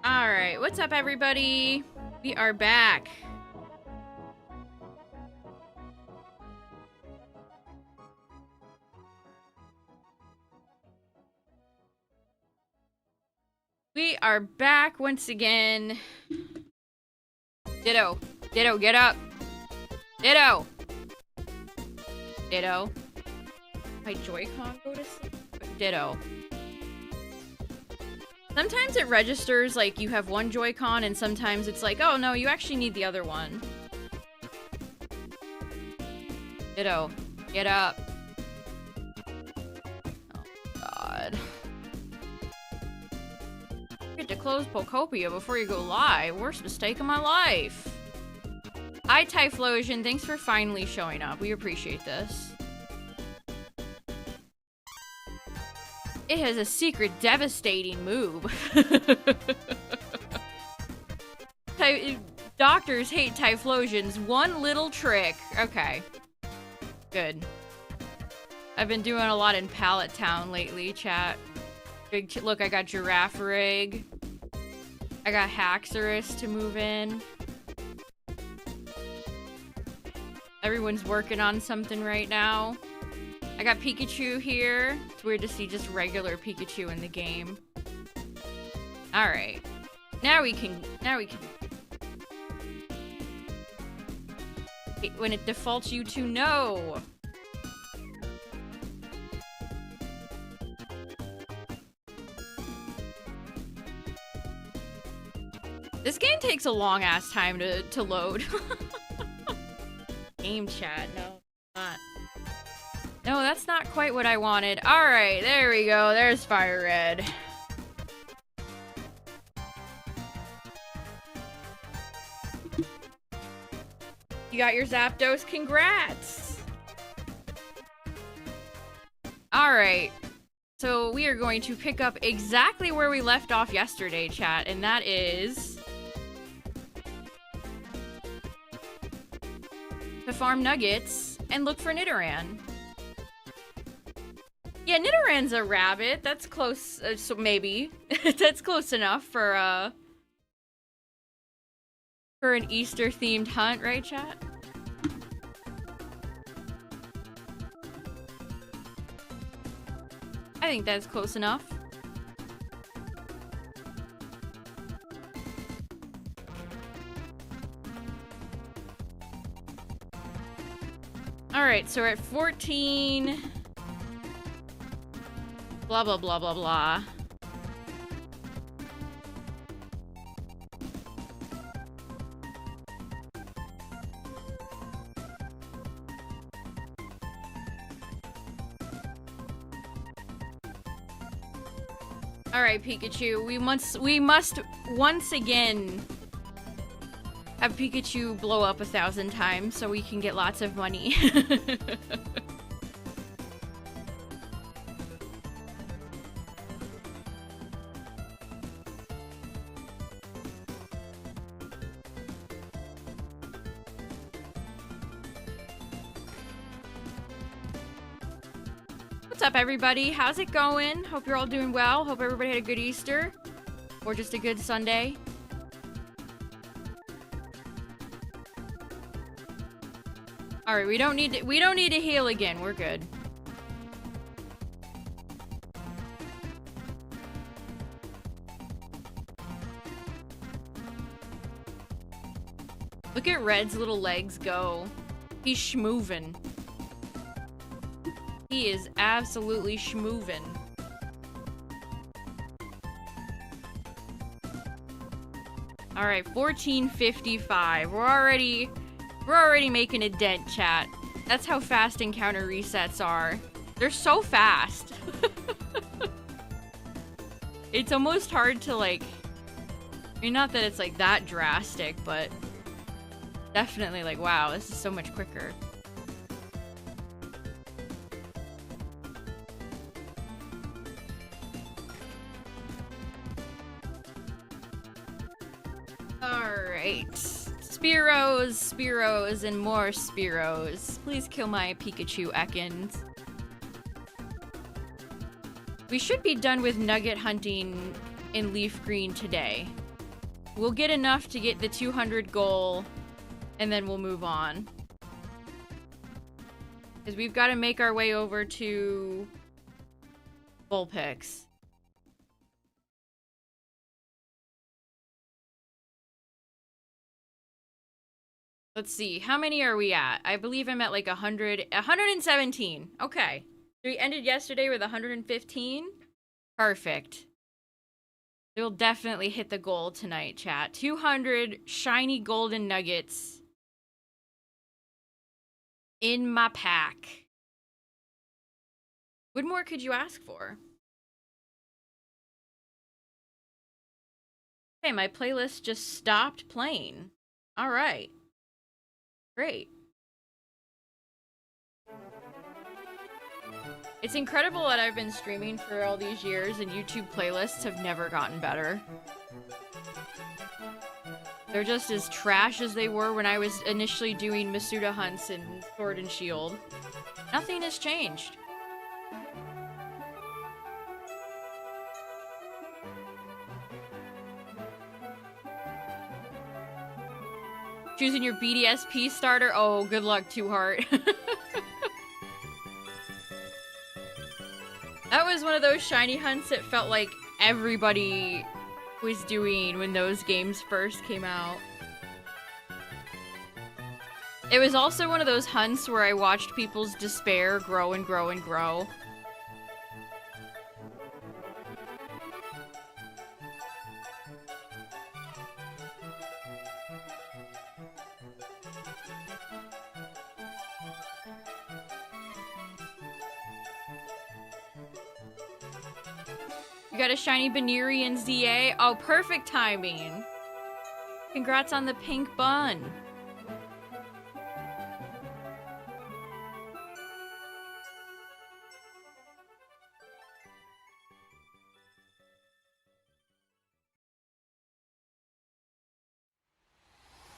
Alright, what's up everybody? We are back. We are back once again. Ditto. Ditto, get up. Ditto. Ditto. My Joy-Con go to sleep? Ditto. Sometimes it registers like you have one Joy-Con and sometimes it's like, oh no, you actually need the other one. Ditto. Get up. Oh god. Get to close Pokopia before you go live. Worst mistake of my life. Hi Typhlosion, thanks for finally showing up. We appreciate this. It has a secret devastating move. Doctors hate Typhlosion's one little trick. Okay. Good. I've been doing a lot in Pallet Town lately, chat. Look, I got Giraffe Rig. I got Haxorus to move in. Everyone's working on something right now. I got Pikachu here. It's weird to see just regular Pikachu in the game. Alright. Now we can... When it defaults you to no. This game takes a long ass time to load. Game chat, no, not. No, that's not quite what I wanted. Alright, there we go. There's FireRed. You got your Zapdos, congrats! Alright. So we are going to pick up exactly where we left off yesterday, chat, and that is... to farm nuggets and look for Nidoran. Yeah, Nidoran's a rabbit. That's close, so maybe. That's close enough for an Easter-themed hunt, right, chat? I think that's close enough. Alright, so we're at 14... blah, blah, blah, blah, blah. Alright, Pikachu, we must once again have Pikachu blow up 1,000 times so we can get lots of money. What's up, everybody? How's it going? Hope you're all doing well. Hope everybody had a good Easter. Or just a good Sunday. Alright, we don't need to heal again. We're good. Look at Red's little legs go. He's schmoovin'. He is absolutely schmoovin'. Alright, 1455. We're already making a dent, chat. That's how fast encounter resets are. They're so fast. It's almost hard to, like... I mean, not that it's, like, that drastic, but... definitely, like, wow, this is so much quicker. Alright. Spearows, and more Spearows. Please kill my Pikachu Ekans. We should be done with nugget hunting in LeafGreen today. We'll get enough to get the 200 goal, and then we'll move on. Because we've got to make our way over to Bullpix. Let's see. How many are we at? I believe I'm at like 117. Okay. We ended yesterday with 115. Perfect. We'll definitely hit the goal tonight, chat. 200 shiny golden nuggets in my pack. What more could you ask for? Okay, my playlist just stopped playing. All right. Great. It's incredible that I've been streaming for all these years and YouTube playlists have never gotten better. They're just as trash as they were when I was initially doing Masuda hunts and Sword and Shield. Nothing has changed. Choosing your BDSP starter? Oh, good luck, Two Heart. That was one of those shiny hunts that felt like everybody was doing when those games first came out. It was also one of those hunts where I watched people's despair grow and grow and grow. You got a shiny Banerian ZA? Oh, perfect timing. Congrats on the pink bun.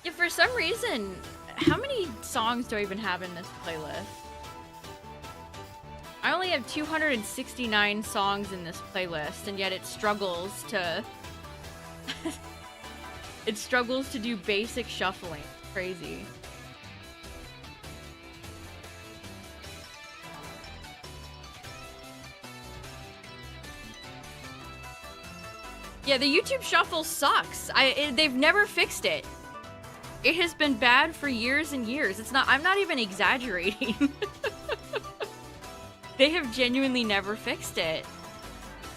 Yeah, for some reason, how many songs do I even have in this playlist? I only have 269 songs in this playlist, and yet it struggles to... it struggles to do basic shuffling. Crazy. Yeah, the YouTube shuffle sucks. They've never fixed it. It has been bad for years and years. I'm not even exaggerating. They have genuinely never fixed it.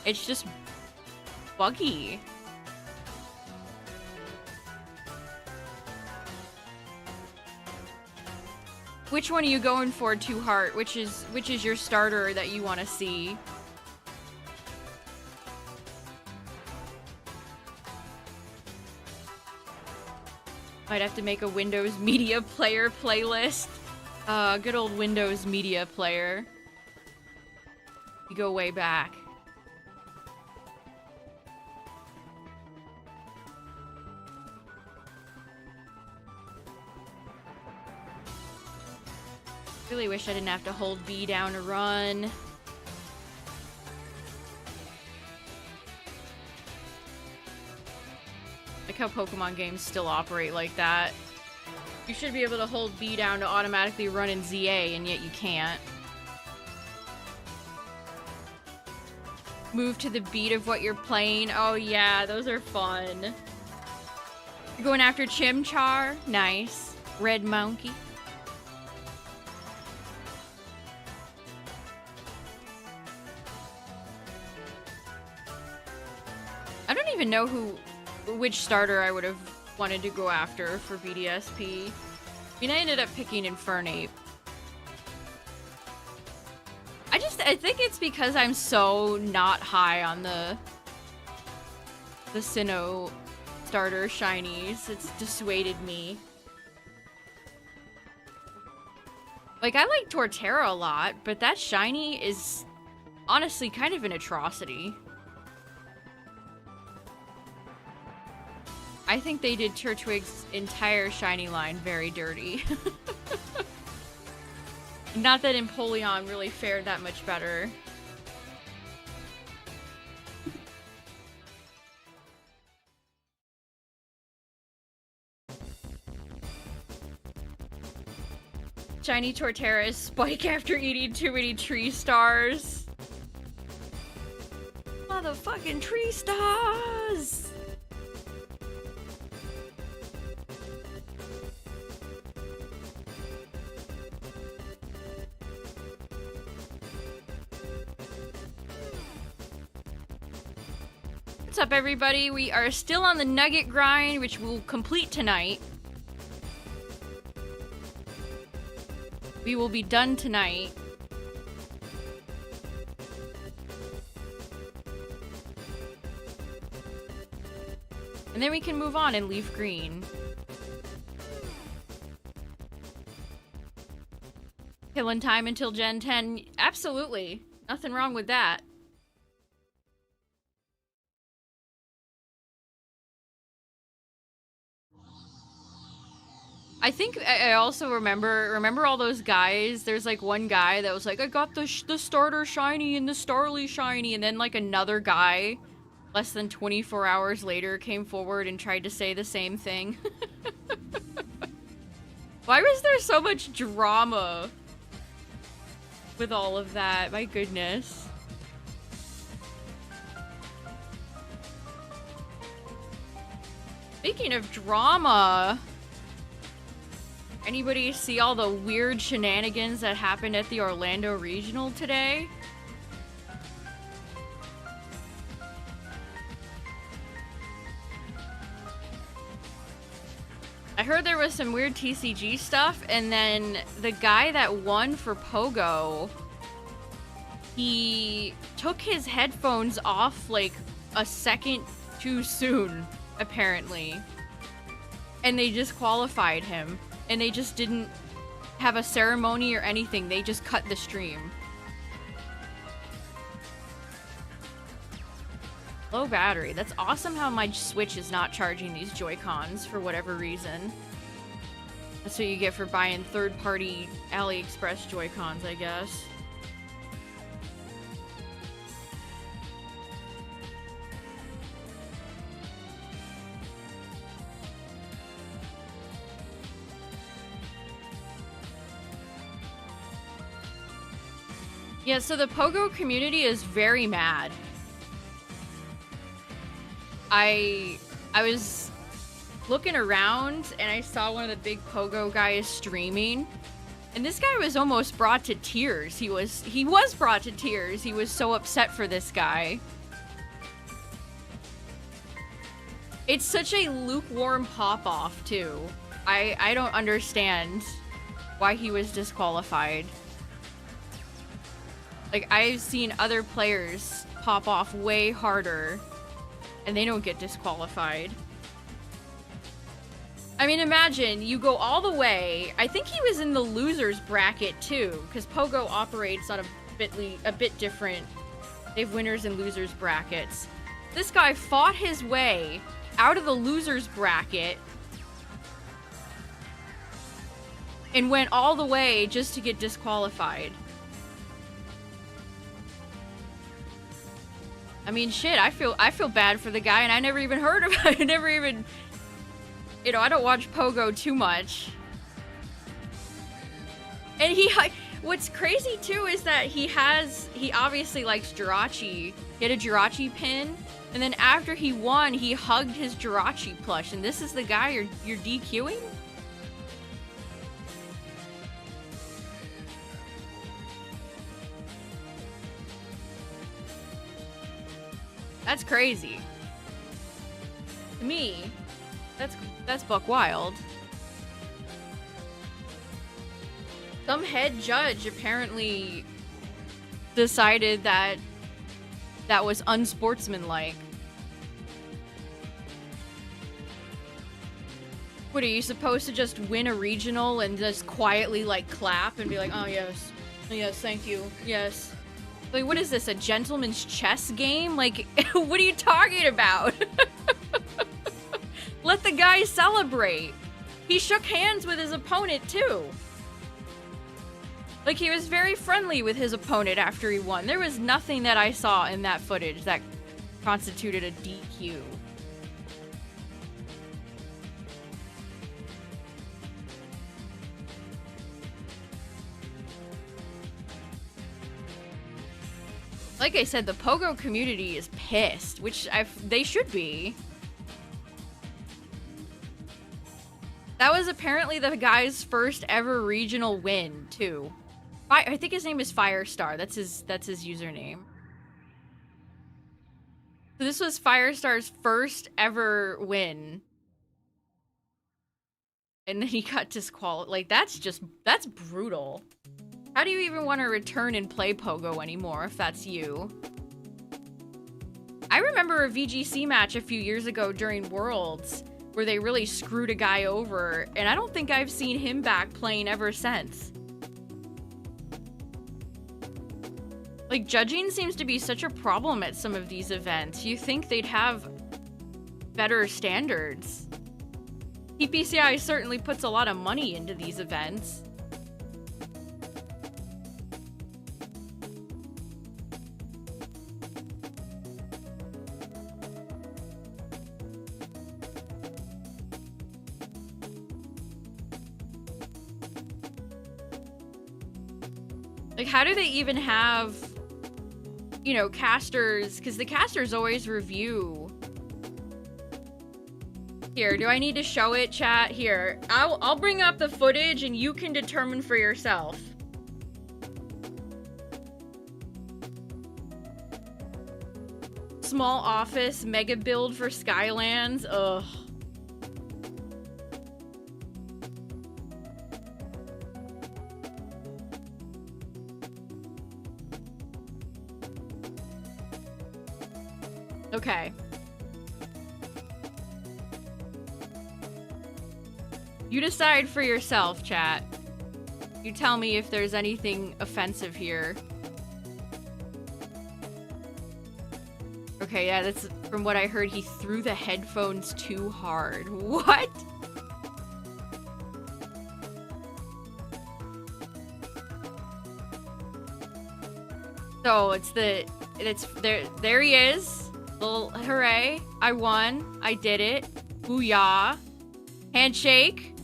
It's just buggy. Which one are you going for, Two Heart? Which is your starter that you want to see? Might have to make a Windows Media Player playlist. Good old Windows Media Player. You go way back. Really wish I didn't have to hold B down to run. Like how Pokemon games still operate like that. You should be able to hold B down to automatically run in ZA, and yet you can't. Move to the beat of what you're playing. Oh yeah, those are fun. You're going after Chimchar? Nice. Red Monkey. I don't even know which starter I would have wanted to go after for BDSP. I mean, I ended up picking Infernape. I think it's because I'm so not high on the Sinnoh starter shinies. It's dissuaded me. Like, I like Torterra a lot, but that shiny is honestly kind of an atrocity. I think they did Turtwig's entire shiny line very dirty. Not that Empoleon really fared that much better. Shiny Torterra is Spike after eating too many tree stars. Motherfucking tree stars! What's up, everybody? We are still on the nugget grind, which we'll complete tonight. We will be done tonight. And then we can move on and LeafGreen. Killing time until Gen 10. Absolutely. Nothing wrong with that. I think I also remember all those guys. There's like one guy that was like, I got the starter shiny and the Starly shiny, and then like another guy less than 24 hours later came forward and tried to say the same thing. Why was there so much drama with all of that? My goodness. Speaking of drama, anybody see all the weird shenanigans that happened at the Orlando Regional today? I heard there was some weird TCG stuff, and then the guy that won for Pogo, he took his headphones off like a second too soon, apparently. And they disqualified him. And they just didn't have a ceremony or anything. They just cut the stream. Low battery. That's awesome how my Switch is not charging these Joy-Cons for whatever reason. That's what you get for buying third-party AliExpress Joy-Cons, I guess. Yeah, so the Pogo community is very mad. I was looking around and I saw one of the big Pogo guys streaming, and this guy was almost brought to tears. He was brought to tears. He was so upset for this guy. It's such a lukewarm pop-off, too. I don't understand why he was disqualified. Like, I've seen other players pop off way harder, and they don't get disqualified. I mean, imagine, you go all the way. I think he was in the losers bracket, too, because Pogo operates on a bit different. They have winners and losers brackets. This guy fought his way out of the losers bracket and went all the way just to get disqualified. I mean, shit, I feel bad for the guy, and I never even heard about it. I never even, you know, I don't watch Pogo too much. And what's crazy too is that he obviously likes Jirachi. He had a Jirachi pin, and then after he won, he hugged his Jirachi plush, and this is the guy you're DQing? That's crazy. To me, that's buck wild. Some head judge apparently decided that was unsportsmanlike. What, are you supposed to just win a regional and just quietly like clap and be like, oh yes, thank you, yes. Like, what is this, a gentleman's chess game? Like, what are you talking about? Let the guy celebrate. He shook hands with his opponent, too. Like, he was very friendly with his opponent after he won. There was nothing that I saw in that footage that constituted a DQ. Like I said, the Pogo community is pissed, which they should be. That was apparently the guy's first ever regional win, too. I think his name is Firestar. That's his username. So this was Firestar's first ever win. And then he got disqualified. Like, that's brutal. How do you even want to return and play Pogo anymore if that's you? I remember a VGC match a few years ago during Worlds where they really screwed a guy over, and I don't think I've seen him back playing ever since. Like, judging seems to be such a problem at some of these events. You think they'd have better standards. TPCI certainly puts a lot of money into these events. Like, how do they even have, you know, casters? Because the casters always review. Here, do I need to show it, chat? Here, I'll bring up the footage and you can determine for yourself. Small office, mega build for Skylands. Ugh. Okay. You decide for yourself, chat. You tell me if there's anything offensive here. Okay, yeah, that's from what I heard. He threw the headphones too hard. What? So it's there he is. Little hooray. I won. I did it. Booyah. Handshake.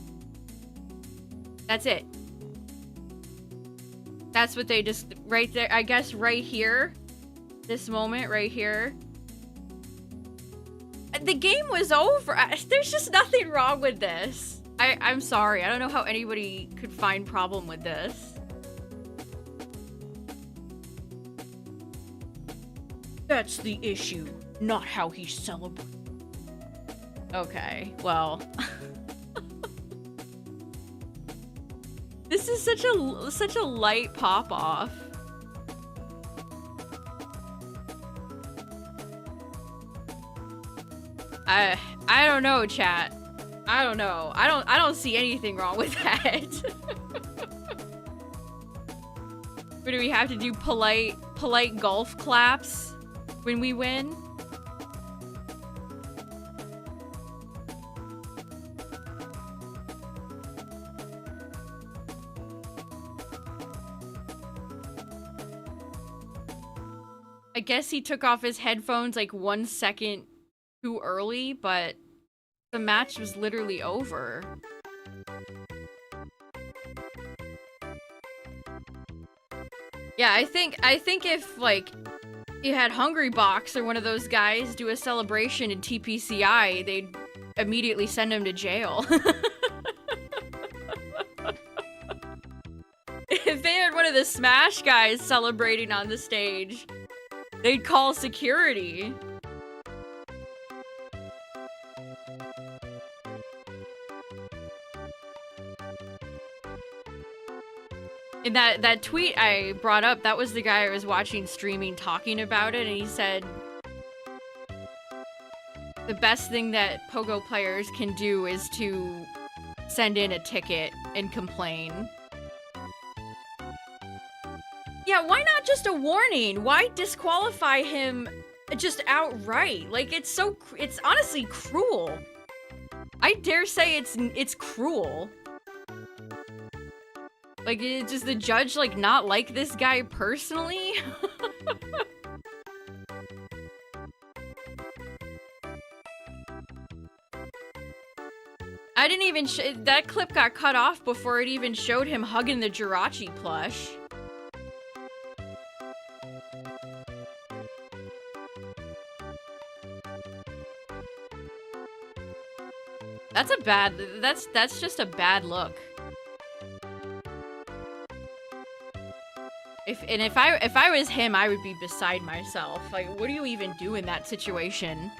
That's it. That's what they just, right there, I guess right here. This moment right here. The game was over. There's just nothing wrong with this. I'm sorry. I don't know how anybody could find problem with this. That's the issue, not how he celebrates. Okay, well. This is such a light pop-off. I don't know, chat. I don't know. I don't see anything wrong with that. What do we have to do? Polite golf claps when we win? I guess he took off his headphones like 1 second too early, but the match was literally over. Yeah, I think if like you had Hungry Box or one of those guys do a celebration in TPCI, they'd immediately send him to jail. If they had one of the Smash guys celebrating on the stage, they'd call security. And that tweet I brought up, that was the guy I was watching streaming talking about it, and he said the best thing that Pogo players can do is to send in a ticket and complain. Yeah, why not just a warning? Why disqualify him just outright? Like, it's honestly cruel. I dare say it's cruel. Like, does the judge, like, not like this guy personally? I didn't even that clip got cut off before it even showed him hugging the Jirachi plush. That's a bad, that's just a bad look. If I was him, I would be beside myself. Like, what do you even do in that situation?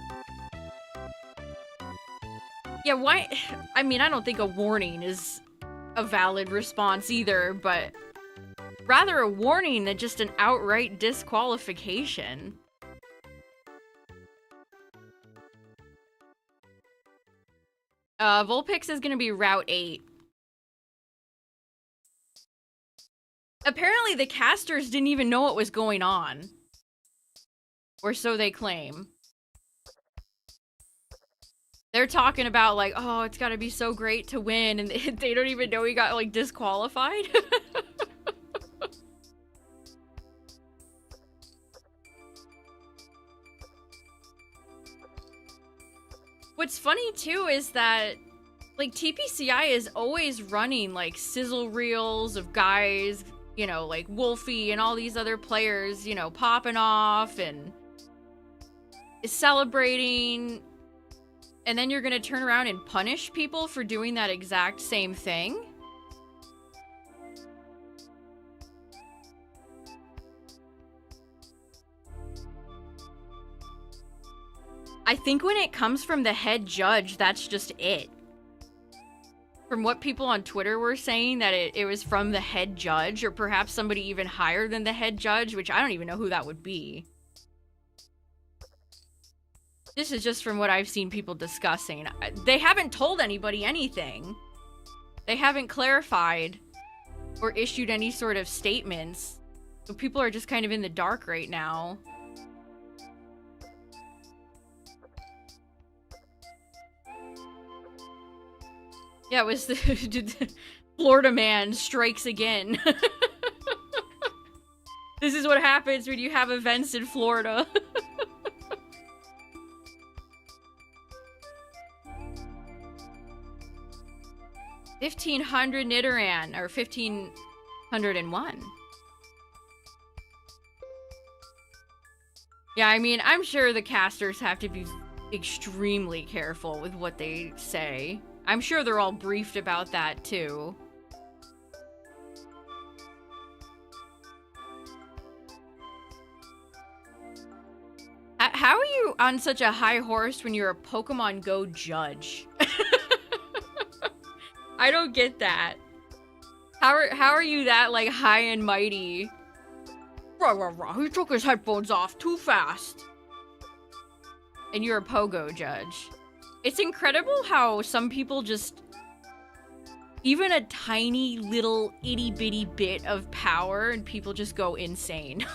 Yeah, why? I mean, I don't think a warning is a valid response either, but rather a warning than just an outright disqualification. Vulpix is gonna be Route 8. Apparently the casters didn't even know what was going on. Or so they claim. They're talking about like, oh, it's gotta be so great to win, and they don't even know he got like disqualified. What's funny too is that like TPCI is always running like sizzle reels of guys, you know, like Wolfie and all these other players, you know, popping off and celebrating. And then you're gonna turn around and punish people for doing that exact same thing? I think when it comes from the head judge, that's just it. From what people on Twitter were saying, that it was from the head judge, or perhaps somebody even higher than the head judge, which I don't even know who that would be. This is just from what I've seen people discussing. They haven't told anybody anything. They haven't clarified or issued any sort of statements. So people are just kind of in the dark right now. Yeah, it was the Florida man strikes again. This is what happens when you have events in Florida. 1500 Nidoran, or 1501. Yeah, I mean, I'm sure the casters have to be extremely careful with what they say. I'm sure they're all briefed about that, too. How are you on such a high horse when you're a Pokemon Go judge? I don't get that. How are you that, like, high and mighty? Rah, rah, rah. He took his headphones off too fast. And you're a Pogo judge. It's incredible how some people just... Even a tiny little itty-bitty bit of power and people just go insane.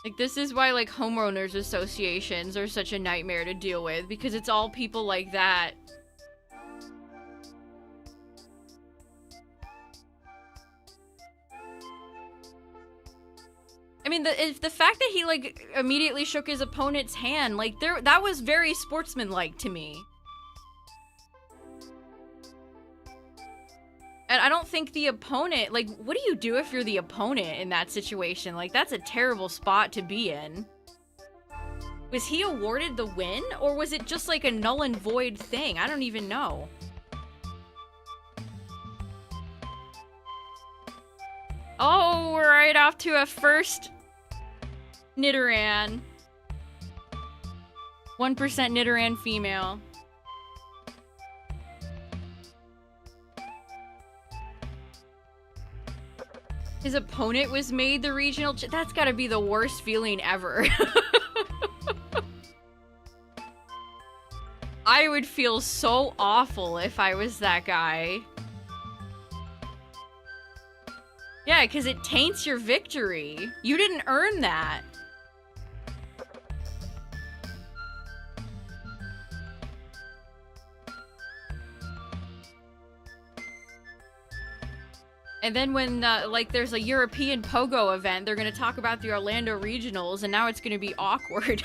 Like, this is why, like, homeowners associations are such a nightmare to deal with, because it's all people like that. I mean, the fact that he, like, immediately shook his opponent's hand, like, that was very sportsmanlike to me. And I don't think the opponent, like, what do you do if you're the opponent in that situation? Like, that's a terrible spot to be in. Was he awarded the win, or was it just like a null and void thing? I don't even know. Oh, we're right off to a first Nidoran. 1% Nidoran female. His opponent was made the regional that's gotta be the worst feeling ever. I would feel so awful if I was that guy. Yeah, because it taints your victory. You didn't earn that. And then when, like, there's a European Pogo event, they're gonna talk about the Orlando Regionals, and now it's gonna be awkward.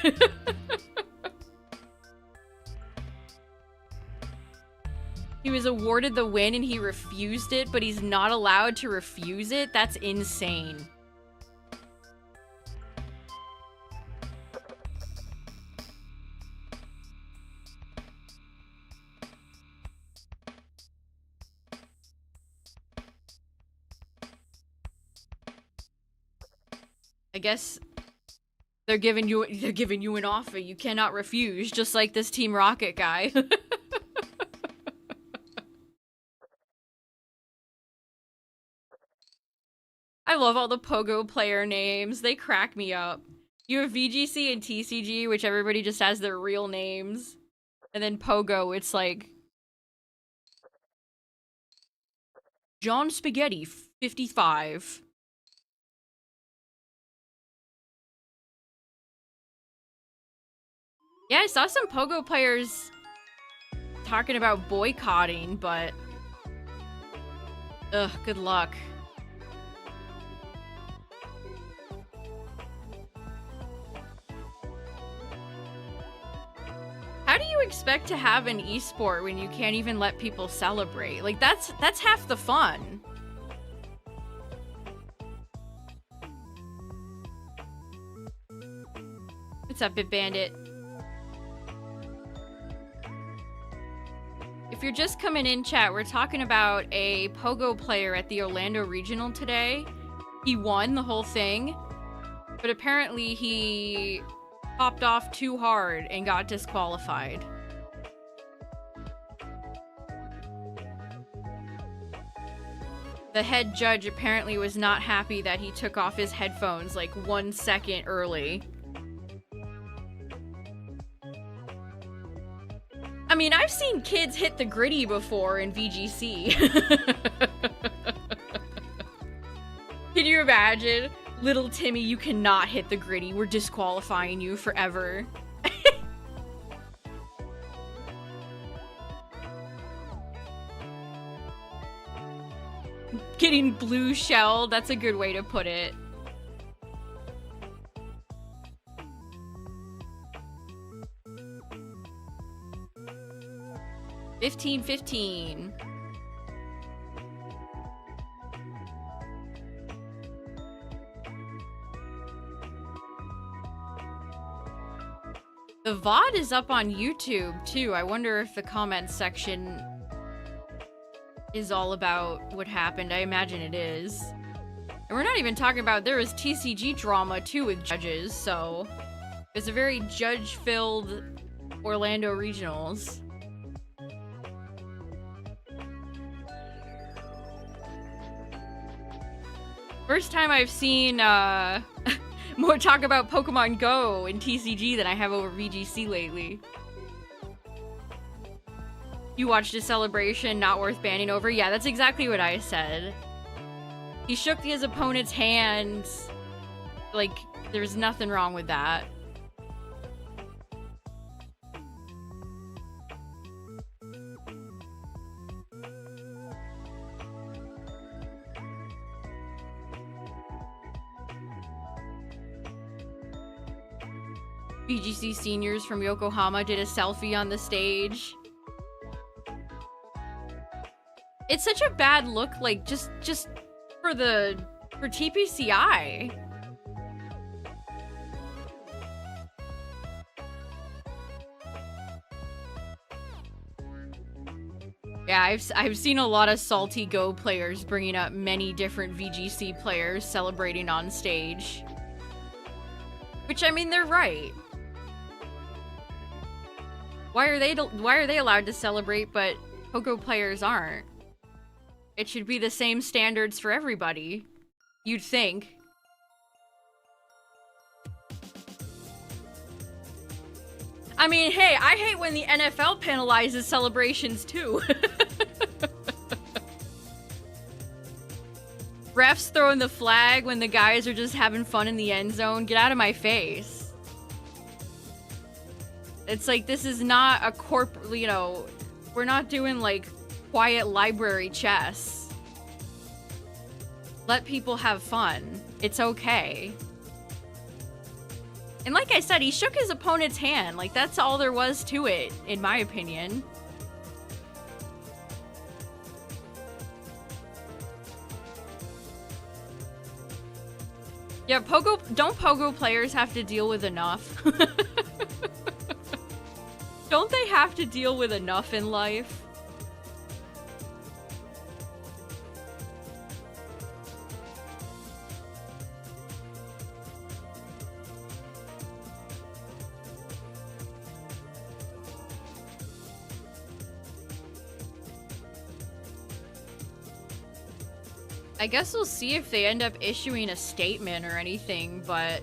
He was awarded the win and he refused it, but he's not allowed to refuse it? That's insane. I guess they're giving you an offer you cannot refuse, just like this Team Rocket guy. I love all the Pogo player names. They crack me up. You have VGC and TCG, which everybody just has their real names. And then Pogo, it's like John Spaghetti 55. Yeah, I saw some Pogo players talking about boycotting, but ugh, good luck. How do you expect to have an esport when you can't even let people celebrate? Like, that's half the fun. What's up, Bit Bandit? If you're just coming in, chat, we're talking about a Pogo player at the Orlando Regional today. He won the whole thing, but apparently he popped off too hard and got disqualified. The head judge apparently was not happy that he took off his headphones like 1 second early. I mean, I've seen kids hit the gritty before in VGC. Can you imagine? Little Timmy, you cannot hit the gritty. We're disqualifying you forever. Getting blue shelled, that's a good way to put it. $15.15. The VOD is up on YouTube too. I wonder if the comments section is all about what happened. I imagine it is. And we're not even talking about, there was TCG drama too with judges, so it was a very judge-filled Orlando Regionals. First time I've seen more talk about Pokemon Go in TCG than I have over VGC lately. You watched a celebration not worth banning over? Yeah, that's exactly what I said. He shook his opponent's hand. Like, there's nothing wrong with that. VGC seniors from Yokohama did a selfie on the stage. It's such a bad look, like, just for TPCI. Yeah, I've seen a lot of salty Go players bringing up many different VGC players celebrating on stage. Which, I mean, they're right. Why are they allowed to celebrate, but Pogo players aren't? It should be the same standards for everybody, you'd think. I mean, hey, I hate when the NFL penalizes celebrations too. Refs throwing the flag when the guys are just having fun in the end zone. Get out of my face. It's like, this is not a corporate, you know, we're not doing like quiet library chess. Let people have fun. It's okay. And like I said, he shook his opponent's hand. Like, that's all there was to it, in my opinion. Yeah, don't Pogo players have to deal with enough? Don't they have to deal with enough in life? I guess we'll see if they end up issuing a statement or anything, but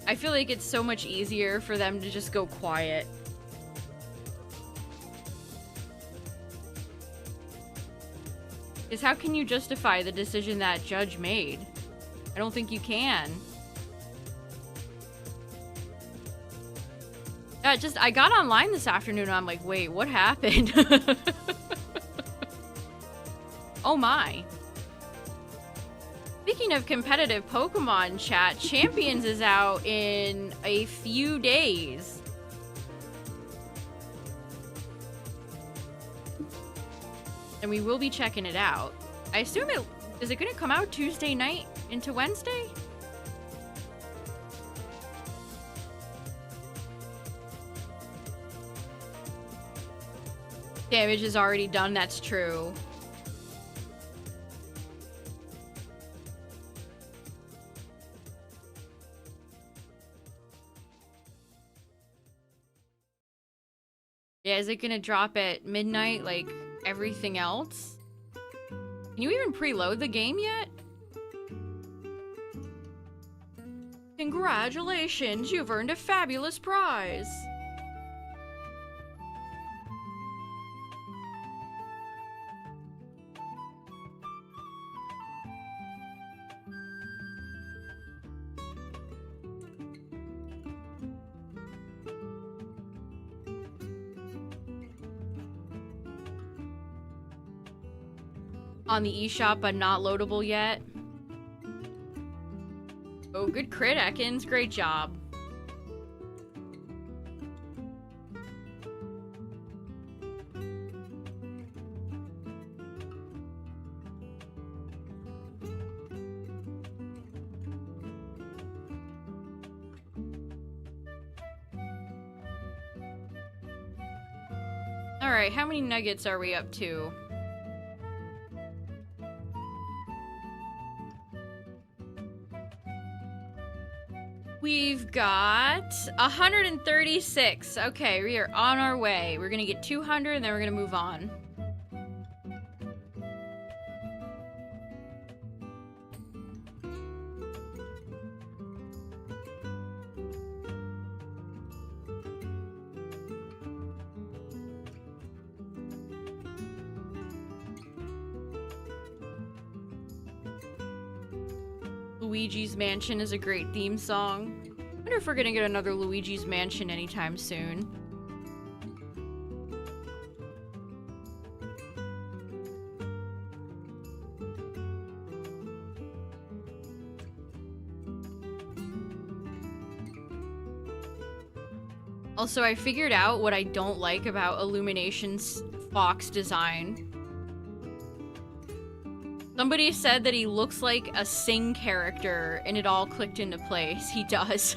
I feel like it's so much easier for them to just go quiet. Because how can you justify the decision that judge made? I don't think you can. I got online this afternoon and I'm like, wait, what happened? Oh my. Speaking of competitive Pokemon chat, Champions is out in a few days. And we will be checking it out. I assume is it gonna come out Tuesday night into Wednesday? Damage is already done, that's true. Yeah, is it gonna drop at midnight like everything else? Can you even preload the game yet? Congratulations, you've earned a fabulous prize! On the eShop, but not loadable yet. Oh, good crit, Ekans. Great job. Alright, how many nuggets are we up to? We've got 136. Okay, we are on our way. We're gonna get 200 and then we're gonna move on. Luigi's Mansion is a great theme song. I wonder if we're gonna get another Luigi's Mansion anytime soon. Also, I figured out what I don't like about Illumination's fox design. Somebody said that he looks like a Sing character, and it all clicked into place. He does.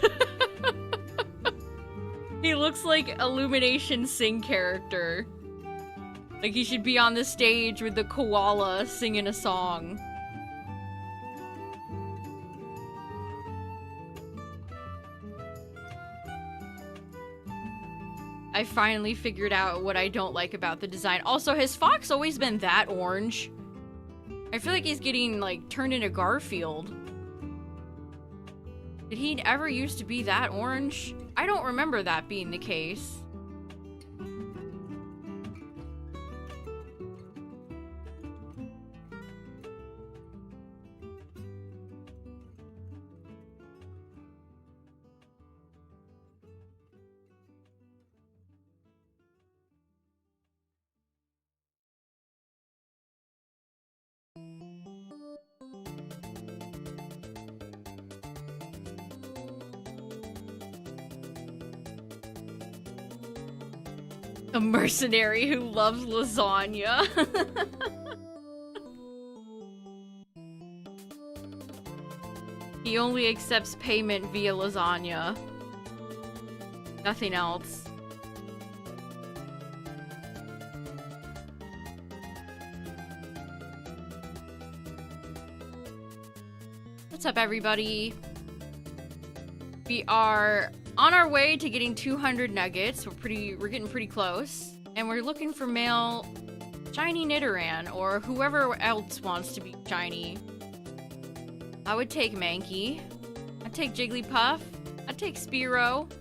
He looks like Illumination Sing character. Like he should be on the stage with the koala singing a song. I finally figured out what I don't like about the design. Also, has Fox always been that orange? I feel like he's getting, like, turned into Garfield. Did he ever used to be that orange? I don't remember that being the case. A mercenary who loves lasagna. He only accepts payment via lasagna. Nothing else. What's up, everybody? We are on our way to getting 200 nuggets. We're getting pretty close. And we're looking for male shiny Nidoran, or whoever else wants to be shiny. I would take Mankey. I'd take Jigglypuff. I'd take Spearow.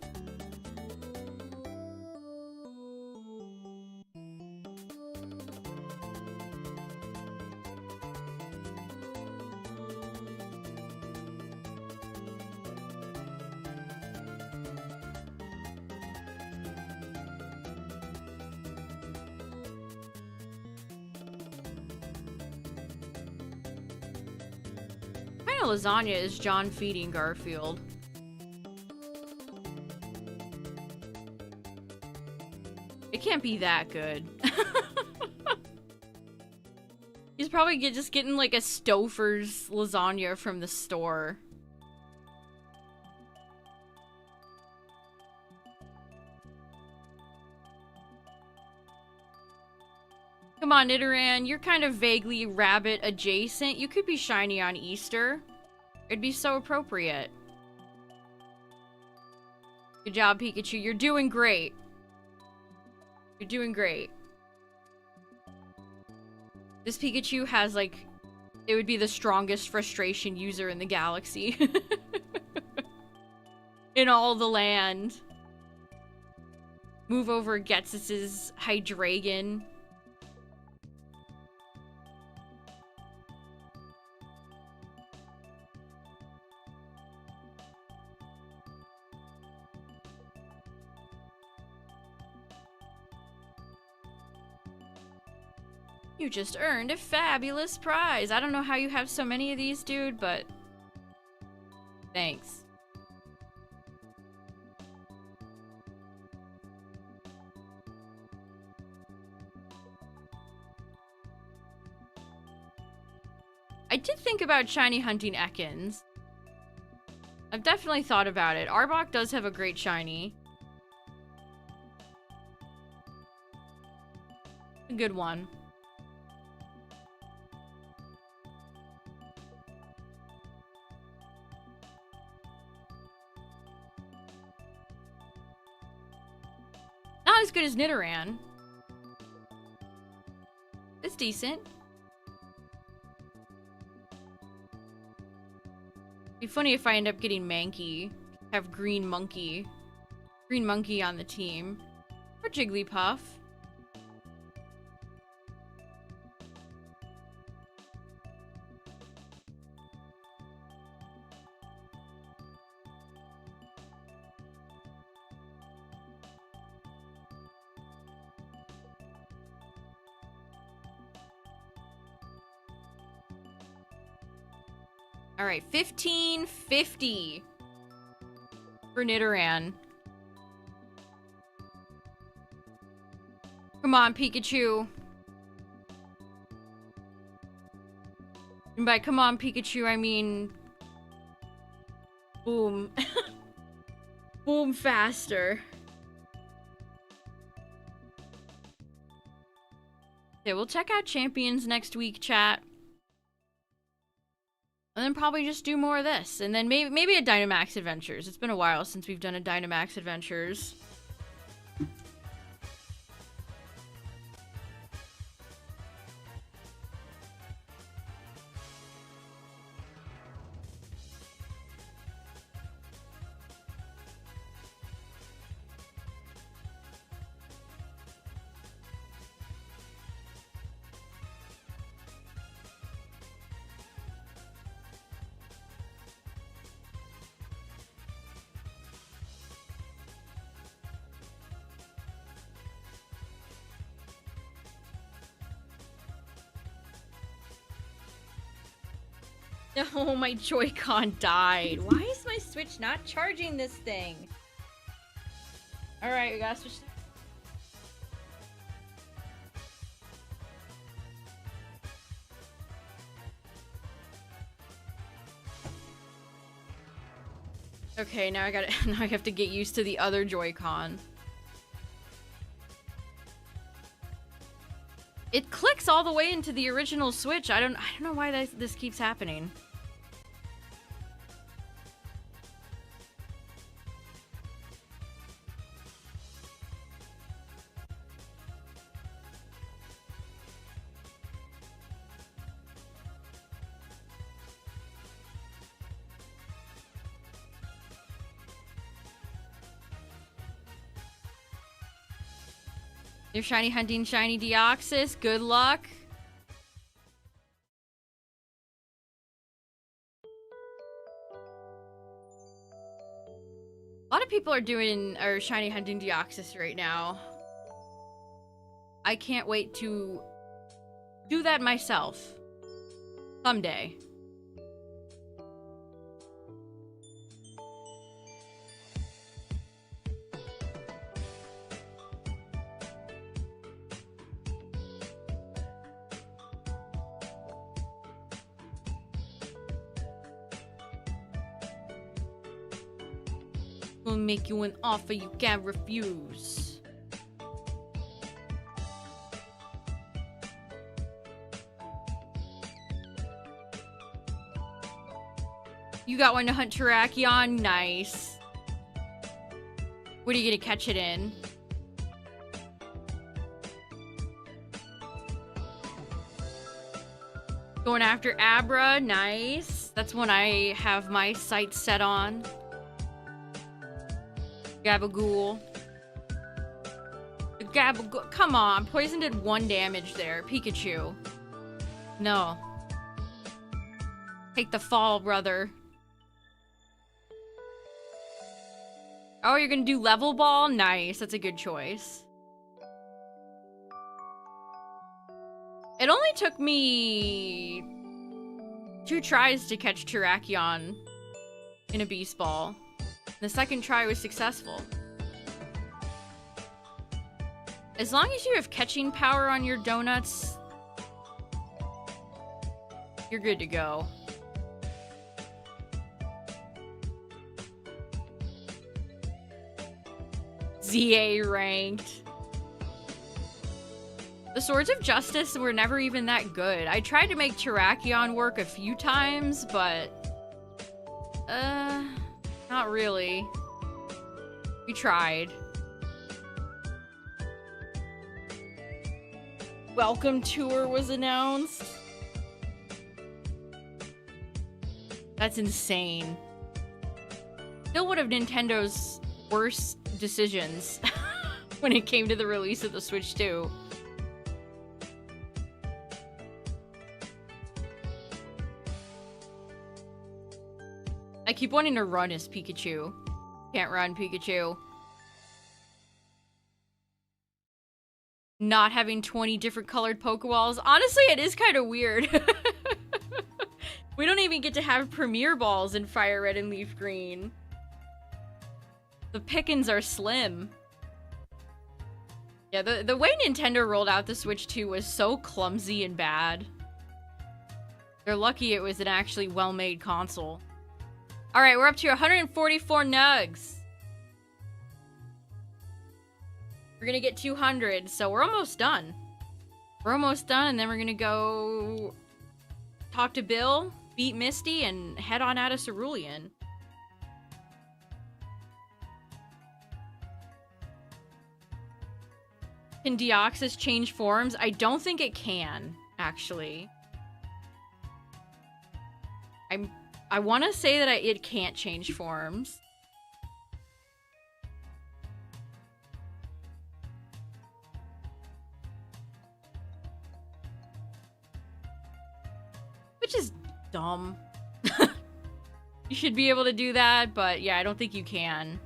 Lasagna is John feeding Garfield. It can't be that good. He's probably just getting like a Stouffer's lasagna from the store. Come on, Nidoran, you're kind of vaguely rabbit adjacent. You could be shiny on Easter. It'd be so appropriate. Good job, Pikachu. You're doing great. You're doing great. This Pikachu has, like, it would be the strongest frustration user in the galaxy. In all the land. Move over Ghetsis' Hydreigon. You just earned a fabulous prize. I don't know how you have so many of these, dude, but thanks. I did think about shiny hunting Ekans. I've definitely thought about it. Arbok does have a great shiny. A good one. Not as good as Nidoran. It's decent. Be funny if I end up getting Mankey. Have Green Monkey. Green Monkey on the team. Or Jigglypuff. Alright, 1550 for Nidoran. Come on, Pikachu. And by come on, Pikachu, I mean... boom. Boom faster. Okay, we'll check out Champions next week, chat. And then probably just do more of this. And then maybe a Dynamax Adventures. It's been a while since we've done a Dynamax Adventures. No, my Joy-Con died. Why is my Switch not charging this thing? Alright, we gotta switch. Okay, now now I have to get used to the other Joy-Con. It clicks all the way into the original Switch. I don't know why this keeps happening. You're shiny hunting shiny Deoxys. Good luck. A lot of people are shiny hunting Deoxys right now. I can't wait to do that myself. Someday. We'll make you an offer you can't refuse. You got one to hunt Terrakion? Nice. What are you gonna catch it in? Going after Abra? Nice. That's one I have my sights set on. Gabagool. Gabagool. Come on. Poison did 1 damage there. Pikachu. No. Take the fall, brother. Oh, you're gonna do level ball? Nice. That's a good choice. It only took me 2 tries to catch Terrakion in a Beast Ball. The second try was successful. As long as you have catching power on your donuts, you're good to go. ZA ranked. The Swords of Justice were never even that good. I tried to make Terrakion work a few times, but not really. We tried. Welcome Tour was announced. That's insane. Still one of Nintendo's worst decisions when it came to the release of the Switch 2. I keep wanting to run as Pikachu. Can't run, Pikachu. Not having 20 different colored Pokeballs. Honestly, it is kind of weird. We don't even get to have Premier Balls in Fire Red and Leaf Green. The pickings are slim. Yeah, the way Nintendo rolled out the Switch 2 was so clumsy and bad. They're lucky it was an actually well-made console. Alright, we're up to 144 nugs. We're gonna get 200, so we're almost done. We're almost done, and then we're gonna go talk to Bill, beat Misty, and head on out of Cerulean. Can Deoxys change forms? I don't think it can, actually. I want to say that it can't change forms. Which is dumb. You should be able to do that, but yeah, I don't think you can.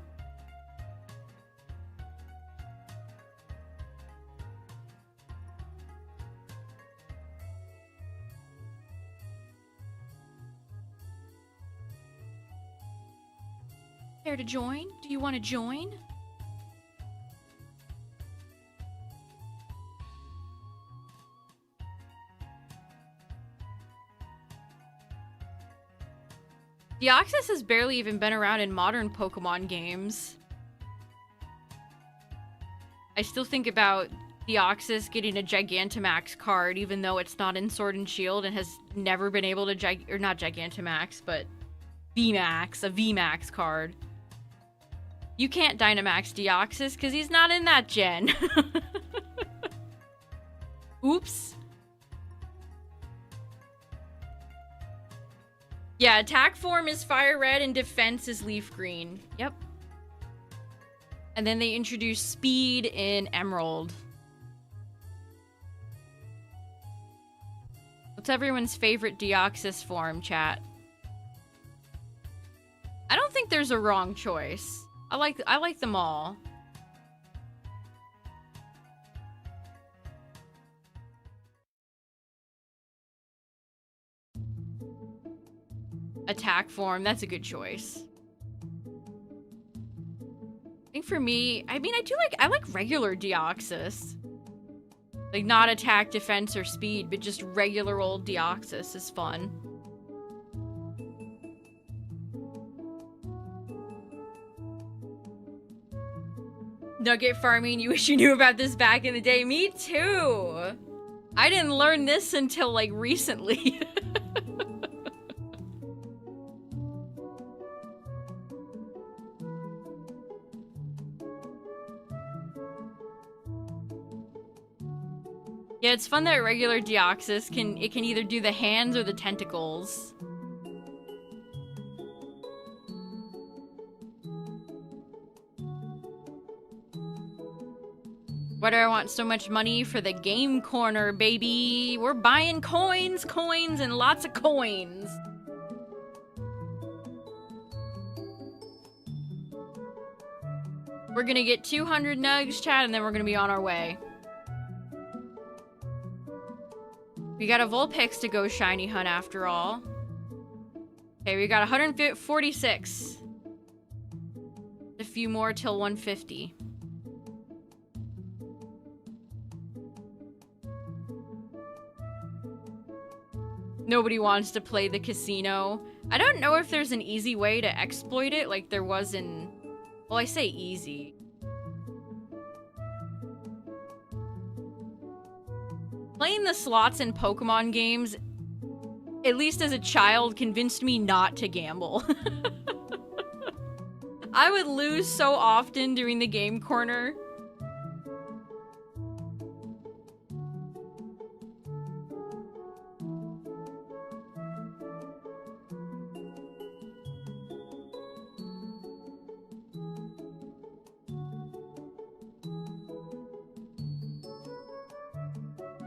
Care to join? Do you want to join? Deoxys has barely even been around in modern Pokemon games. I still think about Deoxys getting a Gigantamax card, even though it's not in Sword and Shield and has never been able to or not Gigantamax, but VMAX, a VMAX card. You can't Dynamax Deoxys because he's not in that gen. Oops. Yeah, attack form is FireRed and defense is LeafGreen. Yep. And then they introduced speed in Emerald. What's everyone's favorite Deoxys form, chat? I don't think there's a wrong choice. I like them all. Attack form, that's a good choice. I think for me, I mean, I like regular Deoxys. Like, not attack, defense, or speed, but just regular old Deoxys is fun. Nugget farming, you wish you knew about this back in the day. Me too! I didn't learn this until, like, recently. Yeah, it's fun that regular Deoxys can either do the hands or the tentacles. Why do I want so much money for the game corner, baby? We're buying coins, and lots of coins. We're gonna get 200 nugs, chat, and then we're gonna be on our way. We got a Vulpix to go shiny hunt after all. Okay, we got 146. A few more till 150. Nobody wants to play the casino. I don't know if there's an easy way to exploit it like there was in... Well, I say easy. Playing the slots in Pokemon games, at least as a child, convinced me not to gamble. I would lose so often during the game corner.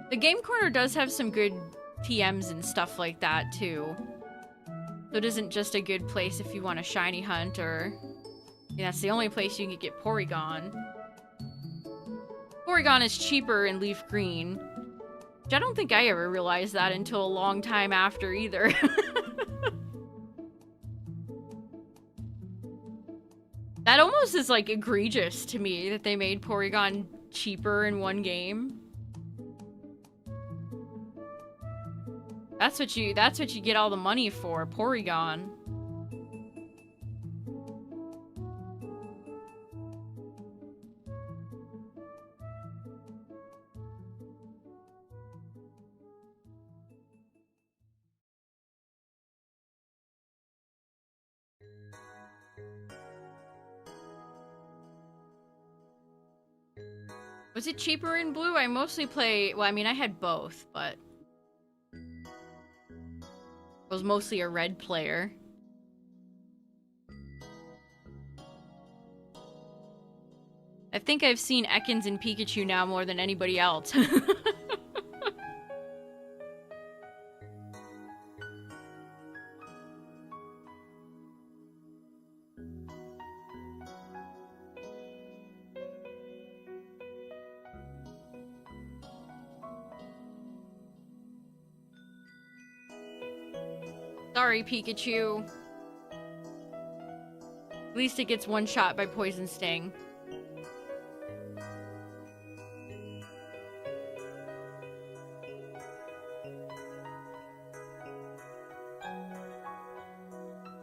The game corner does have some good TMs and stuff like that, too. So it isn't just a good place if you want a shiny hunt, or... Yeah, that's the only place you can get Porygon. Porygon is cheaper in LeafGreen. Which I don't think I ever realized that until a long time after, either. That almost is, like, egregious to me, that they made Porygon cheaper in one game. That's what you get all the money for, Porygon. Was it cheaper in blue? I mostly play, well, I mean, I had both, but I was mostly a red player. I think I've seen Ekans and Pikachu now more than anybody else. Sorry, Pikachu. At least it gets one shot by Poison Sting.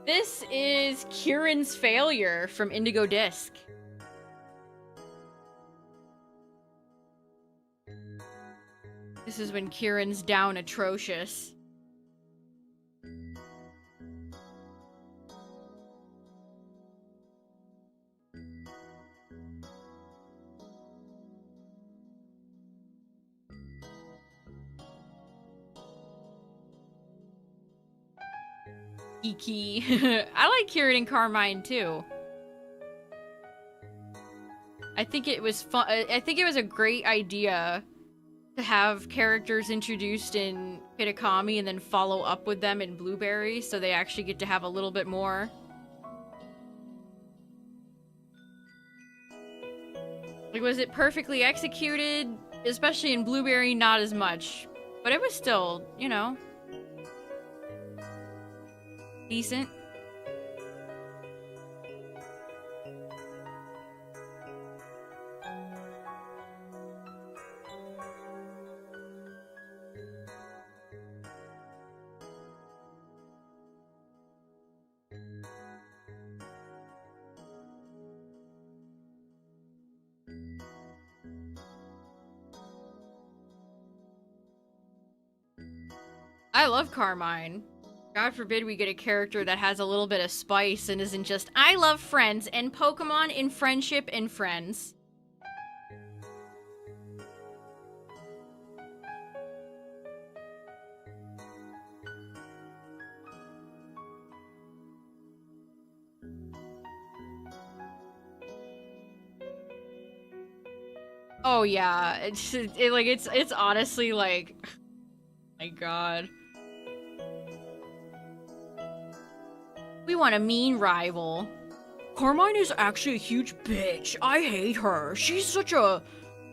This is Kieran's failure from Indigo Disc. This is when Kieran's down atrocious. Geeky. I like Kieran and Carmine too. I think it was fun. I think it was a great idea to have characters introduced in Kitakami and then follow up with them in Blueberry, so they actually get to have a little bit more. Like, was it perfectly executed? Especially in Blueberry, not as much. But it was still, you know, decent. I love Carmine. God forbid we get a character that has a little bit of spice and isn't just, I love friends and Pokemon in friendship and friends. Oh yeah, it's honestly like, oh my god. We want a mean rival. Carmine is actually a huge bitch. I hate her. She's such a...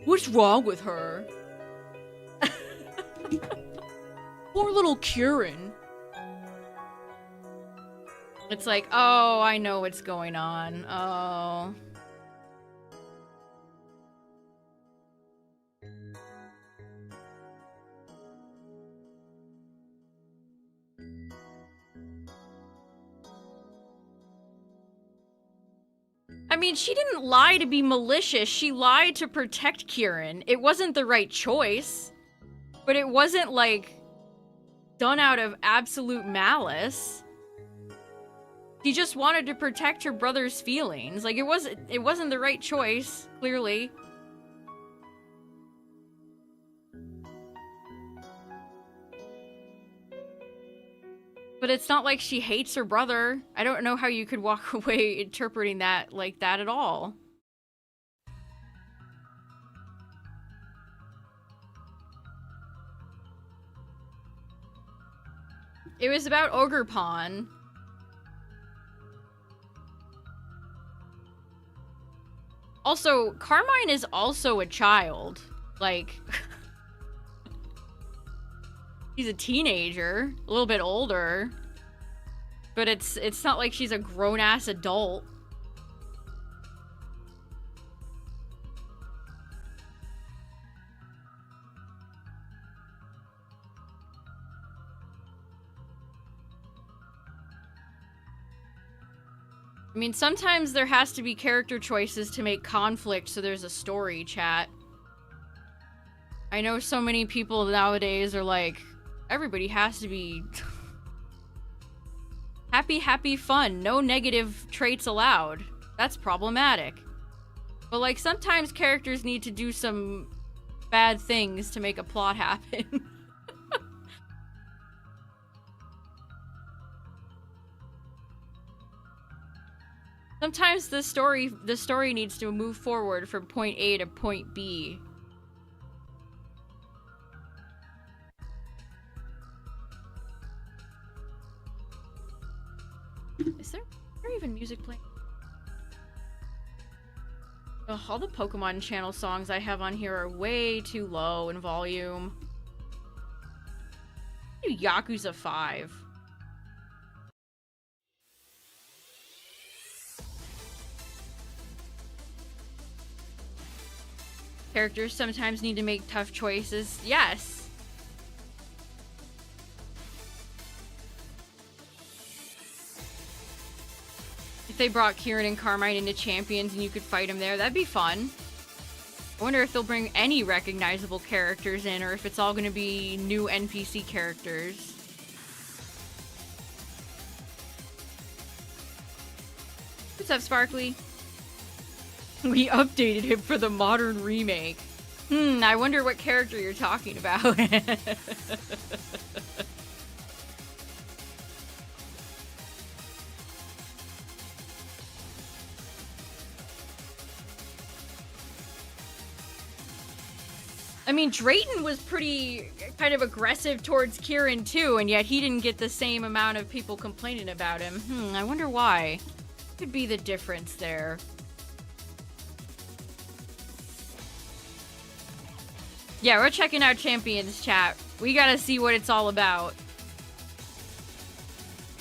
What's wrong with her? Poor little Kieran. It's like, oh, I know what's going on. Oh. I mean, she didn't lie to be malicious. She lied to protect Kieran. It wasn't the right choice. But it wasn't, like, done out of absolute malice. She just wanted to protect her brother's feelings. Like, it wasn't the right choice, clearly. But it's not like she hates her brother. I don't know how you could walk away interpreting that like that at all. It was about Ogerpon. Also, Carmine is also a child. Like... She's a teenager, a little bit older, but it's not like she's a grown-ass adult. I mean, sometimes there has to be character choices to make conflict so there's a story, chat. I know so many people nowadays are like, everybody has to be happy, fun. No negative traits allowed. That's problematic. But, like, sometimes characters need to do some bad things to make a plot happen. Sometimes the story needs to move forward from point A to point B. Is there even music playing? Ugh, all the Pokemon channel songs I have on here are way too low in volume. Yakuza 5. Characters sometimes need to make tough choices. Yes. If they brought Kieran and Carmine into Champions and you could fight them there, that'd be fun. I wonder if they'll bring any recognizable characters in, or if it's all going to be new NPC characters. What's up, Sparkly? We updated him for the modern remake. I wonder what character you're talking about. I mean, Drayton was pretty kind of aggressive towards Kieran too, and yet he didn't get the same amount of people complaining about him. I wonder why. Could be the difference there. Yeah, we're checking out Champions, chat. We gotta see what it's all about.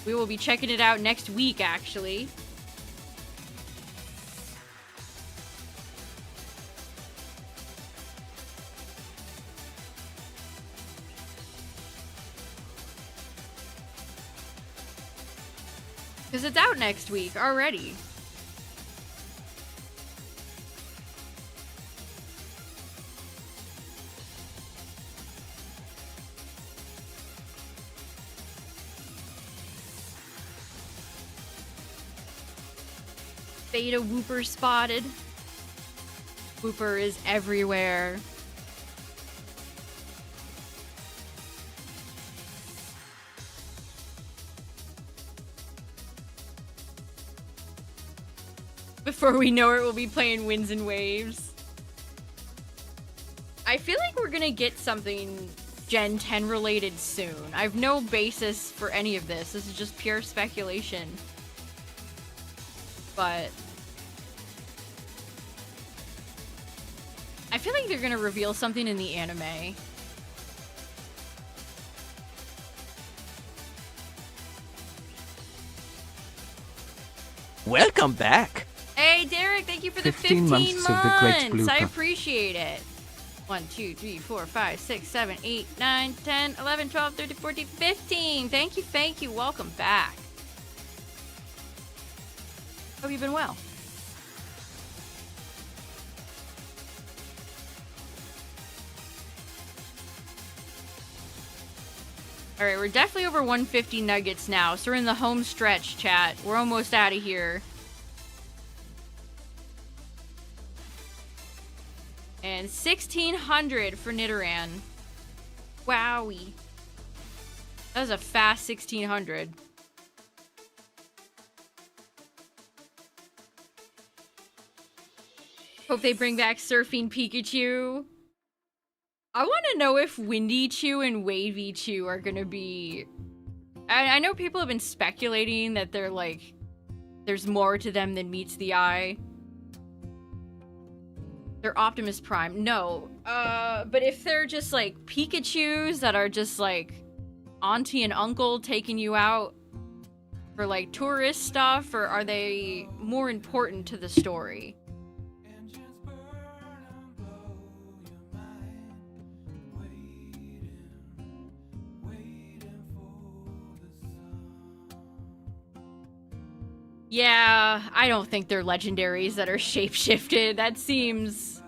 We will be checking it out next week, actually. Because it's out next week already. Beta Whooper spotted. Whooper is everywhere. Before we know it, we'll be playing Winds and Waves. I feel like we're gonna get something Gen 10 related soon. I have no basis for any of this. This is just pure speculation. But I feel like they're gonna reveal something in the anime. Welcome back. Hey, Derek, thank you for the 15 months. Of the Great Blooper. I appreciate it. 1, 2, 3, 4, 5, 6, 7, 8, 9, 10, 11, 12, 13, 14, 15. Thank you. Welcome back. Hope you've been well. Alright, we're definitely over 150 nuggets now, so we're in the home stretch, chat. We're almost out of here. And 1,600 for Nidoran. Wowie. That was a fast 1,600. Hope they bring back Surfing Pikachu. I want to know if Windy Chew and Wavy Chew are going to be... I know people have been speculating that they're like... There's more to them than meets the eye. They're Optimus Prime. No. But if they're just like Pikachus that are just like auntie and uncle taking you out for like tourist stuff, or are they more important to the story? Yeah, I don't think they're legendaries that are shapeshifted. That seems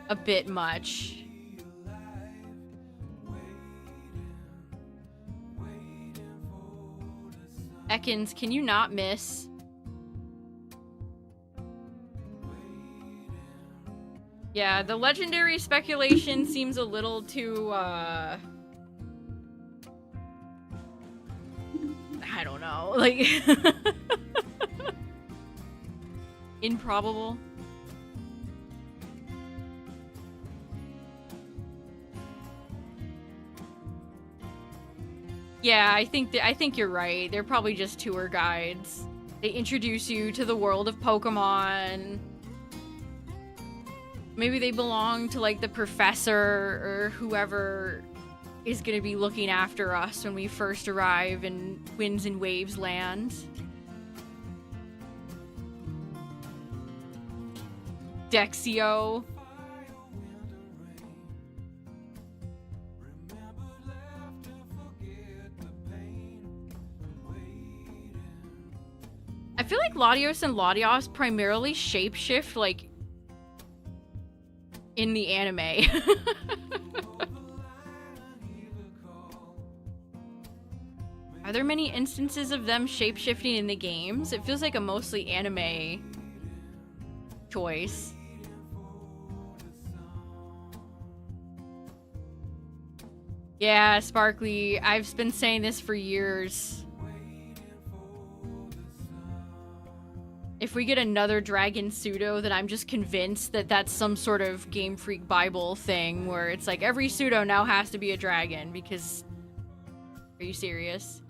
a bit much. Ekans, can you not miss? Yeah, the legendary speculation seems a little too, I don't know, like, improbable. Yeah, I think you're right. They're probably just tour guides. They introduce you to the world of Pokemon. Maybe they belong to like the professor or whoever is gonna be looking after us when we first arrive in Winds and Waves land. Dexio. feel like Latios and Latios primarily shapeshift, like, in the anime. Are there many instances of them shapeshifting in the games? It feels like a mostly anime choice. Yeah, Sparkly, I've been saying this for years. If we get another Dragon Pseudo, then I'm just convinced that that's some sort of Game Freak Bible thing where it's like every pseudo now has to be a dragon because... Are you serious?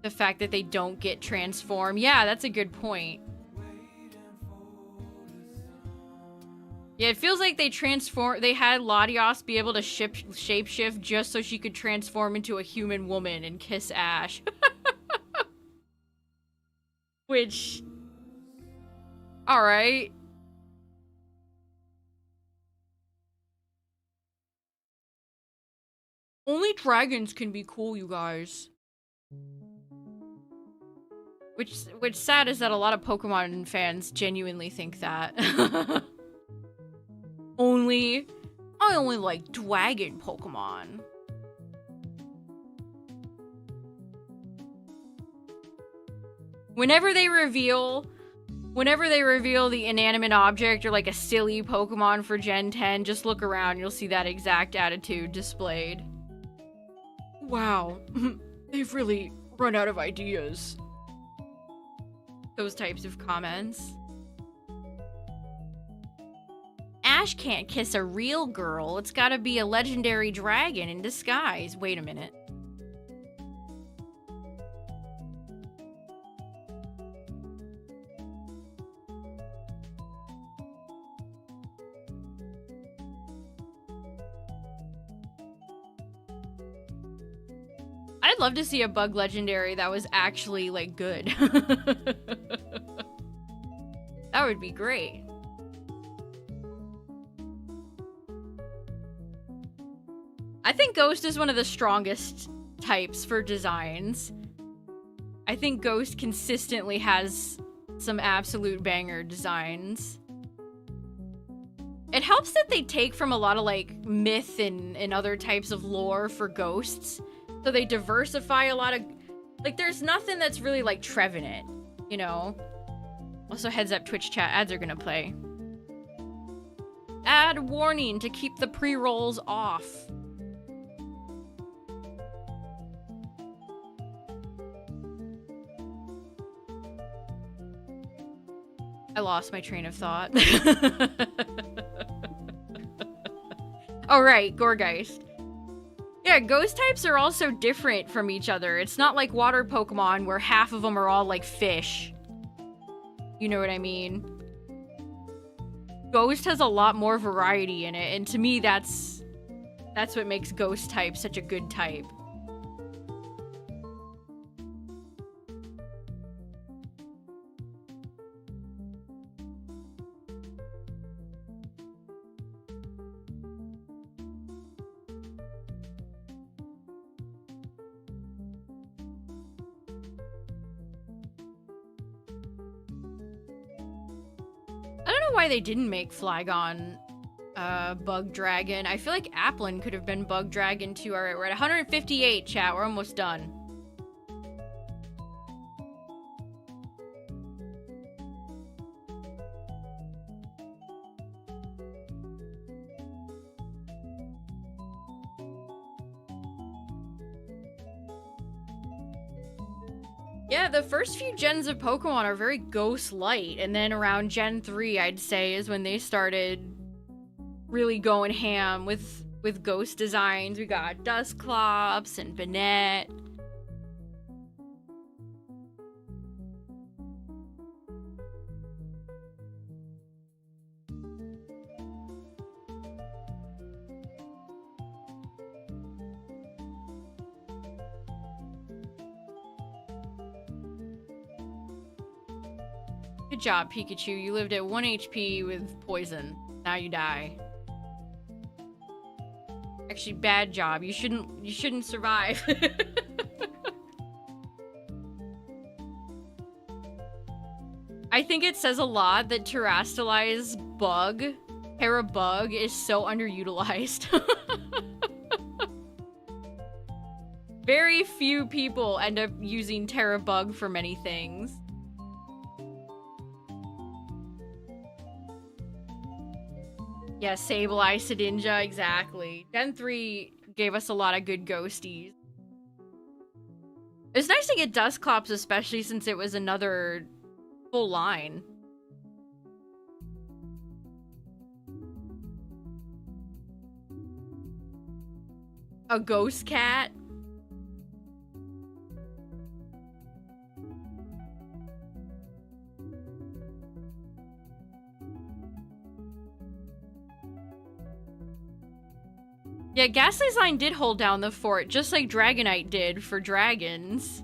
The fact that they don't get transformed. Yeah, that's a good point. Yeah, it feels like they had Latios be able to shapeshift just so she could transform into a human woman and kiss Ash. Which... Alright. Only dragons can be cool, you guys. Which sad is that a lot of Pokemon fans genuinely think that. I only like dragon Pokemon. Whenever they reveal the inanimate object or like a silly Pokemon for Gen 10, just look around, you'll see that exact attitude displayed. Wow, they've really run out of ideas. Those types of comments. Ash can't kiss a real girl. It's gotta be a legendary dragon in disguise. Wait a minute. I'd love to see a bug legendary that was actually, like, good. That would be great. I think Ghost is one of the strongest types for designs. I think Ghost consistently has some absolute banger designs. It helps that they take from a lot of, like, myth and other types of lore for ghosts. So they diversify a lot of... Like, there's nothing that's really, like, Trevenant, you know? Also, heads up, Twitch chat, ads are gonna play. Ad warning to keep the pre-rolls off. I lost my train of thought. Alright, Gourgeist. Yeah, ghost types are also different from each other. It's not like water Pokemon where half of them are all like fish. You know what I mean? Ghost has a lot more variety in it, and to me that's what makes ghost type such a good type. Why they didn't make Flygon Bug Dragon. I feel like Applin could have been Bug Dragon too. Alright, we're at 158, chat. We're almost done. Yeah, the first few gens of Pokemon are very ghost-light, and then around Gen 3, I'd say, is when they started really going ham with ghost designs. We got Dusclops and Banette. Good job, Pikachu. You lived at 1 HP with poison. Now you die. actually bad job. You shouldn't survive. I think it says a lot that Terrastalize's bug, Terra bug, is so underutilized. Very few people end up using Terra bug for many things. Yeah, Sableye, Sedinja, exactly. Gen 3 gave us a lot of good ghosties. It's nice to get Dusclops, especially since it was another full line. A ghost cat? Yeah, Ghastly's line did hold down the fort, just like Dragonite did for dragons.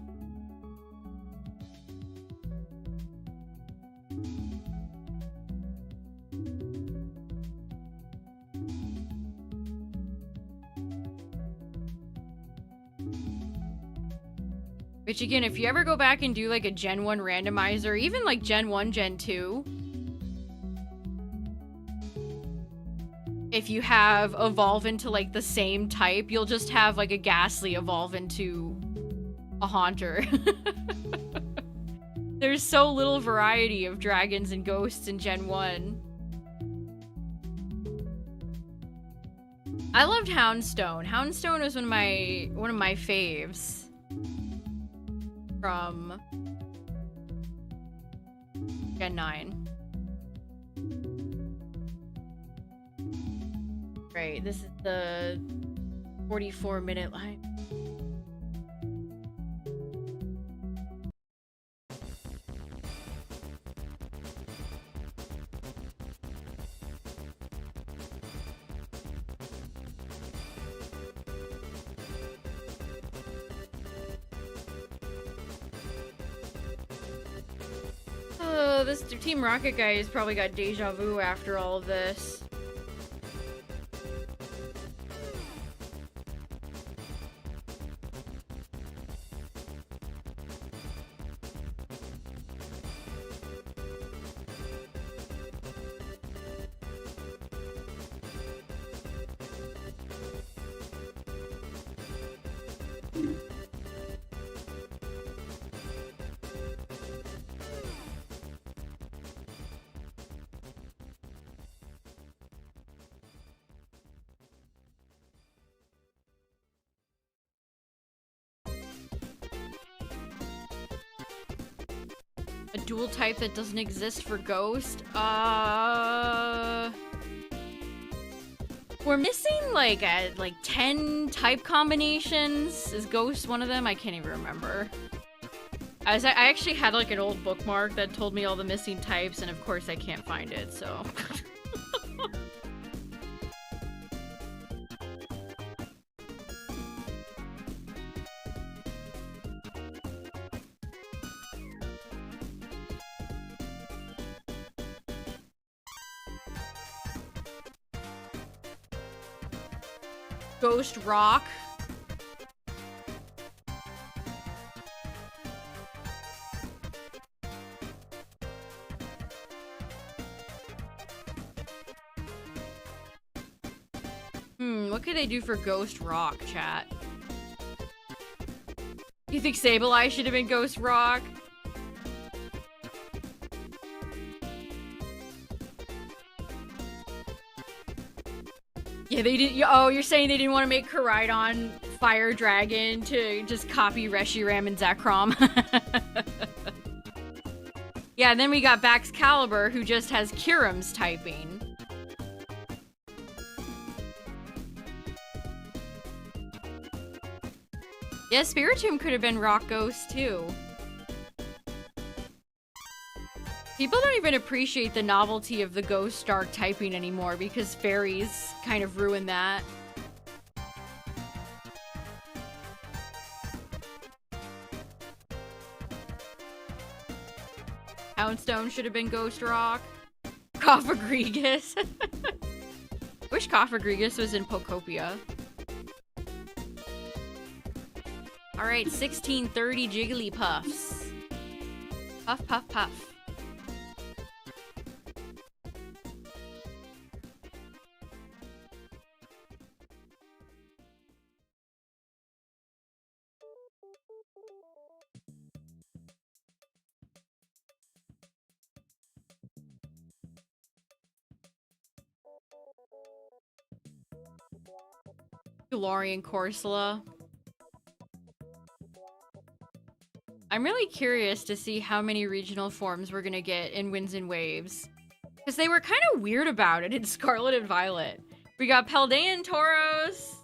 Which again, if you ever go back and do like a Gen 1 randomizer, even like Gen 1, Gen 2, if you have evolve into like the same type, you'll just have like a Ghastly evolve into a Haunter. There's so little variety of dragons and ghosts in Gen 1. I loved Houndstone. Houndstone was one of my faves from Gen 9. Right, this is the 44-minute line. This Team Rocket guy has probably got deja vu after all of this. A dual type that doesn't exist for Ghost? We're missing like 10 type combinations. Is Ghost one of them? I can't even remember. I actually had like an old bookmark that told me all the missing types, and of course I can't find it, so. Ghost Rock. What could they do for Ghost Rock, chat? You think Sableye should have been Ghost Rock? Yeah, they did. Oh, you're saying they didn't want to make Koraidon Fire Dragon to just copy Reshiram and Zekrom? Yeah, and then we got Baxcalibur, who just has Kyurem's typing. Yeah, Spiritomb could have been Rock Ghost, too. People don't even appreciate the novelty of the Ghost Dark typing anymore because fairies kind of ruined that. Houndstone should have been Ghost Rock. Coffagrigus. Wish Coffagrigus was in Pokopia. Alright, 1630 Jigglypuffs. Puff, puff, puff. Galarian Corsola. I'm really curious to see how many regional forms we're gonna get in Winds and Waves. Because they were kind of weird about it in Scarlet and Violet. We got Paldean Tauros.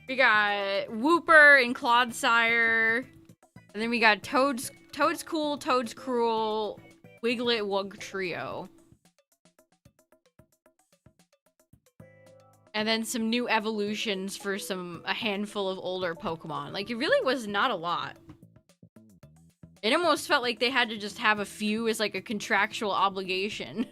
We got Wooper and Clodsire. And then we got Toad's Cool, Toad's Cruel, Wiglet, Wug Trio. And then some new evolutions for a handful of older Pokemon. Like, it really was not a lot. It almost felt like they had to just have a few as, like, a contractual obligation.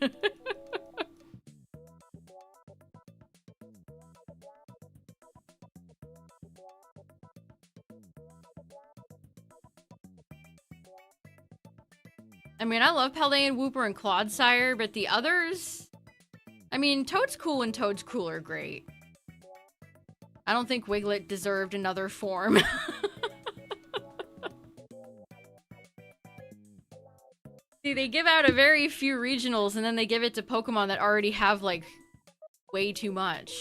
I mean, I love Paldean, Wooper, and Clodsire, but the others... I mean, Toad's Cool and Toad's Cruel are great. I don't think Wiglet deserved another form. See, they give out a very few regionals, and then they give it to Pokemon that already have, like, way too much.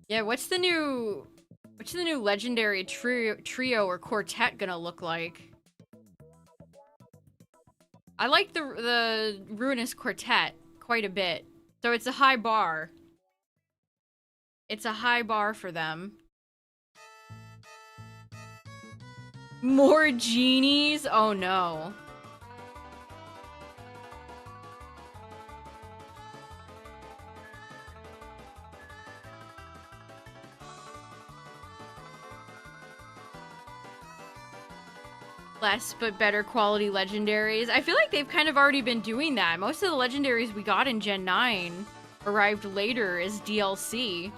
Yeah, what's the new legendary trio or quartet gonna look like? I like the Ruinous Quartet quite a bit. So it's a high bar. It's a high bar for them. More genies? Oh no. Less but better quality legendaries. I feel like they've kind of already been doing that. Most of the legendaries we got in Gen 9 arrived later as DLC.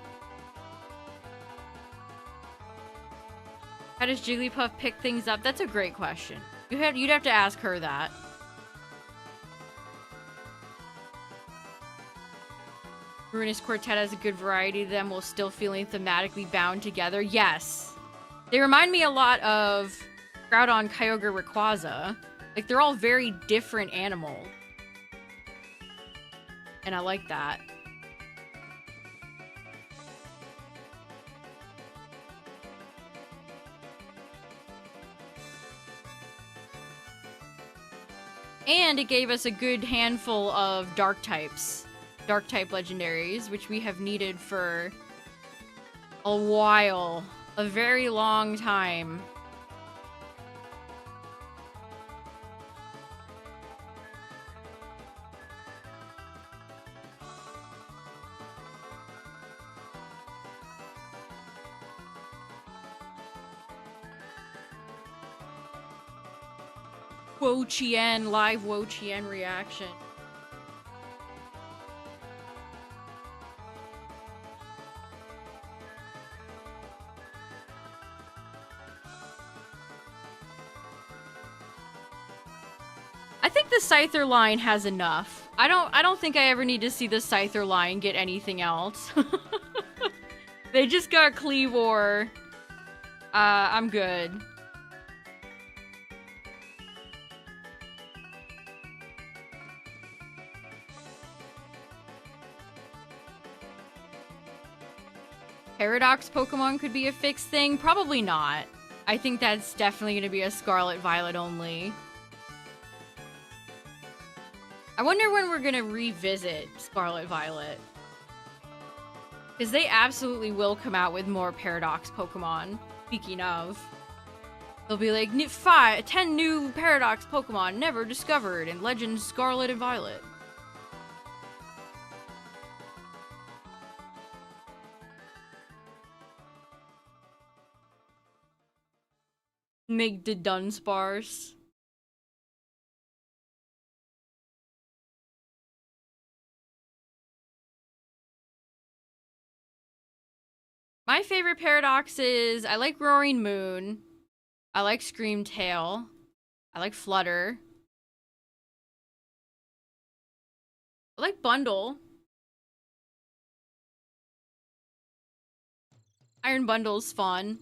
How does Jigglypuff pick things up? That's a great question. You'd have to ask her that. Ruinous Quartet has a good variety of them while still feeling thematically bound together. Yes. They remind me a lot of Groudon, Kyogre, Rayquaza. Like, they're all very different animals. And I like that. And it gave us a good handful of dark types. Dark type legendaries, which we have needed for a while. A very long time. Wo-Chien, live Wo-Chien reaction. I think the Scyther line has enough. I don't think I ever need to see the Scyther line get anything else. They just got Kleavor. I'm good. Paradox Pokemon could be a fixed thing? Probably not. I think that's definitely going to be a Scarlet Violet only. I wonder when we're going to revisit Scarlet Violet. Because they absolutely will come out with more Paradox Pokemon. Speaking of. They'll be like, 10 new Paradox Pokemon never discovered in Legends Scarlet and Violet. Make the Dunsparce. My favorite paradox is I like Roaring Moon. I like Screamtail. I like Flutter. I like Bundle. Iron Bundle's fun.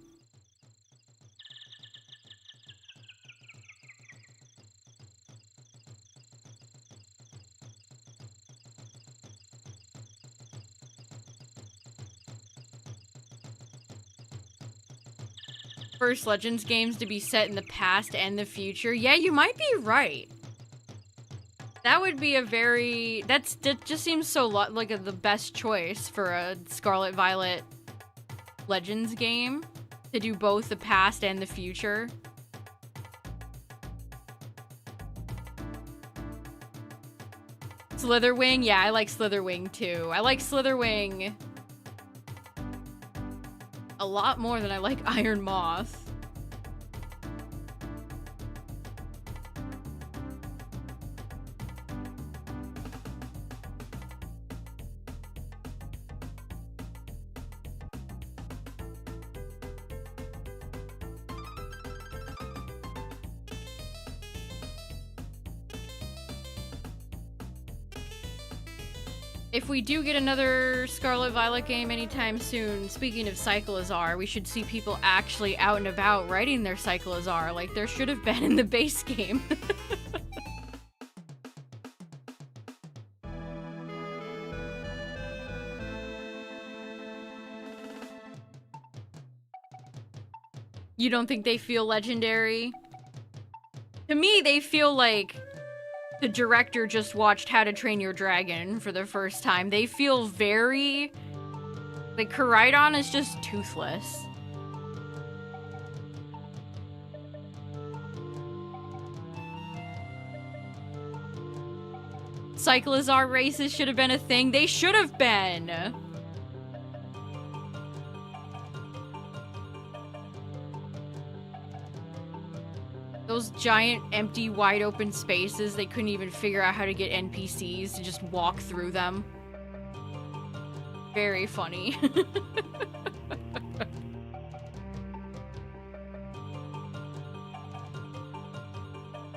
First Legends games to be set in the past and the future. Yeah, you might be right. That would be a very... that just seems so like the best choice for a Scarlet Violet Legends game. To do both the past and the future. Slitherwing? Yeah, I like Slitherwing too. I like Slitherwing a lot more than I like Iron Moth. If we do get another Scarlet Violet game anytime soon, speaking of Cyclizar, we should see people actually out and about riding their Cyclizar like there should have been in the base game. You don't think they feel legendary? To me, they feel like the director just watched How to Train Your Dragon for the first time. They feel very... like, Koraidon is just toothless. Cyclizar races should have been a thing. They should have been! Those giant, empty, wide-open spaces, they couldn't even figure out how to get NPCs to just walk through them. Very funny.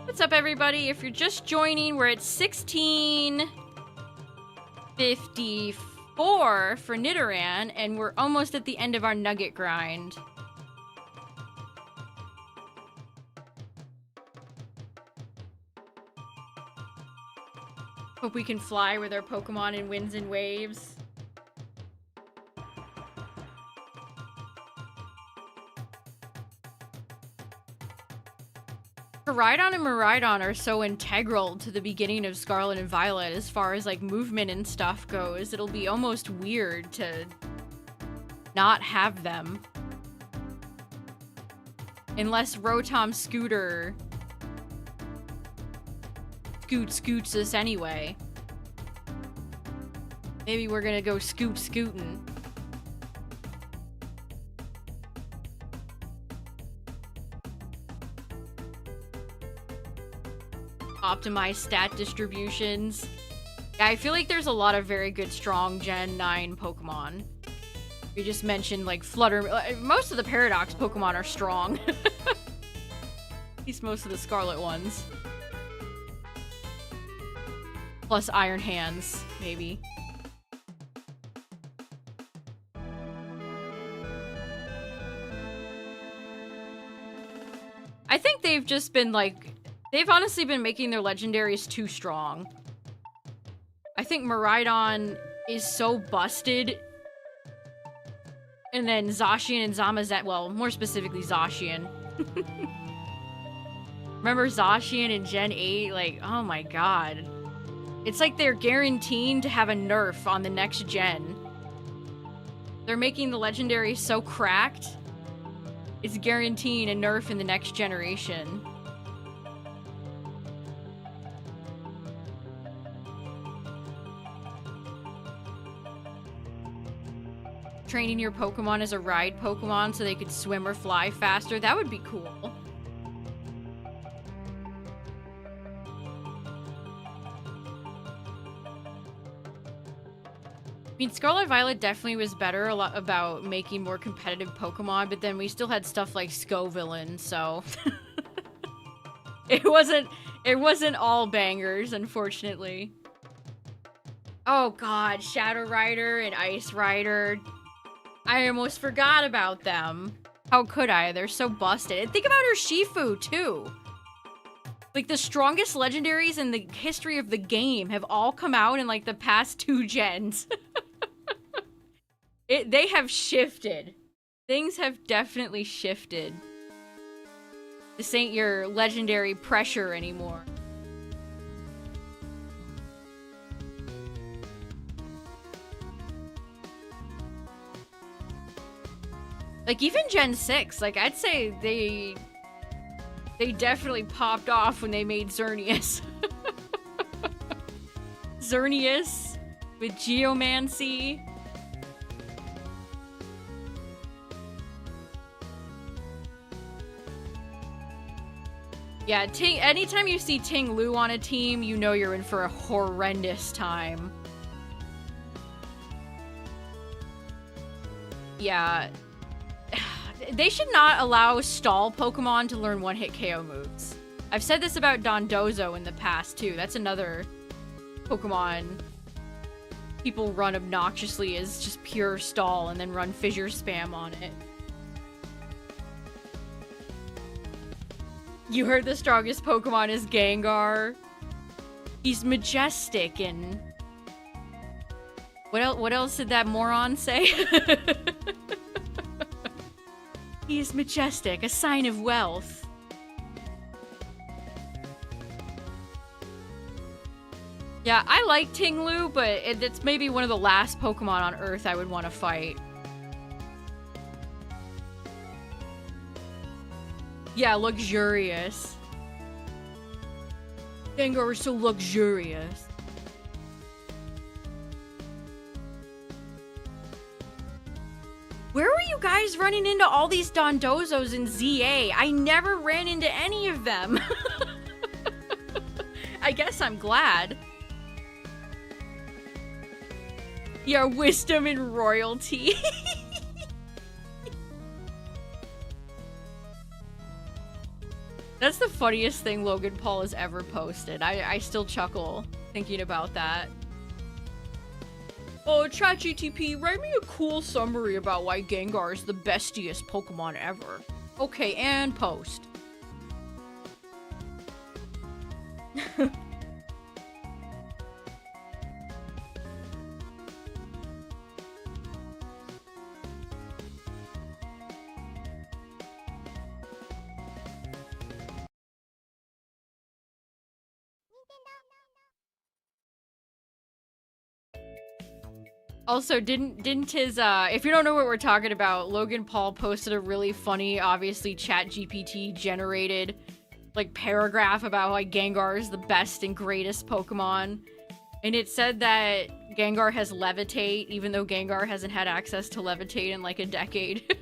What's up, everybody? If you're just joining, we're at 16:54 for Nidoran, and we're almost at the end of our nugget grind. Hope we can fly with our Pokemon in winds and waves. Koraidon and Miraidon are so integral to the beginning of Scarlet and Violet as far as like movement and stuff goes. It'll be almost weird to not have them. Unless Rotom Scooter scoots us anyway. Maybe we're gonna go scootin'. Optimize stat distributions. Yeah, I feel like there's a lot of very good strong Gen 9 Pokemon. We just mentioned like Flutter. Most of the Paradox Pokemon are strong. At least most of the Scarlet ones. Plus Iron Hands, maybe. I think they've just been like... they've honestly been making their legendaries too strong. I think Miraidon is so busted. And then Zacian and Zamazenta, well, more specifically Zacian. Remember Zacian in Gen 8? Like, oh my god. It's like they're guaranteeing to have a nerf on the next gen. They're making the legendary so cracked, it's guaranteeing a nerf in the next generation. Training your Pokemon as a ride Pokemon so they could swim or fly faster, that would be cool. I mean, Scarlet Violet definitely was better a lot about making more competitive Pokemon, but then we still had stuff like Scovillain, so it wasn't all bangers, unfortunately. Oh god, Shadow Rider and Ice Rider. I almost forgot about them. How could I? They're so busted. And think about Urshifu, too. Like, the strongest legendaries in the history of the game have all come out in, like, the past 2 gens. They have shifted. Things have definitely shifted. This ain't your legendary pressure anymore. Like, even Gen 6, like, I'd say they definitely popped off when they made Xerneas. Xerneas with Geomancy. Yeah, anytime you see Ting Lu on a team, you know you're in for a horrendous time. Yeah. They should not allow stall Pokemon to learn one-hit KO moves. I've said this about Dondozo in the past, too. That's another Pokemon people run obnoxiously as just pure stall and then run fissure spam on it. You heard the strongest Pokemon is Gengar. He's majestic and... What else did that moron say? He is majestic, a sign of wealth. Yeah, I like Ting Lu, but it's maybe one of the last Pokemon on Earth I would want to fight. Yeah, luxurious. Gengar is so luxurious. Where were you guys running into all these Dondozos in ZA? I never ran into any of them. I guess I'm glad. Yeah, wisdom and royalty. That's the funniest thing Logan Paul has ever posted. I still chuckle thinking about that. Oh, ChatGTP, write me a cool summary about why Gengar is the bestiest Pokemon ever. Okay, and post. Also, didn't his, if you don't know what we're talking about, Logan Paul posted a really funny, obviously ChatGPT generated, like, paragraph about why Gengar is the best and greatest Pokemon. And it said that Gengar has Levitate, even though Gengar hasn't had access to Levitate in, like, a decade.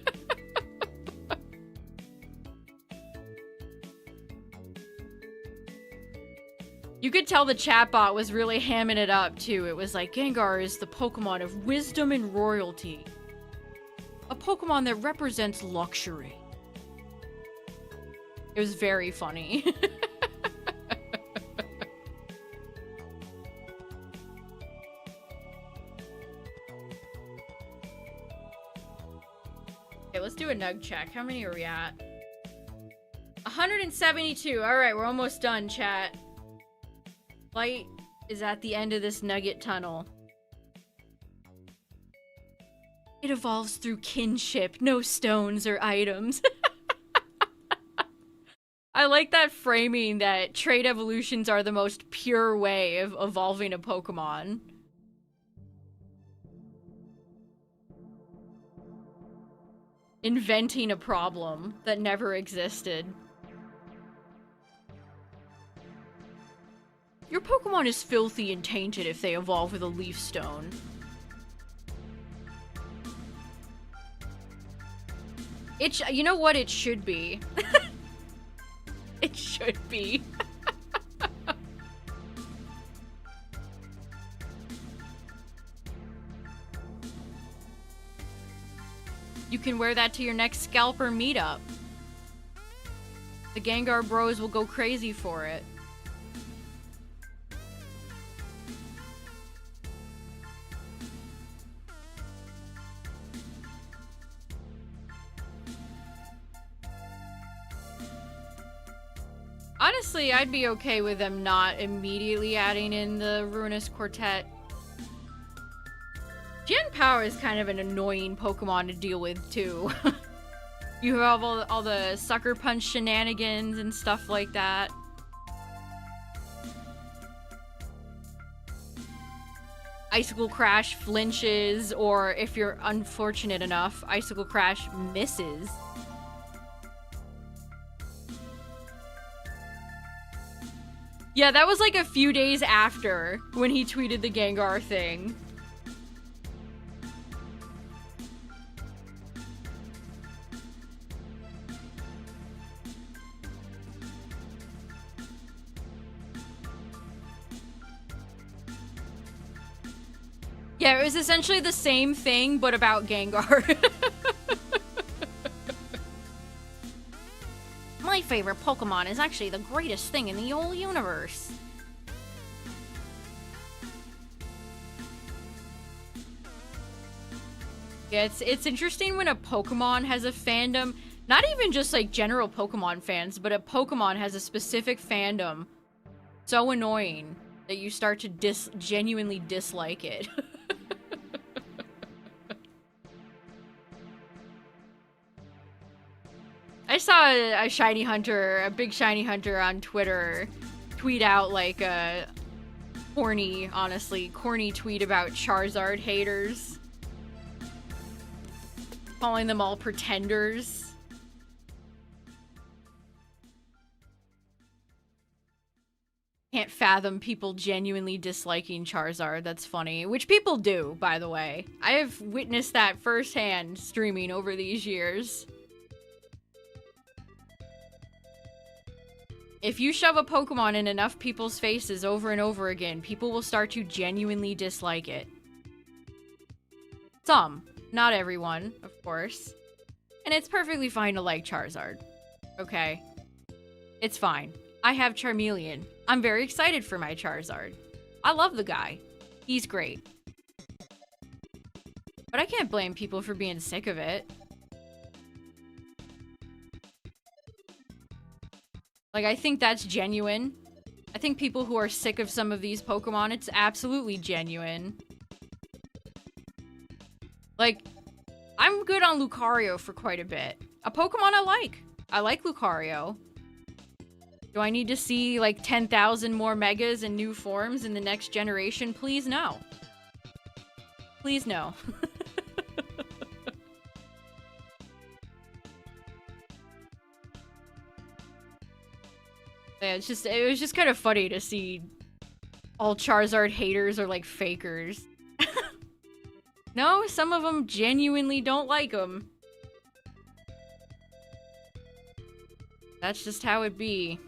You could tell the chatbot was really hamming it up, too. It was like, Gengar is the Pokemon of wisdom and royalty. A Pokemon that represents luxury. It was very funny. Okay, let's do a nug check. How many are we at? 172. Alright, we're almost done, chat. Light is at the end of this nugget tunnel. It evolves through kinship, no stones or items. I like that framing that trait evolutions are the most pure way of evolving a Pokemon. Inventing a problem that never existed. Your Pokemon is filthy and tainted if they evolve with a leaf stone. You know what it should be? It should be. You can wear that to your next scalper meetup. The Gengar bros will go crazy for it. Honestly, I'd be okay with them not immediately adding in the Ruinous Quartet. Gen Power is kind of an annoying Pokemon to deal with, too. You have all the Sucker Punch shenanigans and stuff like that. Icicle Crash flinches, or if you're unfortunate enough, Icicle Crash misses. Yeah, that was like a few days after when he tweeted the Gengar thing. Yeah, it was essentially the same thing, but about Gengar. My favorite Pokemon is actually the greatest thing in the whole universe. Yeah, it's interesting when a Pokemon has a fandom. Not even just like general Pokemon fans, but a Pokemon has a specific fandom. So annoying that you start to genuinely dislike it. I saw a shiny hunter, a big shiny hunter on Twitter tweet out like a corny tweet about Charizard haters. Calling them all pretenders. Can't fathom people genuinely disliking Charizard. That's funny. Which people do, by the way. I have witnessed that firsthand streaming over these years. If you shove a Pokemon in enough people's faces over and over again, people will start to genuinely dislike it. Some. Not everyone, of course. And it's perfectly fine to like Charizard. Okay? It's fine. I have Charmeleon. I'm very excited for my Charizard. I love the guy. He's great. But I can't blame people for being sick of it. Like, I think that's genuine. I think people who are sick of some of these Pokemon, it's absolutely genuine. Like, I'm good on Lucario for quite a bit. A Pokemon I like. I like Lucario. Do I need to see, like, 10,000 more Megas and new forms in the next generation? Please, no. Please, no. Yeah, it was just kind of funny to see all Charizard haters are like fakers. No, some of them genuinely don't like him. That's just how it be.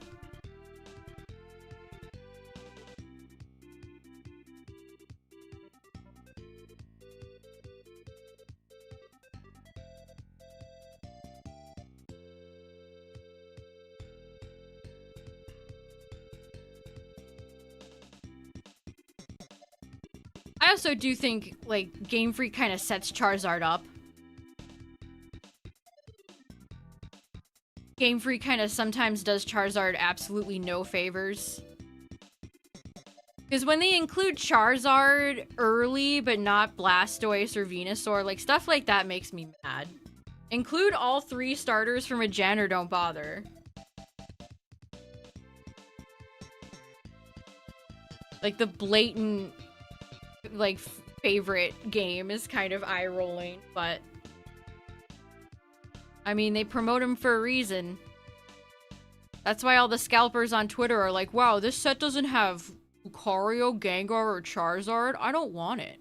I also do think, like, Game Freak kind of sets Charizard up. Game Freak kind of sometimes does Charizard absolutely no favors. Because when they include Charizard early, but not Blastoise or Venusaur, like, stuff like that makes me mad. Include all 3 starters from a gen or don't bother. Like, the blatant, like, favorite game is kind of eye-rolling, but I mean, they promote him for a reason. That's why all the scalpers on Twitter are like, wow, this set doesn't have Lucario, Gengar, or Charizard. I don't want it.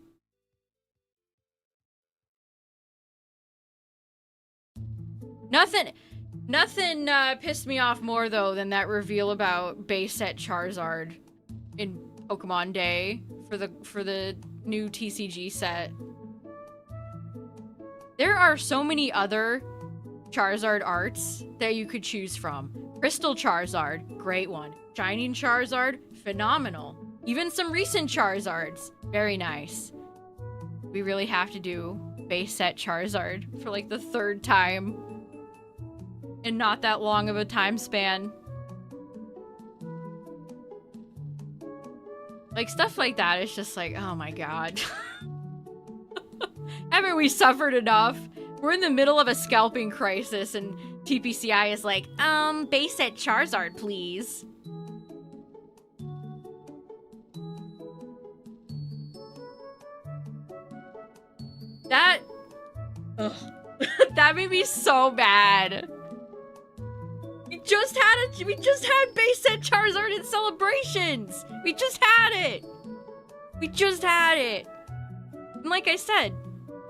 Nothing pissed me off more, though, than that reveal about base set Charizard in Pokemon Day for the new TCG set. There are so many other Charizard arts that you could choose from. Crystal Charizard, great one. Shining Charizard, phenomenal. Even some recent Charizards, very nice. We really have to do base set Charizard for like the 3rd time in not that long of a time span. Like, stuff like that is just like, oh my god. Haven't we suffered enough? We're in the middle of a scalping crisis and TPCI is like, base set Charizard, please. That... Ugh. That made me so bad. We just had base set Charizard in celebrations. We just had it. We just had it. And like I said,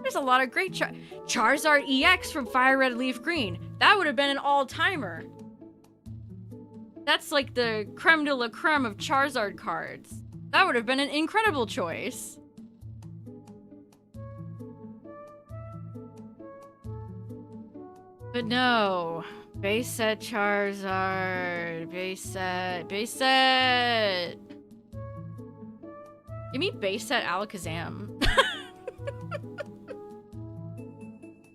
there's a lot of great Charizard EX from FireRed LeafGreen. That would have been an all-timer. That's like the creme de la creme of Charizard cards. That would have been an incredible choice. But no. Base set Charizard. Base set. Base set. Give me base set Alakazam.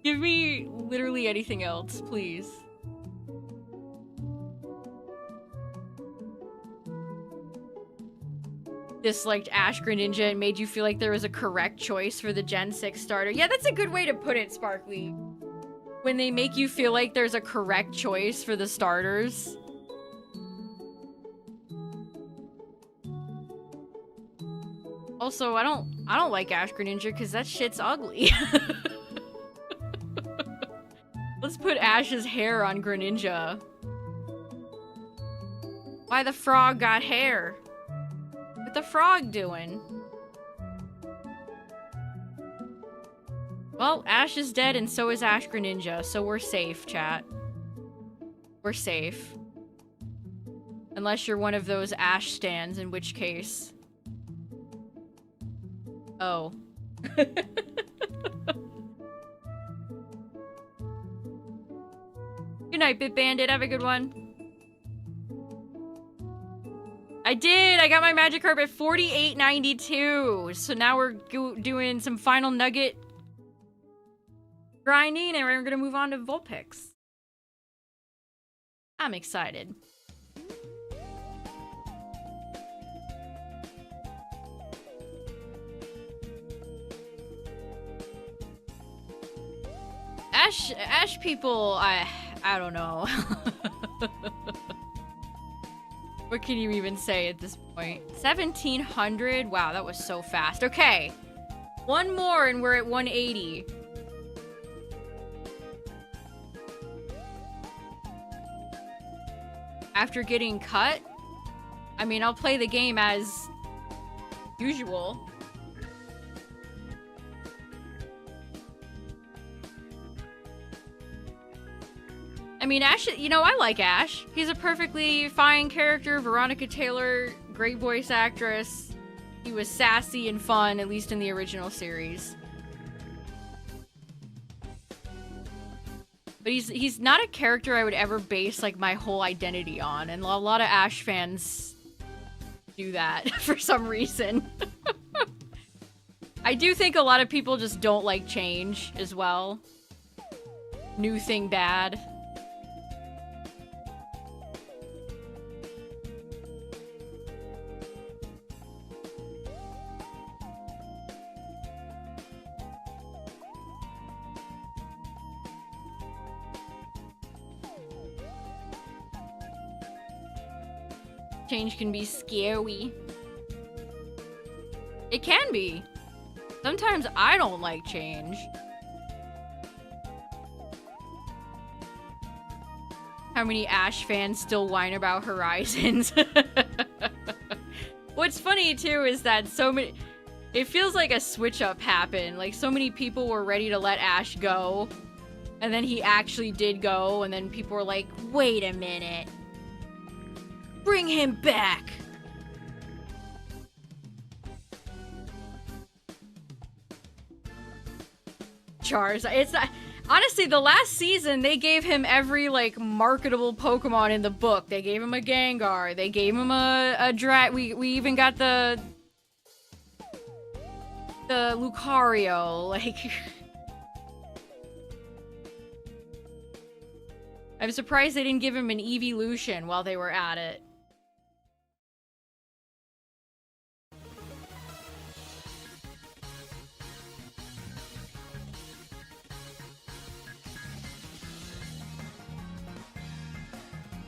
Give me literally anything else, please. Disliked Ash Greninja and made you feel like there was a correct choice for the Gen 6 starter. Yeah, that's a good way to put it, Sparkly. When they make you feel like there's a correct choice for the starters. Also, I don't like Ash Greninja because that shit's ugly. Let's put Ash's hair on Greninja. Why the frog got hair? What the frog doing? Well, Ash is dead and so is Ash Greninja, so we're safe, chat. We're safe. Unless you're one of those Ash stans, in which case... Oh. Good night, Bit Bandit. Have a good one. I did! I got my Magikarp at 48.92. So now we're doing some final nugget grinding, and we're gonna move on to Vulpix. I'm excited. Ash people, I don't know. What can you even say at this point? 1700? Wow, that was so fast. Okay. One more and we're at 180. After getting cut? I mean, I'll play the game as usual. I mean, Ash, you know, I like Ash. He's a perfectly fine character. Veronica Taylor, great voice actress. He was sassy and fun, at least in the original series. But he's not a character I would ever base, like, my whole identity on. And a lot of Ash fans do that for some reason. I do think a lot of people just don't like change as well. New thing bad. Change can be scary. It can be. Sometimes I don't like change. How many Ash fans still whine about Horizons? What's funny too is that so many... It feels like a switch up happened. Like so many people were ready to let Ash go. And then he actually did go. And then people were like, wait a minute. Bring him back! Charizard. It's not... Honestly, the last season, they gave him every, like, marketable Pokemon in the book. They gave him a Gengar. They gave him a we even got the Lucario. Like... I'm surprised they didn't give him an Evolution while they were at it.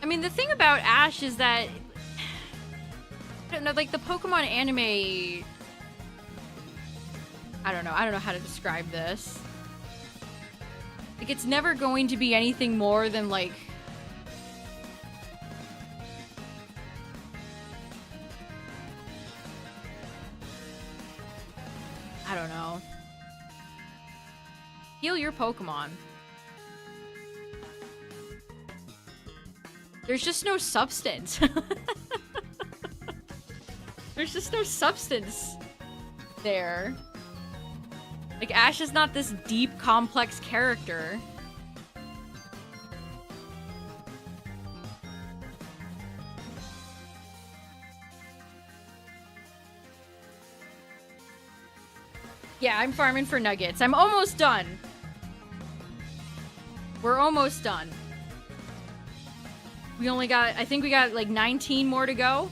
I mean, the thing about Ash is that... I don't know, like, the Pokemon anime... I don't know how to describe this. Like, it's never going to be anything more than, like... I don't know. Heal your Pokemon. There's just no substance. There's just no substance there. Like, Ash is not this deep, complex character. Yeah, I'm farming for nuggets. I'm almost done. We're almost done. We only got, I think we got like 19 more to go.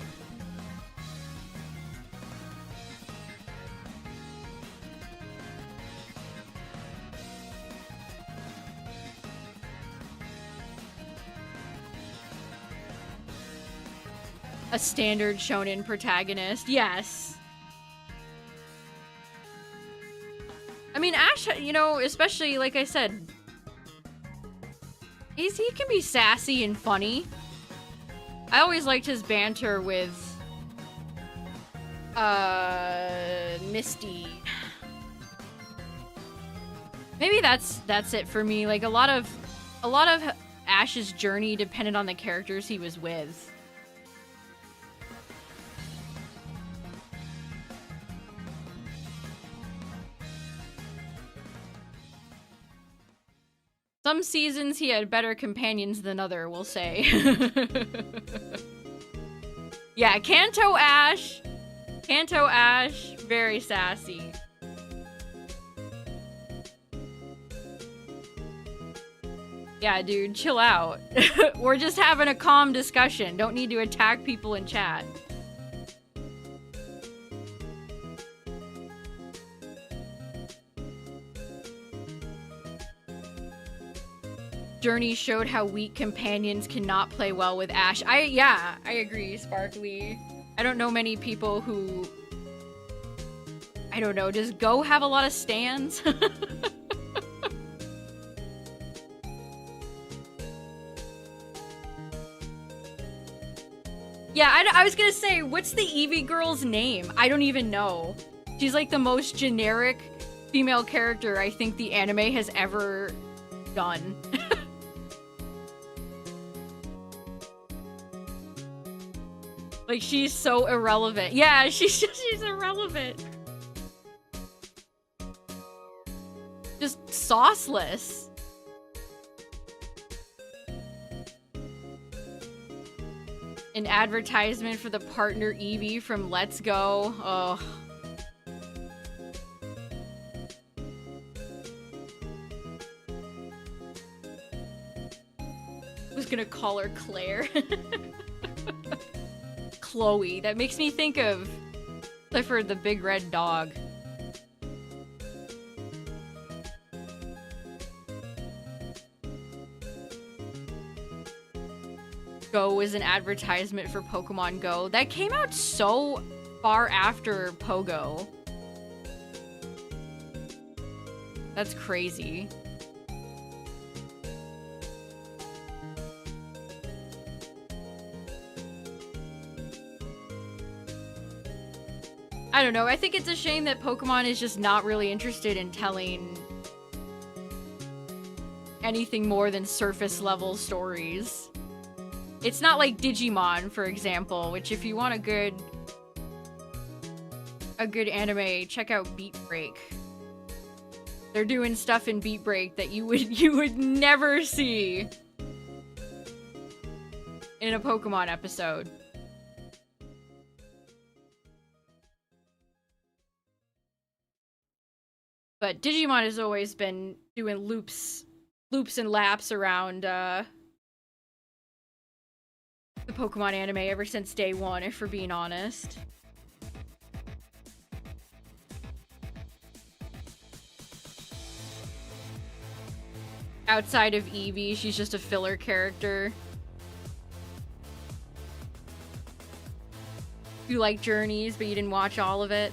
A standard shonen protagonist, yes. I mean, Ash, you know, especially, like I said, he can be sassy and funny. I always liked his banter with Misty. Maybe that's it for me. Like, a lot of Ash's journey depended on the characters he was with. Some seasons he had better companions than other, we'll say. Yeah, Kanto Ash, very sassy. Yeah, dude, chill out. We're just having a calm discussion. Don't need to attack people in chat. Journey showed how weak companions cannot play well with Ash. Yeah, I agree, Sparkly. I don't know many people who, I don't know, does Go have a lot of stands? Yeah, I was gonna say, what's the Eevee girl's name? I don't even know. She's like the most generic female character I think the anime has ever done. Like, she's so irrelevant. Yeah, she's irrelevant. Just sauceless. An advertisement for the partner Eevee from Let's Go. Oh. I was gonna call her Claire. Chloe. That makes me think of Clifford the Big Red Dog. Go is an advertisement for Pokemon Go. That came out so far after Pogo. That's crazy. I don't know. I think it's a shame that Pokemon is just not really interested in telling anything more than surface level stories. It's not like Digimon, for example, which if you want a good anime, check out Beat Break. They're doing stuff in Beat Break that you would never see in a Pokemon episode. But Digimon has always been doing loops and laps around the Pokemon anime ever since day one, if we're being honest. Outside of Eevee, she's just a filler character. You like Journeys, but you didn't watch all of it.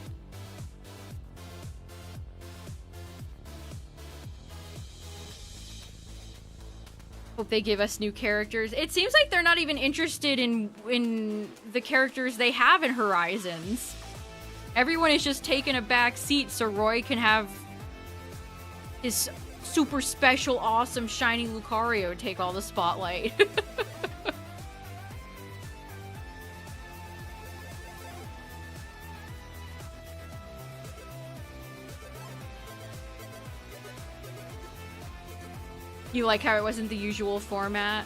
Hope they give us new characters. It seems like they're not even interested in the characters they have in Horizons. Everyone is just taking a back seat so Roy can have his super special, awesome, shiny Lucario take all the spotlight. You like how it wasn't the usual format?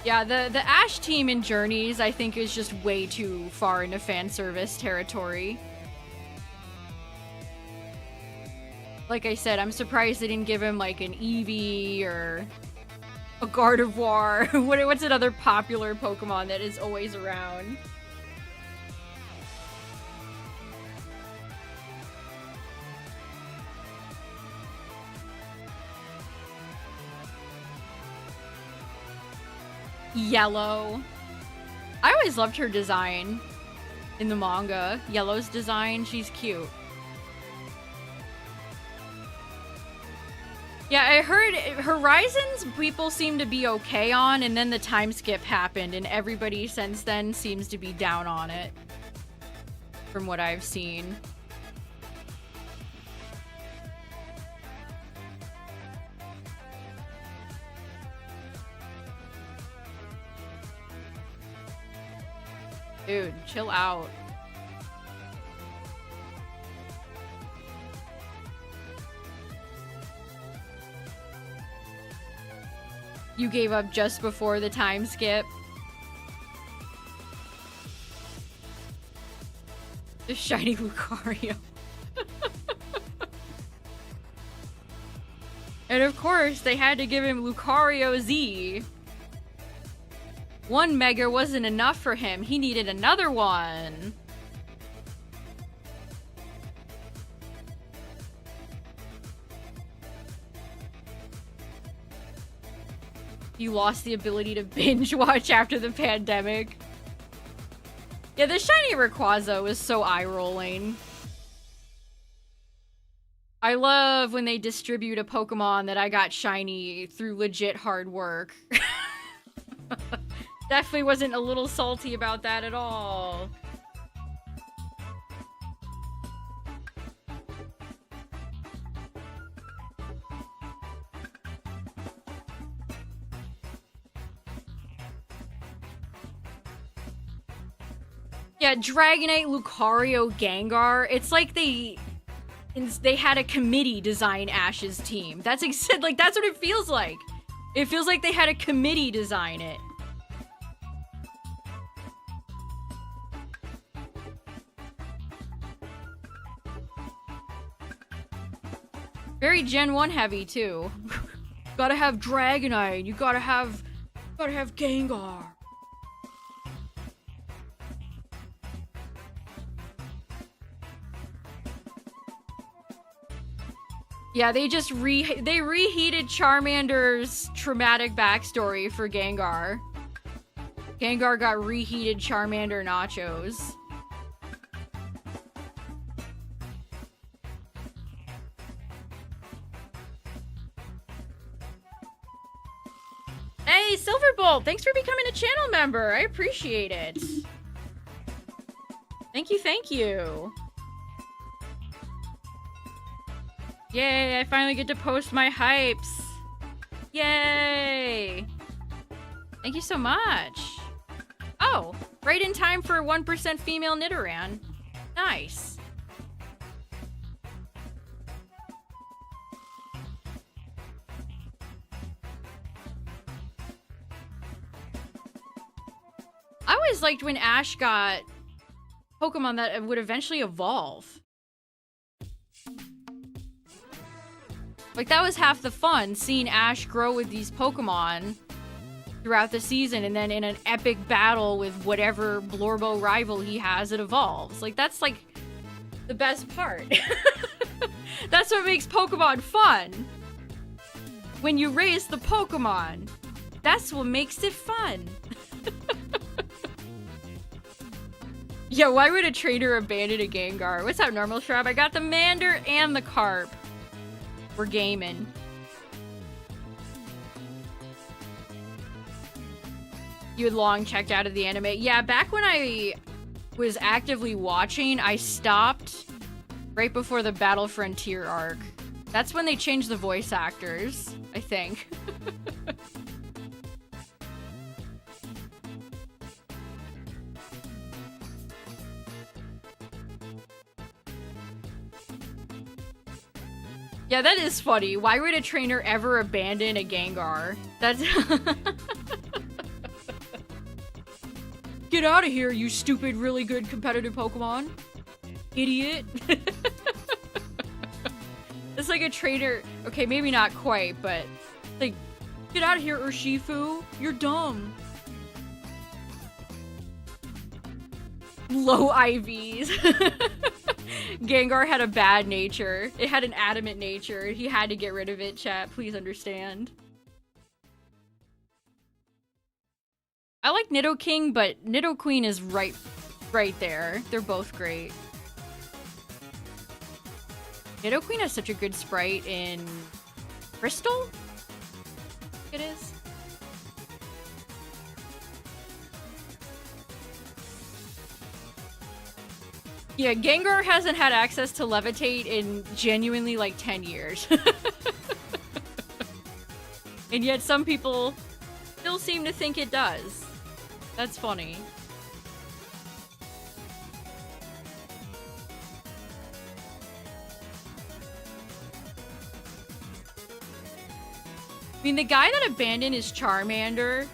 Yeah, the Ash team in Journeys, I think, is just way too far into fan service territory. Like I said, I'm surprised they didn't give him, like, an Eevee or a Gardevoir. What's another popular Pokemon that is always around? Yellow. I always loved her design in the manga. Yellow's design, she's cute. Yeah, I heard Horizons people seem to be okay on, and then the time skip happened, and everybody since then seems to be down on it. From what I've seen. Dude, chill out. You gave up just before the time skip. The shiny Lucario. And of course, they had to give him Lucario Z. One Mega wasn't enough for him. He needed another one. You lost the ability to binge watch after the pandemic. Yeah, the shiny Rayquaza was so eye-rolling. I love when they distribute a Pokemon that I got shiny through legit hard work. Definitely wasn't a little salty about that at all. Yeah, Dragonite, Lucario, Gengar. It's like they had a committee design Ash's team. That's like that's what it feels like. It feels like they had a committee design it. Very Gen 1 heavy too. Gotta have Dragonite. You gotta have Gengar. Yeah, they just reheated Charmander's traumatic backstory for Gengar. Gengar got reheated Charmander nachos. Hey, Silverbolt! Thanks for becoming a channel member. I appreciate it. Thank you, thank you. Yay, I finally get to post my hypes. Yay! Thank you so much. Oh, Right in time for 1% female Nidoran. Nice. I always liked when Ash got Pokemon that would eventually evolve. Like, that was half the fun, seeing Ash grow with these Pokemon throughout the season, and then in an epic battle with whatever Blorbo rival he has, it evolves. Like, that's, like, the best part. That's what makes Pokemon fun. When you raise the Pokemon, that's what makes it fun. Yeah, why would a trainer abandon a Gengar? What's up, Normal Shrub? I got the Mander and the Carp. We're gaming. You had long checked out of the anime. Yeah, back when I was actively watching, I stopped right before the Battle Frontier arc. That's when they changed the voice actors, I think. Yeah, that is funny. Why would a trainer ever abandon a Gengar? That's... Get out of here, you stupid, really good competitive Pokemon. Idiot. It's like a trainer... Okay, maybe not quite, but... Like, get out of here, Urshifu. You're dumb. Low IVs. Gengar had a bad nature. It had an adamant nature. He had to get rid of it, chat. Please understand. I like Nidoking, but Nidoqueen is right there. They're both great. Nidoqueen has such a good sprite in Crystal? It is. Yeah, Gengar hasn't had access to Levitate in genuinely like 10 years. And yet some people still seem to think it does. That's funny. I mean, the guy that abandoned his Charmander...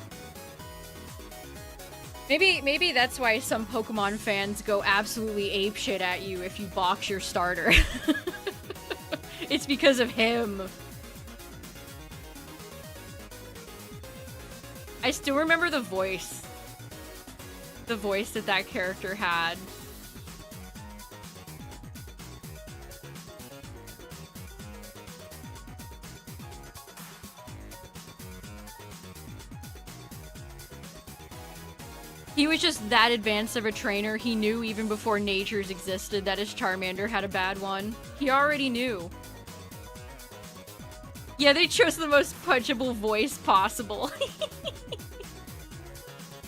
Maybe that's why some Pokemon fans go absolutely apeshit at you if you box your starter. It's because of him. I still remember the voice. The voice that that character had. He was just that advanced of a trainer. He knew even before Natures existed that his Charmander had a bad one. He already knew. Yeah, they chose the most punchable voice possible.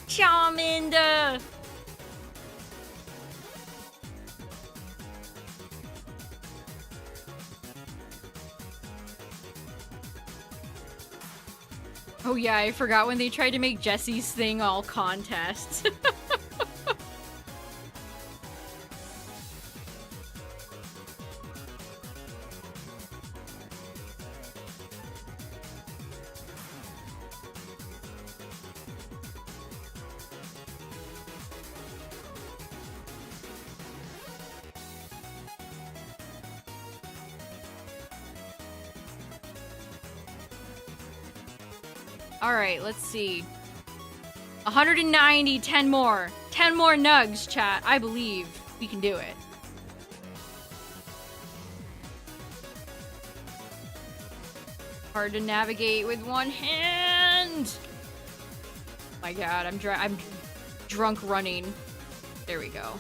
Charmander! Oh yeah, I forgot when they tried to make Jesse's thing all contests. Alright, let's see. 190, 10 more. 10 more nugs, chat. I believe we can do it. Hard to navigate with one hand. My god, I'm drunk running. There we go.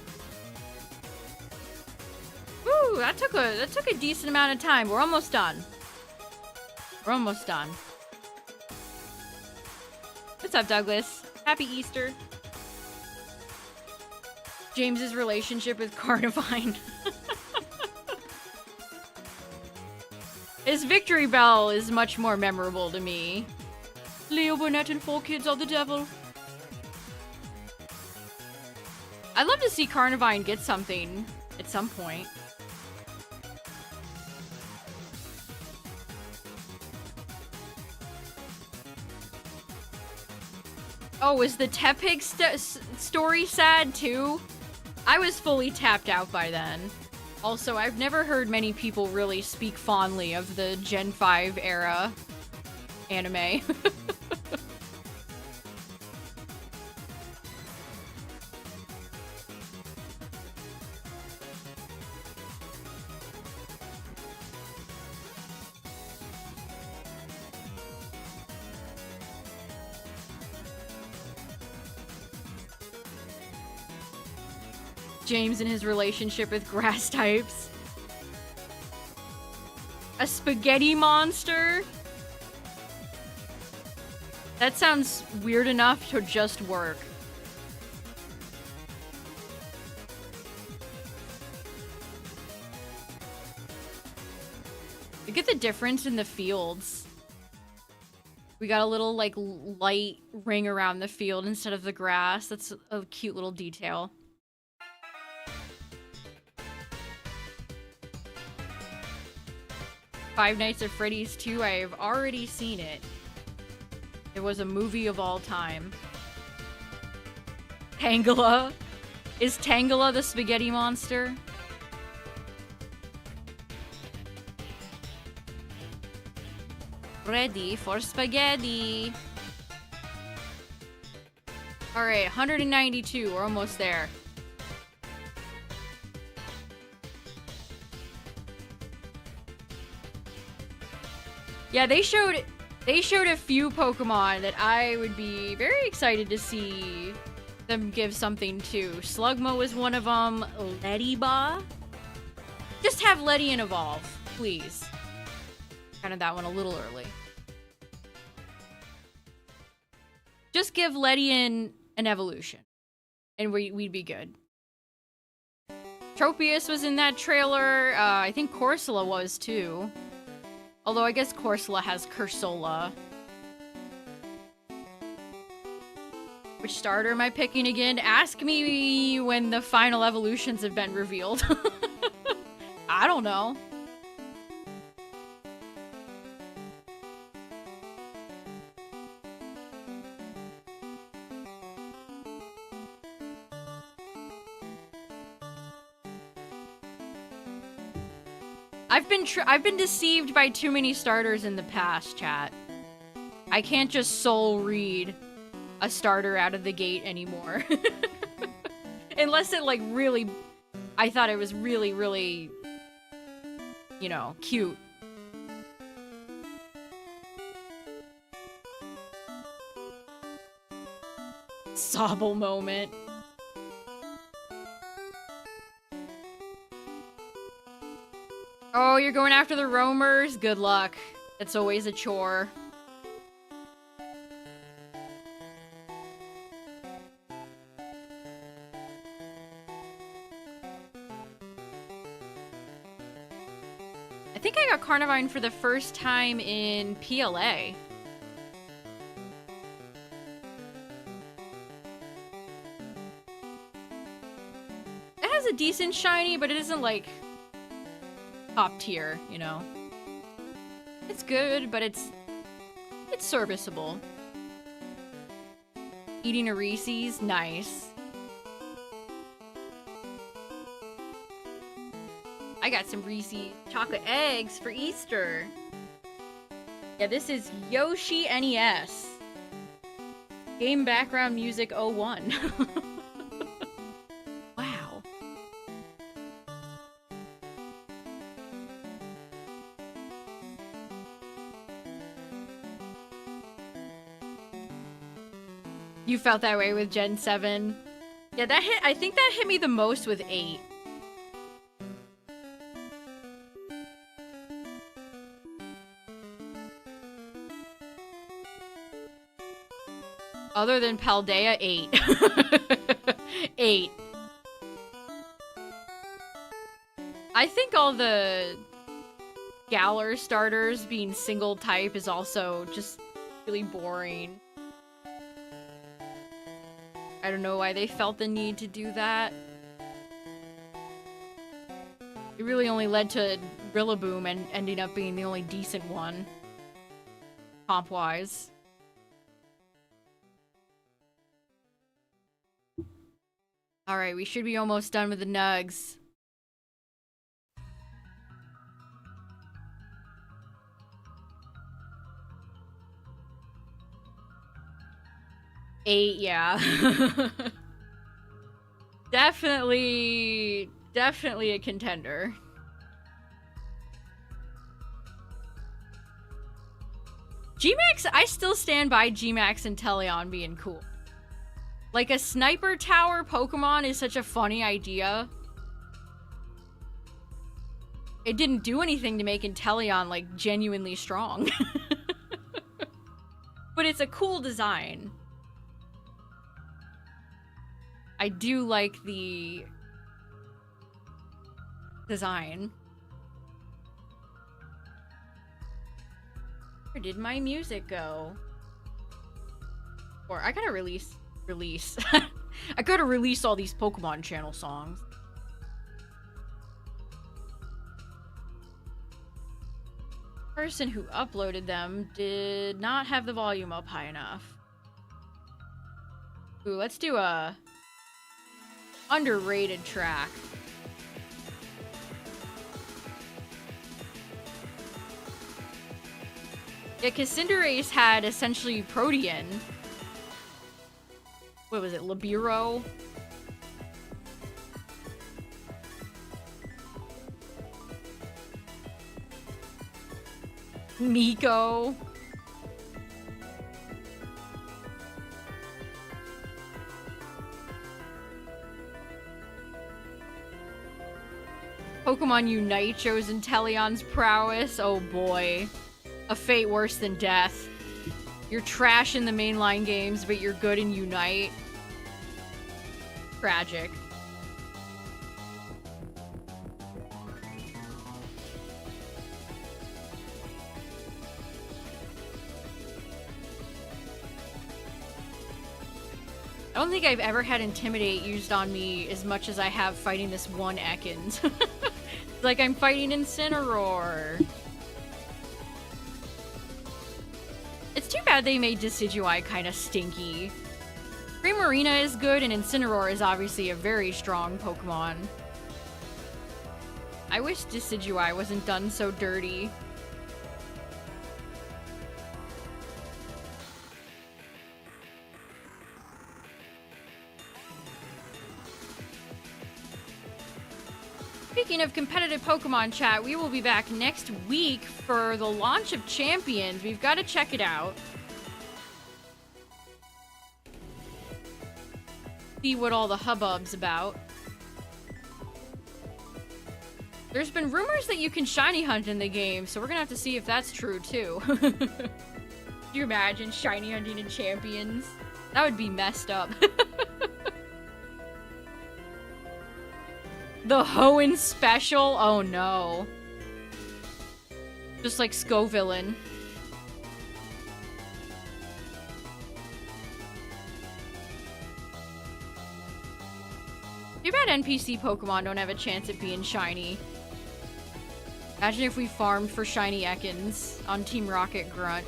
Woo, that took a decent amount of time. We're almost done. We're almost done. What's up, Douglas? Happy Easter. James's relationship with Carnivine. His victory bell is much more memorable to me. Leo Burnett and 4 kids are the devil. I'd love to see Carnivine get something at some point. Oh, was the Tepig story sad too? I was fully tapped out by then. Also, I've never heard many people really speak fondly of the Gen 5 era anime. James and his relationship with grass types. A spaghetti monster? That sounds weird enough to just work. Look at the difference in the fields. We got a little, like, light ring around the field instead of the grass. That's a cute little detail. Five Nights at Freddy's 2, I have already seen it. It was a movie of all time. Tangela? Is Tangela the spaghetti monster? Ready for spaghetti. Alright, 192. We're almost there. Yeah, they showed a few Pokemon that I would be very excited to see them give something to. Slugma was one of them. Ledyba? Just have Ledian evolve, please. Kind of that one a little early. Just give Ledian an evolution, and we'd be good. Tropius was in that trailer. I think Corsola was too. Although I guess Corsola has Cursola. Which starter am I picking again? Ask me when the final evolutions have been revealed. I don't know. I've been deceived by too many starters in the past, chat. I can't just soul read a starter out of the gate anymore. Unless it, like, really... I thought it was really, really... you know, cute. Sobble moment. Oh, you're going after the roamers? Good luck. It's always a chore. I think I got Carnivine for the first time in PLA. It has a decent shiny, but it isn't like top tier, you know. It's good, but it's serviceable. Eating a Reese's, nice. I got some Reese's chocolate eggs for Easter. Yeah, this is Yoshi NES. Game background music 01. Wow. You felt that way with Gen 7? Yeah, that hit. I think that hit me the most with 8. Other than Paldea, 8. 8. I think all the Galar starters being single type is also just really boring. I don't know why they felt the need to do that. It really only led to Rillaboom and ending up being the only decent one. Comp-wise. Alright, we should be almost done with the nugs. 8, yeah. Definitely a contender. G-Max, I still stand by G-Max and Teleon being cool. Like, a sniper tower Pokemon is such a funny idea. It didn't do anything to make Inteleon, like, genuinely strong. But it's a cool design. I do like the design. Where did my music go? Or I gotta release. I gotta release all these Pokemon channel songs. Person who uploaded them did not have the volume up high enough. Ooh, let's do a underrated track. Yeah, because Cinderace had essentially Protean. What was it, Libero? Nico. Pokemon Unite shows Inteleon's prowess. Oh boy. A fate worse than death. You're trash in the mainline games, but you're good in Unite. Tragic. I don't think I've ever had Intimidate used on me as much as I have fighting this one Ekans. Like I'm fighting Incineroar. It's too bad they made Decidueye kind of stinky. Primarina is good, and Incineroar is obviously a very strong Pokemon. I wish Decidueye wasn't done so dirty. Speaking of competitive Pokemon chat, we will be back next week for the launch of Champions. We've got to check it out. See what all the hubbub's about. There's been rumors that you can shiny hunt in the game, so we're gonna have to see if that's true too. Could you imagine shiny hunting in Champions? That would be messed up. The Hoenn special? Oh no. Just like Scovillain. Too bad NPC Pokemon don't have a chance at being shiny. Imagine if we farmed for shiny Ekans on Team Rocket Grunt.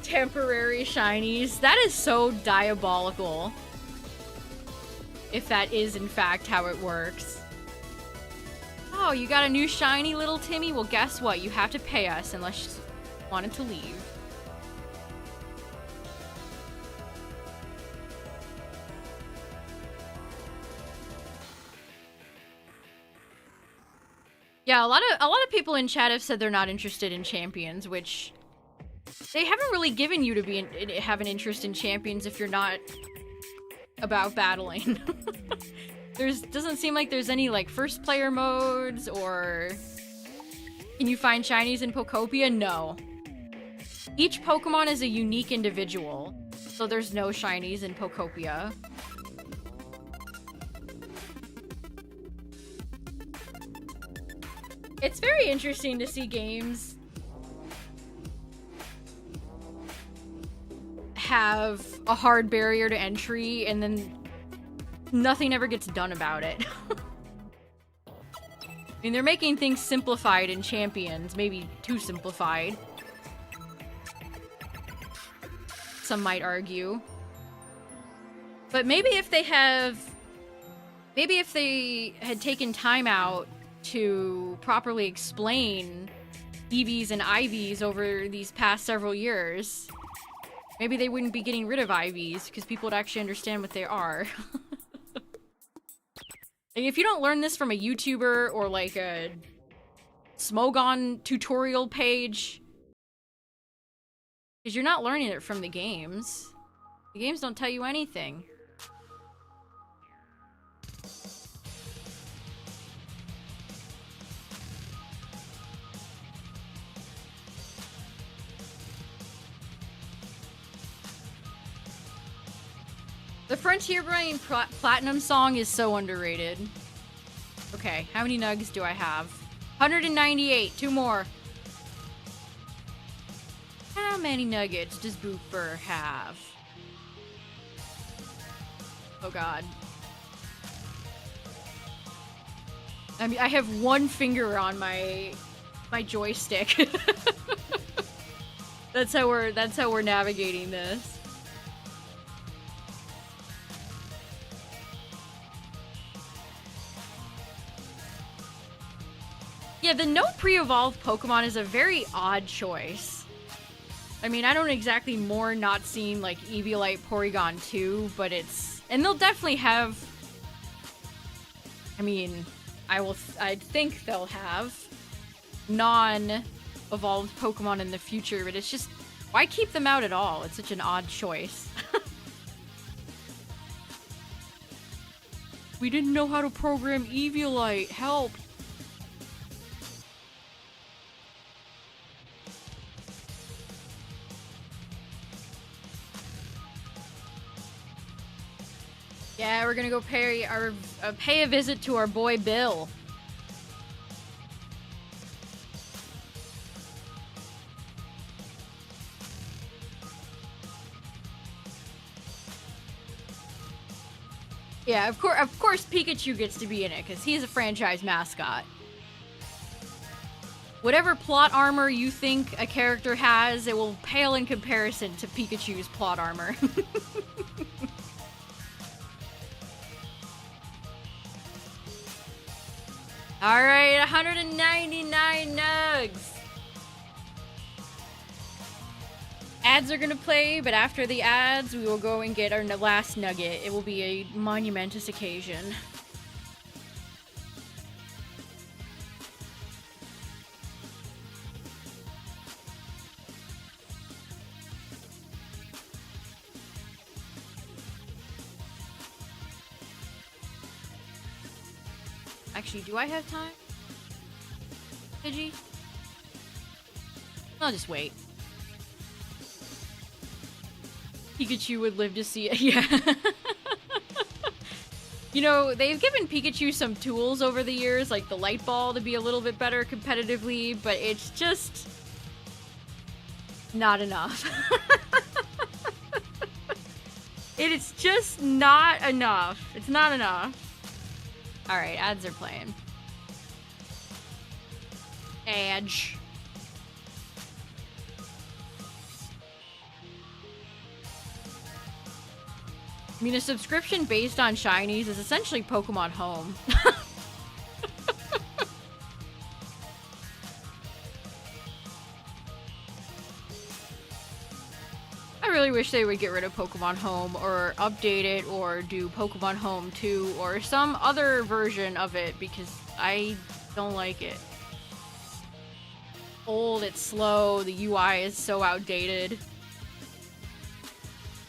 Temporary shinies. That is so diabolical. If that is in fact how it works. Oh, you got a new shiny, little Timmy? Well, guess what? You have to pay us unless you wanted to leave. Yeah, a lot of people in chat have said they're not interested in Champions, which they haven't really given you to have an interest in Champions if you're not about battling. Doesn't seem like there's any like first player modes, or can you find shinies in Pokopia? No. Each Pokemon is a unique individual, so there's no shinies in Pokopia. It's very interesting to see games have a hard barrier to entry and then nothing ever gets done about it. I mean, they're making things simplified in Champions, maybe too simplified. Some might argue. But maybe if they had taken time out to properly explain EVs and IVs over these past several years, maybe they wouldn't be getting rid of IVs because people would actually understand what they are. And if you don't learn this from a YouTuber or like a Smogon tutorial page, because you're not learning it from the games. The games don't tell you anything. The Frontier Brain Platinum song is so underrated. Okay, how many nugs do I have? 198, 2 more. How many nuggets does Booper have? Oh god. I mean, I have one finger on my joystick. That's how we're navigating this. Yeah, the no pre-evolved Pokemon is a very odd choice. I mean, I don't exactly mourn not seeing, like, Eviolite Porygon 2, but it's... And they'll definitely have... I mean, I think they'll have non-evolved Pokemon in the future, but it's just... Why keep them out at all? It's such an odd choice. We didn't know how to program Eviolite. Help! Yeah, we're gonna go pay a visit to our boy Bill. Yeah, of course Pikachu gets to be in it, because he's a franchise mascot. Whatever plot armor you think a character has, it will pale in comparison to Pikachu's plot armor. Alright, 199 nugs! Ads are gonna play, but after the ads, we will go and get our last nugget. It will be a monumentous occasion. Actually, do I have time? Pidgey? I'll just wait. Pikachu would live to see it. Yeah. You know, they've given Pikachu some tools over the years, like the light ball to be a little bit better competitively, but it's just not enough. It's just not enough. It's not enough. Alright, ads are playing. Edge. I mean, a subscription based on shinies is essentially Pokemon Home. I really wish they would get rid of Pokemon Home or update it or do Pokemon Home 2 or some other version of it because I don't like it. Old, it's slow, the UI is so outdated.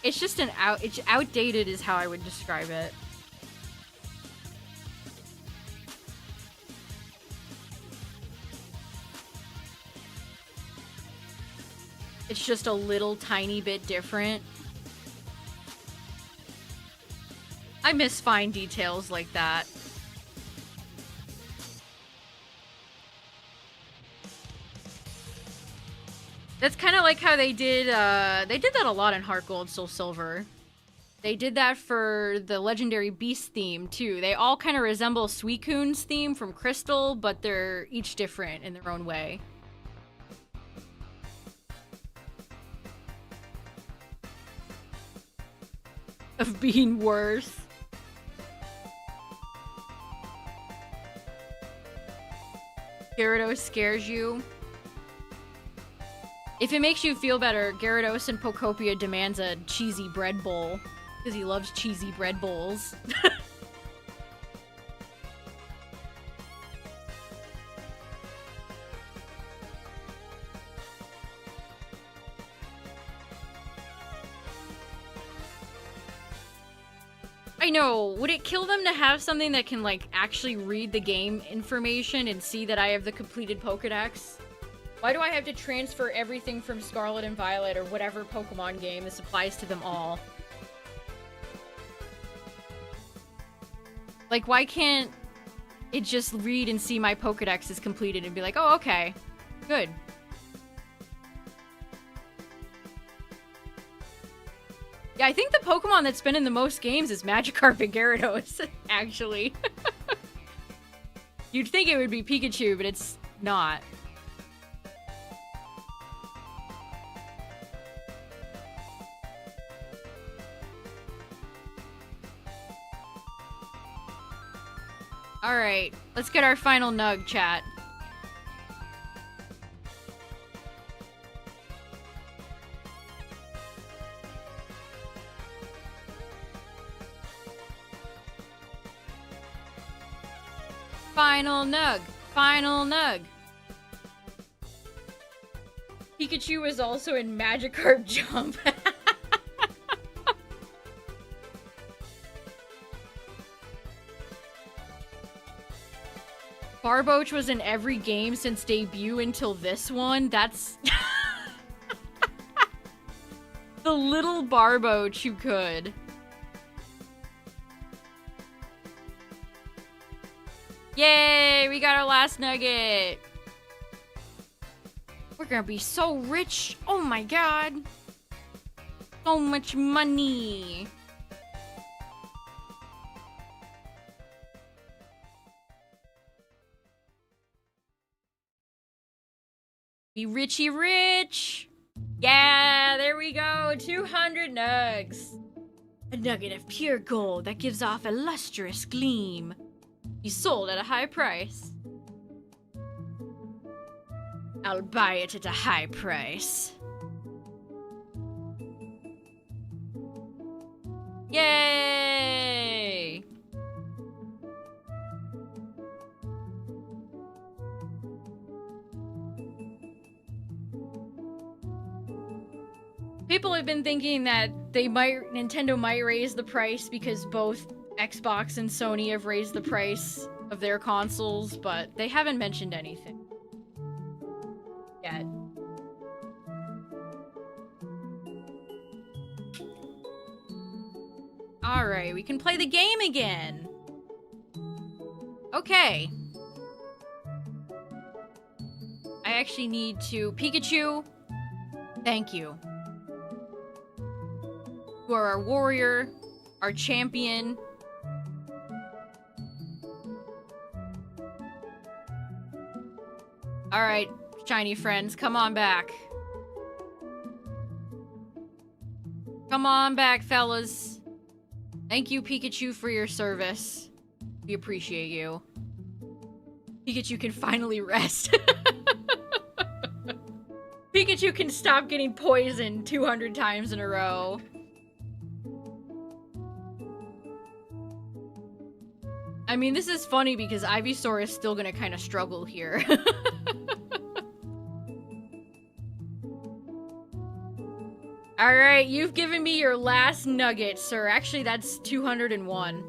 It's just it's outdated is how I would describe it. It's just a little tiny bit different. I miss fine details like that. That's kind of like how they did that a lot in Heart Gold, Soul Silver. They did that for the Legendary Beast theme, too. They all kind of resemble Suicune's theme from Crystal, but they're each different in their own way. Of being worse. Gyarados scares you. If it makes you feel better, Gyarados in Pokopia demands a cheesy bread bowl. Because he loves cheesy bread bowls. I know. Would it kill them to have something that can, like, actually read the game information and see that I have the completed Pokedex? Why do I have to transfer everything from Scarlet and Violet or whatever Pokemon game this applies to them all? Like, why can't it just read and see my Pokedex is completed and be like, oh, okay, good. Yeah, I think the Pokemon that's been in the most games is Magikarp and Gyarados, actually. You'd think it would be Pikachu, but it's not. Alright, let's get our final nug, chat. Final nug. Final nug. Pikachu was also in Magikarp Jump. Barboach was in every game since debut until this one. That's... the little Barboach who could. Yay! We got our last nugget! We're gonna be so rich! Oh my god! So much money! Be richy rich! Yeah, there we go! 200 nugs! A nugget of pure gold that gives off a lustrous gleam. Be sold at a high price. I'll buy it at a high price. Yay! People have been thinking that Nintendo might raise the price because both Xbox and Sony have raised the price of their consoles, but they haven't mentioned anything yet. Alright, we can play the game again. Okay. I actually need to... Pikachu, thank you. You are our warrior, our champion. Alright, shiny friends, come on back. Come on back, fellas. Thank you, Pikachu, for your service. We appreciate you. Pikachu can finally rest. Pikachu can stop getting poisoned 200 times in a row. I mean, this is funny because Ivysaur is still gonna kind of struggle here. Alright, you've given me your last nugget, sir. Actually, that's 201.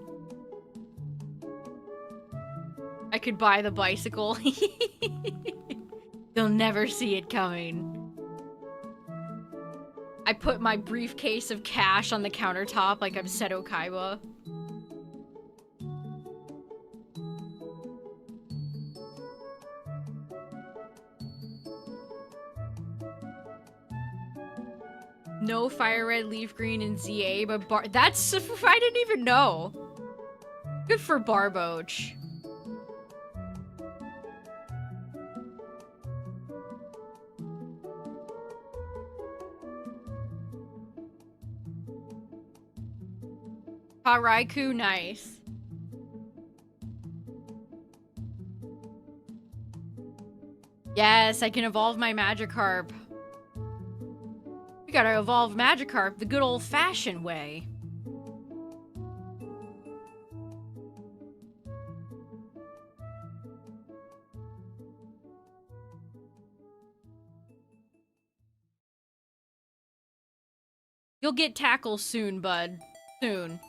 I could buy the bicycle. They'll never see it coming. I put my briefcase of cash on the countertop like I'm Seto Kaiba. No FireRed, LeafGreen, and ZA, but that's I didn't even know. Good for Barboach. Raikou, nice. Yes, I can evolve my Magikarp. We gotta evolve Magikarp the good old-fashioned way. You'll get tackle soon, bud. Soon.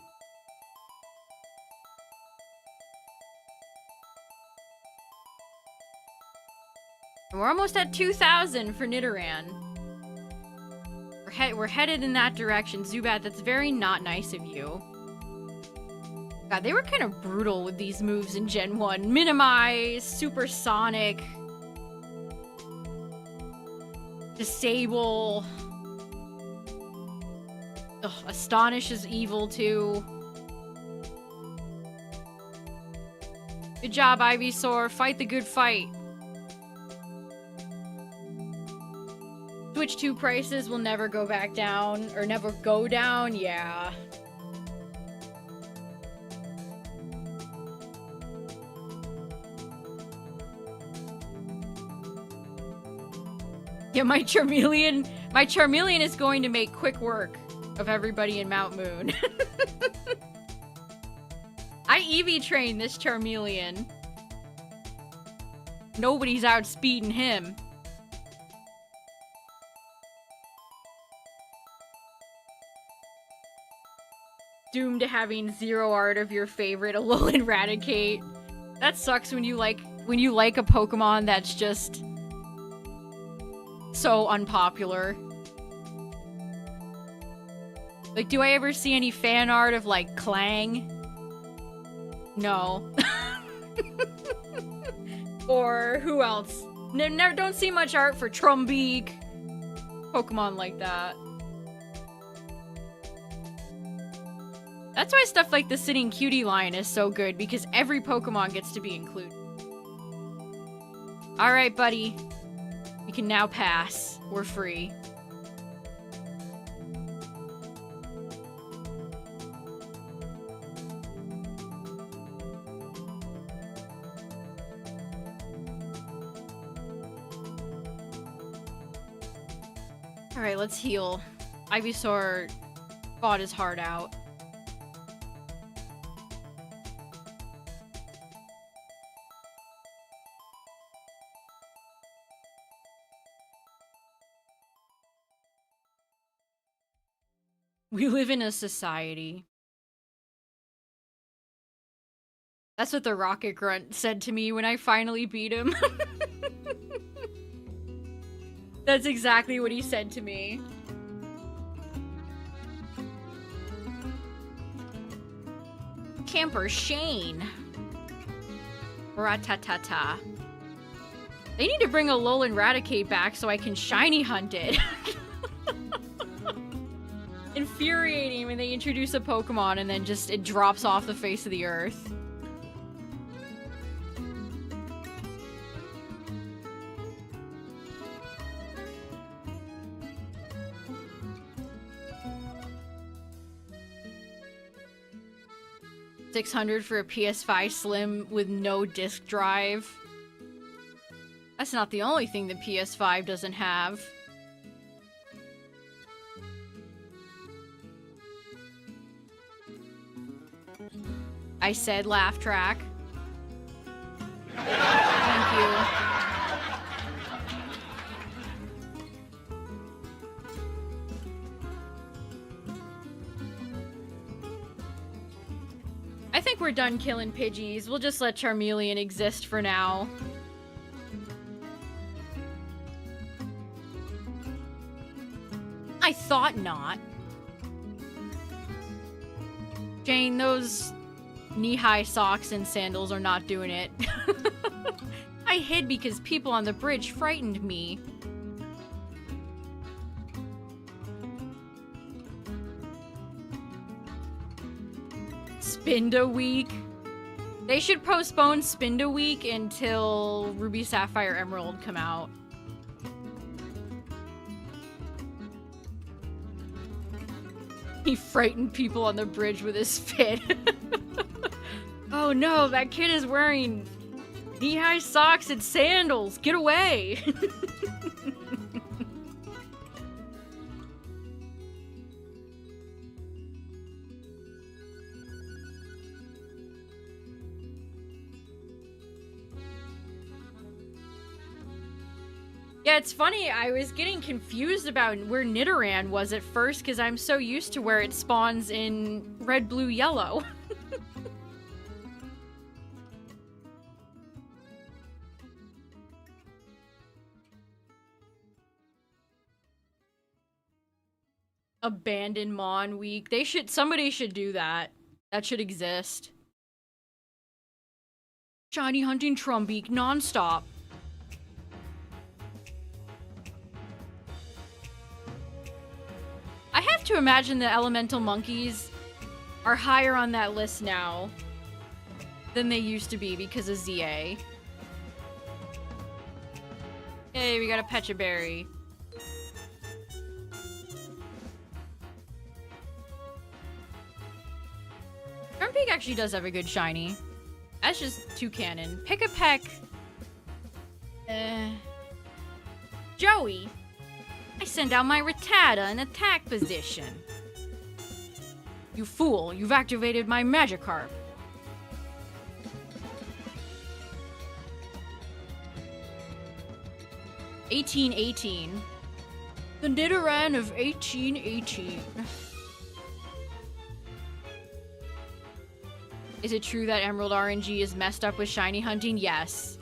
And we're almost at 2,000 for Nidoran. We're headed in that direction. Zubat, that's very not nice of you. God, they were kind of brutal with these moves in Gen 1. Minimize, Supersonic, Disable. Ugh, Astonish is evil too. Good job, Ivysaur. Fight the good fight. Switch 2 prices will never go back down, or never go down, yeah. Yeah, my Charmeleon is going to make quick work of everybody in Mount Moon. I EV trained this Charmeleon. Nobody's outspeeding him. Doomed to having 0 art of your favorite, Alolan Raticate. That sucks when you like a Pokemon that's just so unpopular. Like, do I ever see any fan art of, like, Clang? No. Or who else? Never don't see much art for Trumbeak. Pokemon like that. That's why stuff like the Sitting Cutie line is so good, because every Pokemon gets to be included. Alright, buddy. You can now pass. We're free. Alright, let's heal. Ivysaur fought his heart out. We live in a society. That's what the Rocket Grunt said to me when I finally beat him. That's exactly what he said to me. Camper Shane. Ratatata. They need to bring a Alolan Raticate back so I can shiny hunt it. Infuriating when they introduce a Pokemon and then just it drops off the face of the earth. $600 for a PS5 Slim with no disk drive. That's not the only thing the PS5 doesn't have. I said laugh track. Thank you. I think we're done killing Pidgeys. We'll just let Charmeleon exist for now. I thought not. Jane, those knee-high socks and sandals are not doing it. I hid because people on the bridge frightened me. Spinda Week. They should postpone Spinda Week until Ruby, Sapphire, Emerald come out. He frightened people on the bridge with his spit. Oh no, that kid is wearing knee-high socks and sandals. Get away! Yeah, it's funny, I was getting confused about where Nidoran was at first because I'm so used to where it spawns in red, blue, yellow. Abandoned Mon Week. Somebody should do that. That should exist. Shiny hunting Trumbeak non-stop. I have to imagine the elemental monkeys are higher on that list now than they used to be because of ZA. Hey, we got a Pecha Berry. Trumbeak actually does have a good shiny. That's just Toucanon. Pick a peck. Joey. I send out my Rattata in attack position. You fool, you've activated my Magikarp. (1818). The Nidoran of 1818. Is it true that Emerald RNG is messed up with shiny hunting? Yes.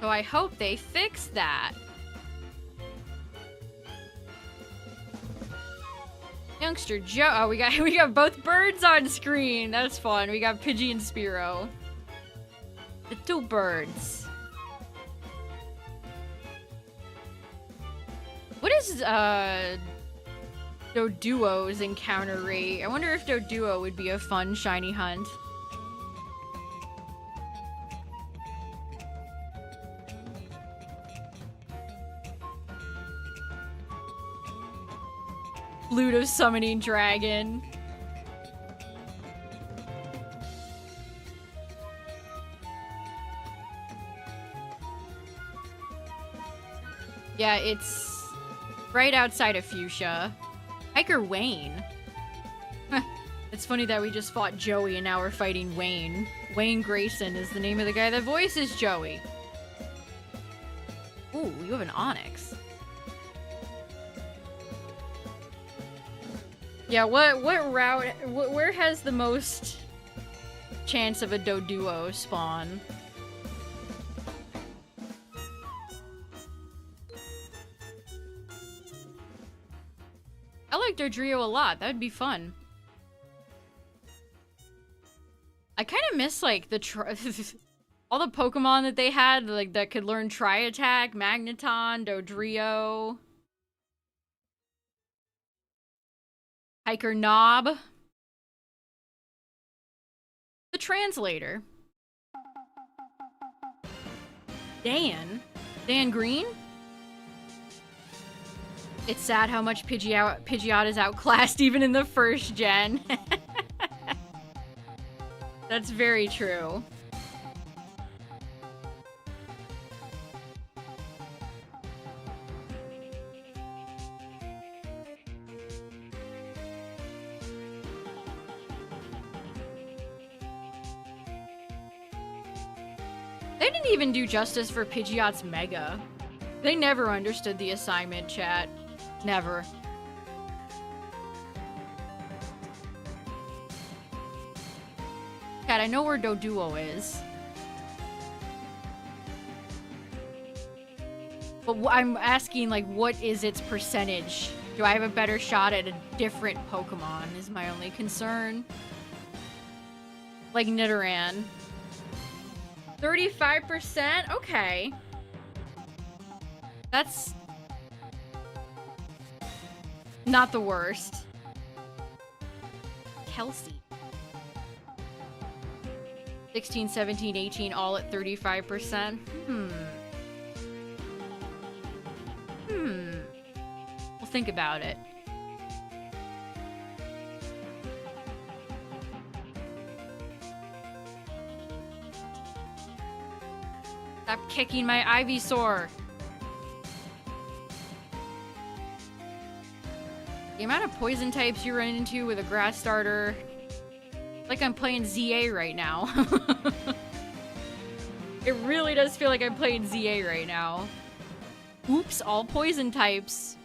So I hope they fix that. Youngster Joe. Oh, we got both birds on screen. That's fun. We got Pidgey and Spearow. The two birds. What is Doduo's encounter rate? I wonder if Doduo would be a fun shiny hunt. Ludo summoning dragon. Yeah, it's right outside of Fuchsia. Hiker Wayne. It's funny that we just fought Joey and now we're fighting Wayne. Wayne Grayson is the name of the guy that voices Joey. Ooh, you have an Onyx. Yeah, what route, where has the most chance of a Doduo spawn? I like Dodrio a lot. That would be fun. I kind of miss, like, all the Pokemon that they had, like, that could learn Tri-Attack, Magneton, Dodrio. Hiker Knob. The Translator. Dan Green? It's sad how much Pidgeot is outclassed even in the first gen. That's very true. They didn't even do justice for Pidgeot's Mega. They never understood the assignment, chat. Never. Chat, I know where Doduo is. But I'm asking, like, what is its percentage? Do I have a better shot at a different Pokemon is my only concern. Like Nidoran. 35%? Okay. That's not the worst. Kelsey. 16, 17, 18, all at 35%. We'll think about it. Stop kicking my Ivysaur. The amount of poison types you run into with a grass starter. Like I'm playing ZA right now. It really does feel like I'm playing ZA right now. Oops, all poison types.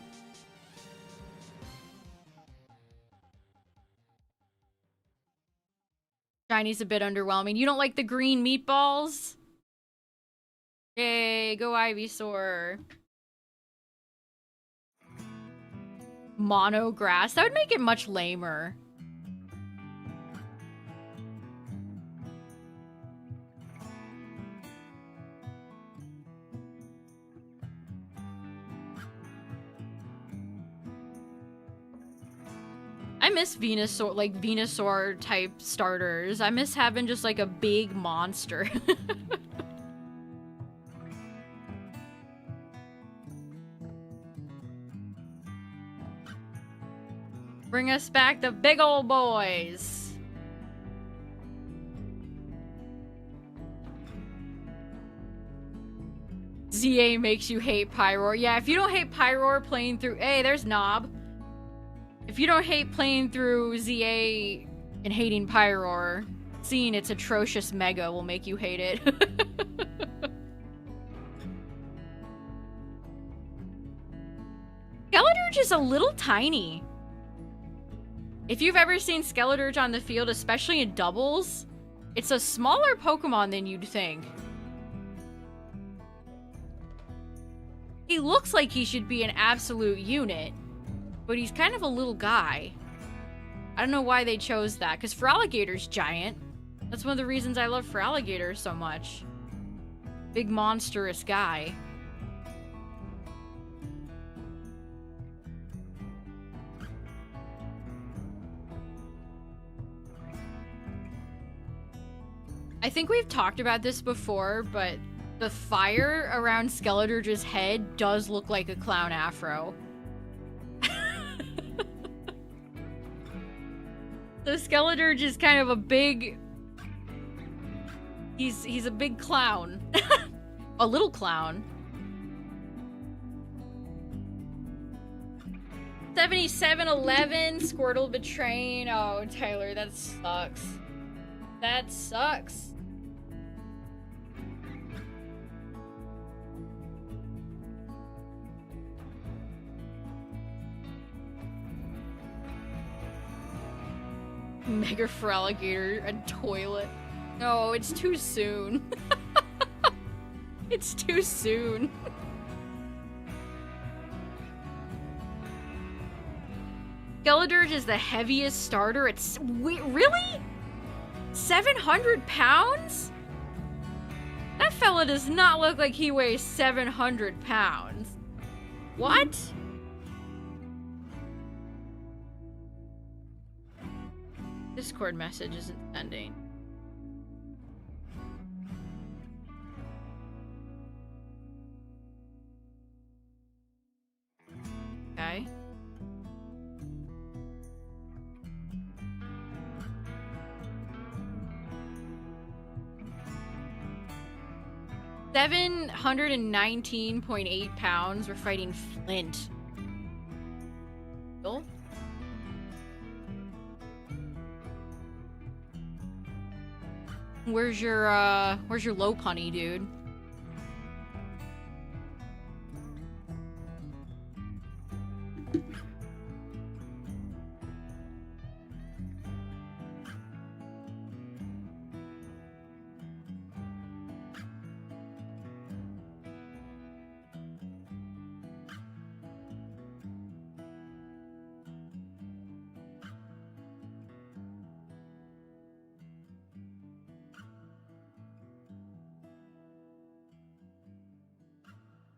Shiny's a bit underwhelming. You don't like the green meatballs? Yay, go Ivysaur. Mono grass. That would make it much lamer. I miss Venusaur, like Venusaur type starters. I miss having just like a big monster. Bring us back the big old boys. ZA makes you hate Pyroar. Yeah, if you don't hate Pyroar playing through... Hey, there's Knob. If you don't hate playing through ZA and hating Pyroar, seeing its atrocious Mega will make you hate it. Skeleturge is a little tiny. If you've ever seen Skeleturge on the field, especially in doubles, it's a smaller Pokemon than you'd think. He looks like he should be an absolute unit, but he's kind of a little guy. I don't know why they chose that, because Feraligator's giant. That's one of the reasons I love Feraligator so much. Big monstrous guy. I think we've talked about this before, but the fire around Skeleturge's head does look like a clown afro. The Skeleturge is kind of a big... He's a big clown. A little clown. 7711, Squirtle betraying. Oh, Tyler, that sucks. That sucks. Mega Feraligator, a toilet. No, it's too soon. It's too soon. Skeleturge is the heaviest starter. It's... Wait, really? 700 pounds? That fella does not look like he weighs 700 pounds. What? Discord message isn't sending. Okay. £719.8. We're fighting Flint. Cool. Where's your low punny, dude?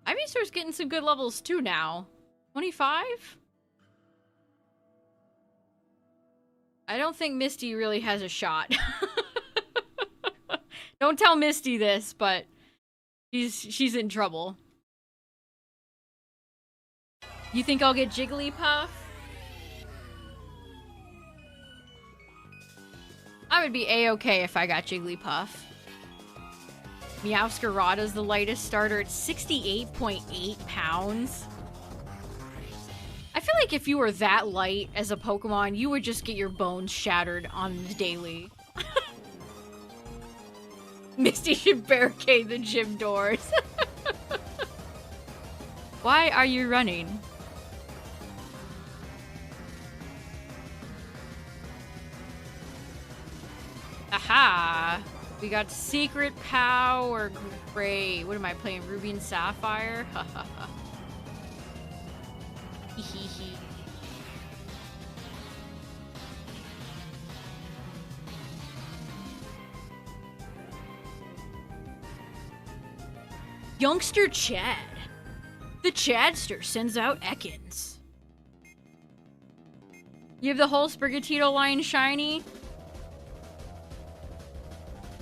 Ivysaur's getting some good levels too now. 25? I don't think Misty really has a shot. Don't tell Misty this, but she's in trouble. You think I'll get Jigglypuff? I would be A-okay if I got Jigglypuff. Meowscarada's the lightest starter at 68.8 pounds. I feel like if you were that light as a Pokemon, you would just get your bones shattered on the daily. Misty should barricade the gym doors. Why are you running? Aha! We got Secret Power. Great. What am I playing? Ruby and Sapphire? Hahaha. Hehehe. Youngster Chad. The Chadster sends out Ekans. You have the whole Sprigatito line shiny?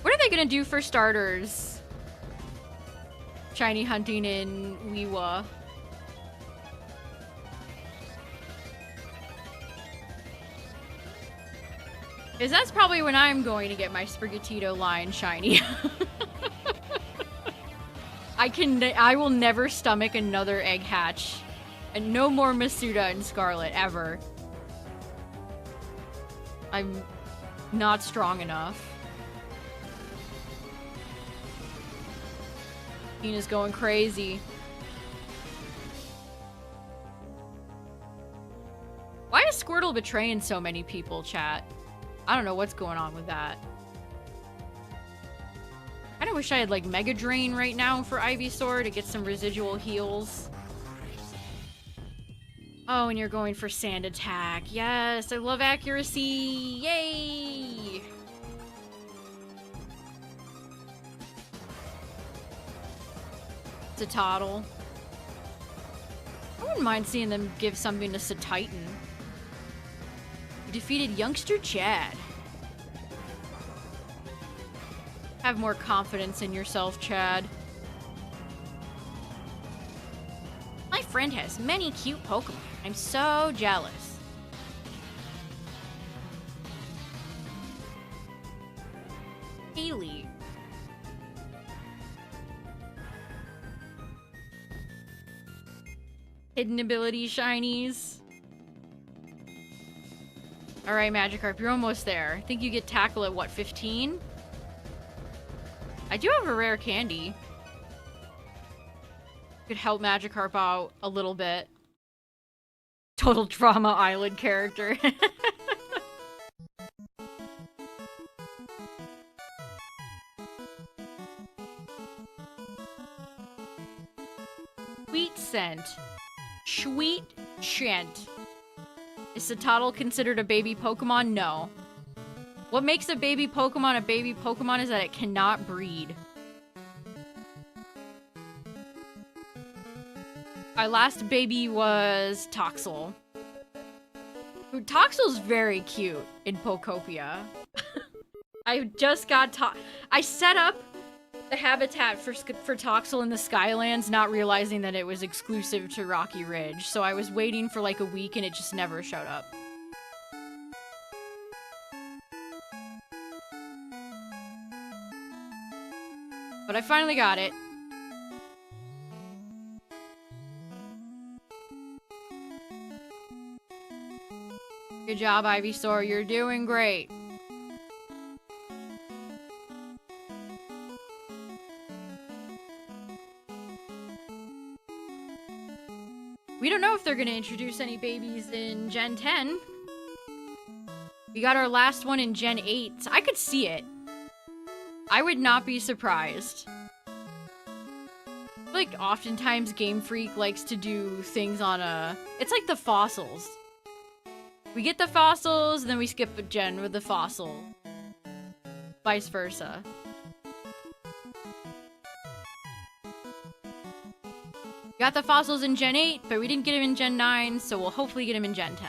What are they gonna do for starters? Shiny hunting in Weewa. Because that's probably when I'm going to get my Sprigatito line shiny. I will never stomach another egg hatch. And no more Masuda and Scarlet, ever. I'm not strong enough. Tina's going crazy. Why is Squirtle betraying so many people, chat? I don't know what's going on with that. I kinda wish I had, like, Mega Drain right now for Ivysaur to get some residual heals. Oh, and you're going for Sand Attack. Yes, I love accuracy. Yay! It's a Toddle. I wouldn't mind seeing them give something to Titan. You defeated Youngster Chad. Have more confidence in yourself, Chad. My friend has many cute Pokemon. I'm so jealous. Haley. Hidden ability shinies. Alright, Magikarp, you're almost there. I think you get Tackle at, what, 15? I do have a rare candy. Could help Magikarp out a little bit. Total Drama Island character. Sweet Scent. Sweet Scent. Is Citadel considered a baby Pokemon? No. What makes a baby Pokemon is that it cannot breed. Our last baby was Toxel. Toxel's very cute in Pokopia. I just got I set up the habitat for Toxel in the Skylands, not realizing that it was exclusive to Rocky Ridge. So I was waiting for like a week and it just never showed up. But I finally got it. Good job, Ivysaur. You're doing great. We don't know if they're going to introduce any babies in Gen 10. We got our last one in Gen 8. So I could see it. I would not be surprised. Like, oftentimes Game Freak likes to do things on a... It's like the fossils. We get the fossils, then we skip a gen with the fossil. Vice versa. Got the fossils in Gen 8, but we didn't get them in Gen 9, so we'll hopefully get them in Gen 10.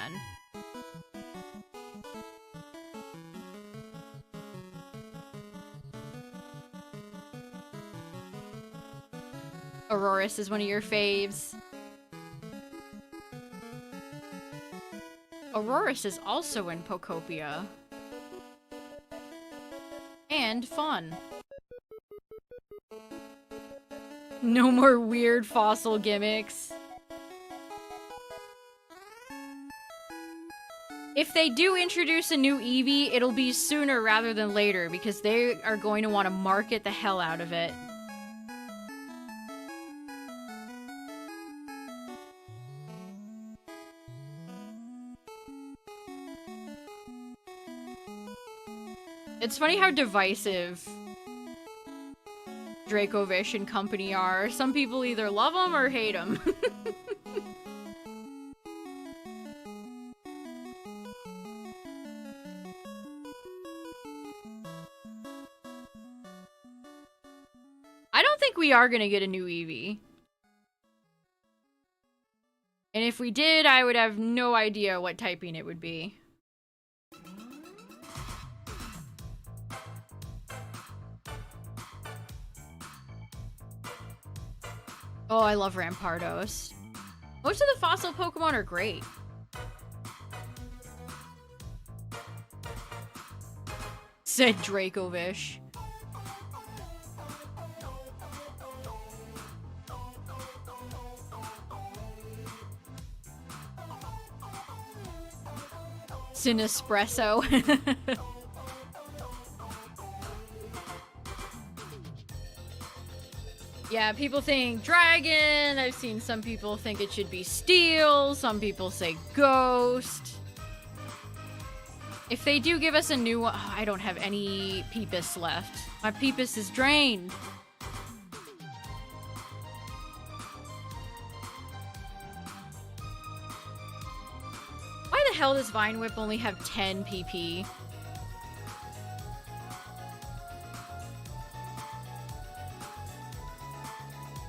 Auroras is one of your faves. Auroras is also in Pokopia. And fun. No more weird fossil gimmicks. If they do introduce a new Eevee, it'll be sooner rather than later because they are going to want to market the hell out of it. It's funny how divisive Dracovish and company are. Some people either love them or hate them. I don't think we are gonna get a new Eevee. And if we did, I would have no idea what typing it would be. Oh, I love Rampardos. Most of the fossil Pokemon are great. Said Dracovish. Sinespresso. Yeah, people think dragon. I've seen some people think it should be steel. Some people say ghost. If they do give us a new one... Oh, I don't have any Peepus left. My Peepus is drained. Why the hell does Vine Whip only have 10 PP?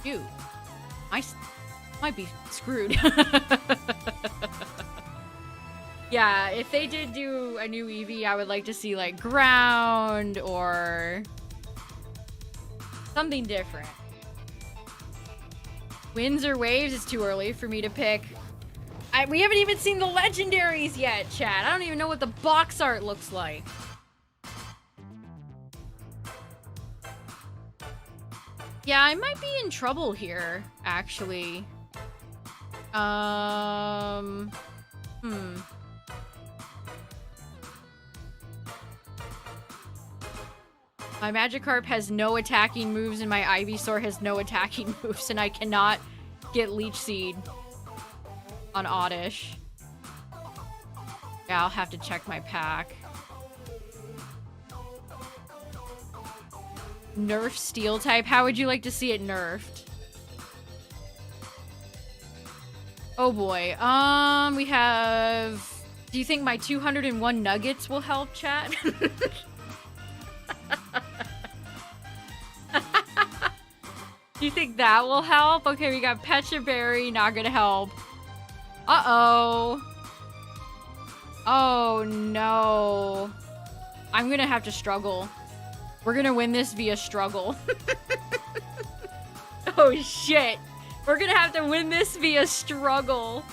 Dude, I might be screwed. Yeah, if they did do a new Eevee, I would like to see like ground or something different. Winds or waves is too early for me to pick. We haven't even seen the legendaries yet, chat. I don't even know what the box art looks like. Yeah, I might be in trouble here, actually. My Magikarp has no attacking moves and my Ivysaur has no attacking moves and I cannot get Leech Seed on Oddish. Yeah, I'll have to check my pack. Nerf Steel type? How would you like to see it nerfed? Oh boy. We have... Do you think my 201 nuggets will help, chat? Do you think that will help? Okay, we got Pecha Berry, not gonna help. Uh-oh. Oh no. I'm gonna have to struggle. We're gonna win this via struggle. Oh shit. We're gonna have to win this via struggle.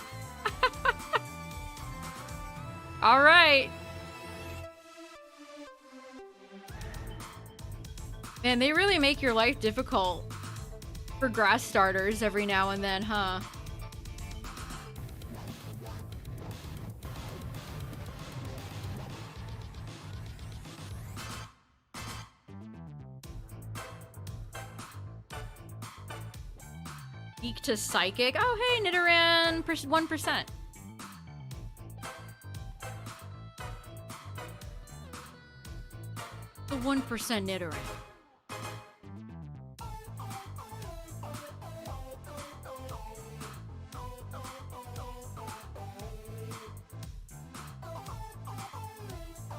Alright. Man, they really make your life difficult for grass starters every now and then, huh? Weak to Psychic. Oh, hey, Nidoran, 1%. The 1% Nidoran.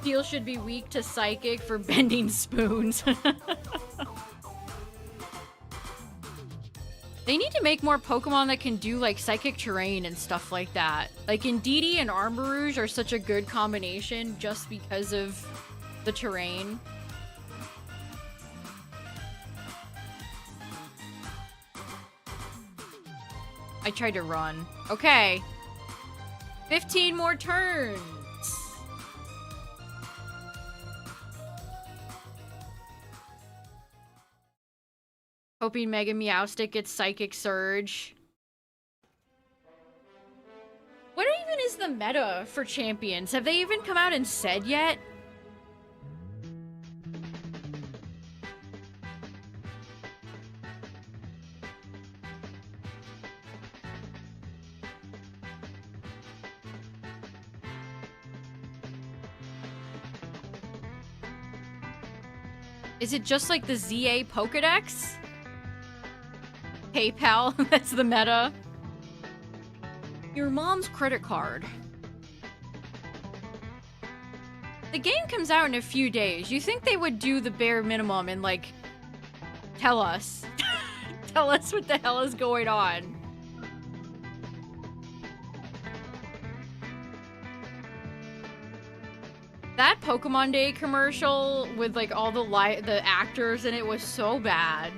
Steel should be weak to Psychic for bending spoons. They need to make more Pokemon that can do, like, Psychic Terrain and stuff like that. Like, Indeedee and Armarouge are such a good combination just because of the terrain. I tried to run. Okay. 15 more turns. Hoping Mega Meowstic gets Psychic Surge. What even is the meta for champions? Have they even come out and said yet? Is it just like the ZA Pokedex? PayPal, that's the meta. Your mom's credit card. The game comes out in a few days. You think they would do the bare minimum and, like, tell us. Tell us what the hell is going on. That Pokemon Day commercial with, like, all the actors in it was so bad.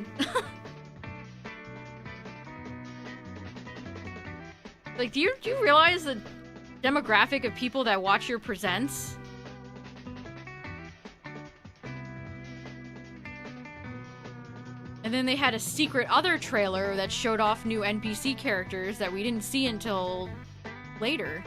Like, do you realize the demographic of people that watch your presents? And then they had a secret other trailer that showed off new NPC characters that we didn't see until later.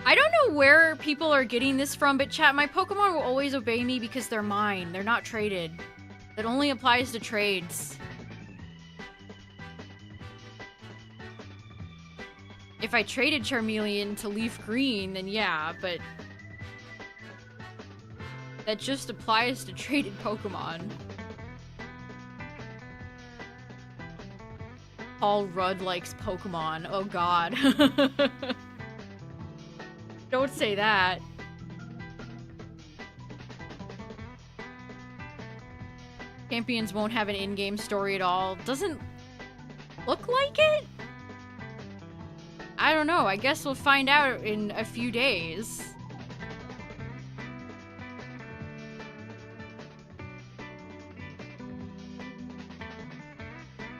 I don't know where people are getting this from, but chat, my Pokemon will always obey me because they're mine. They're not traded. That only applies to trades. If I traded Vermillion to LeafGreen, then yeah, but that just applies to traded Pokemon. Paul Rudd likes Pokemon. Oh god. Don't say that. Champions won't have an in-game story at all. Doesn't look like it? I don't know. I guess we'll find out in a few days.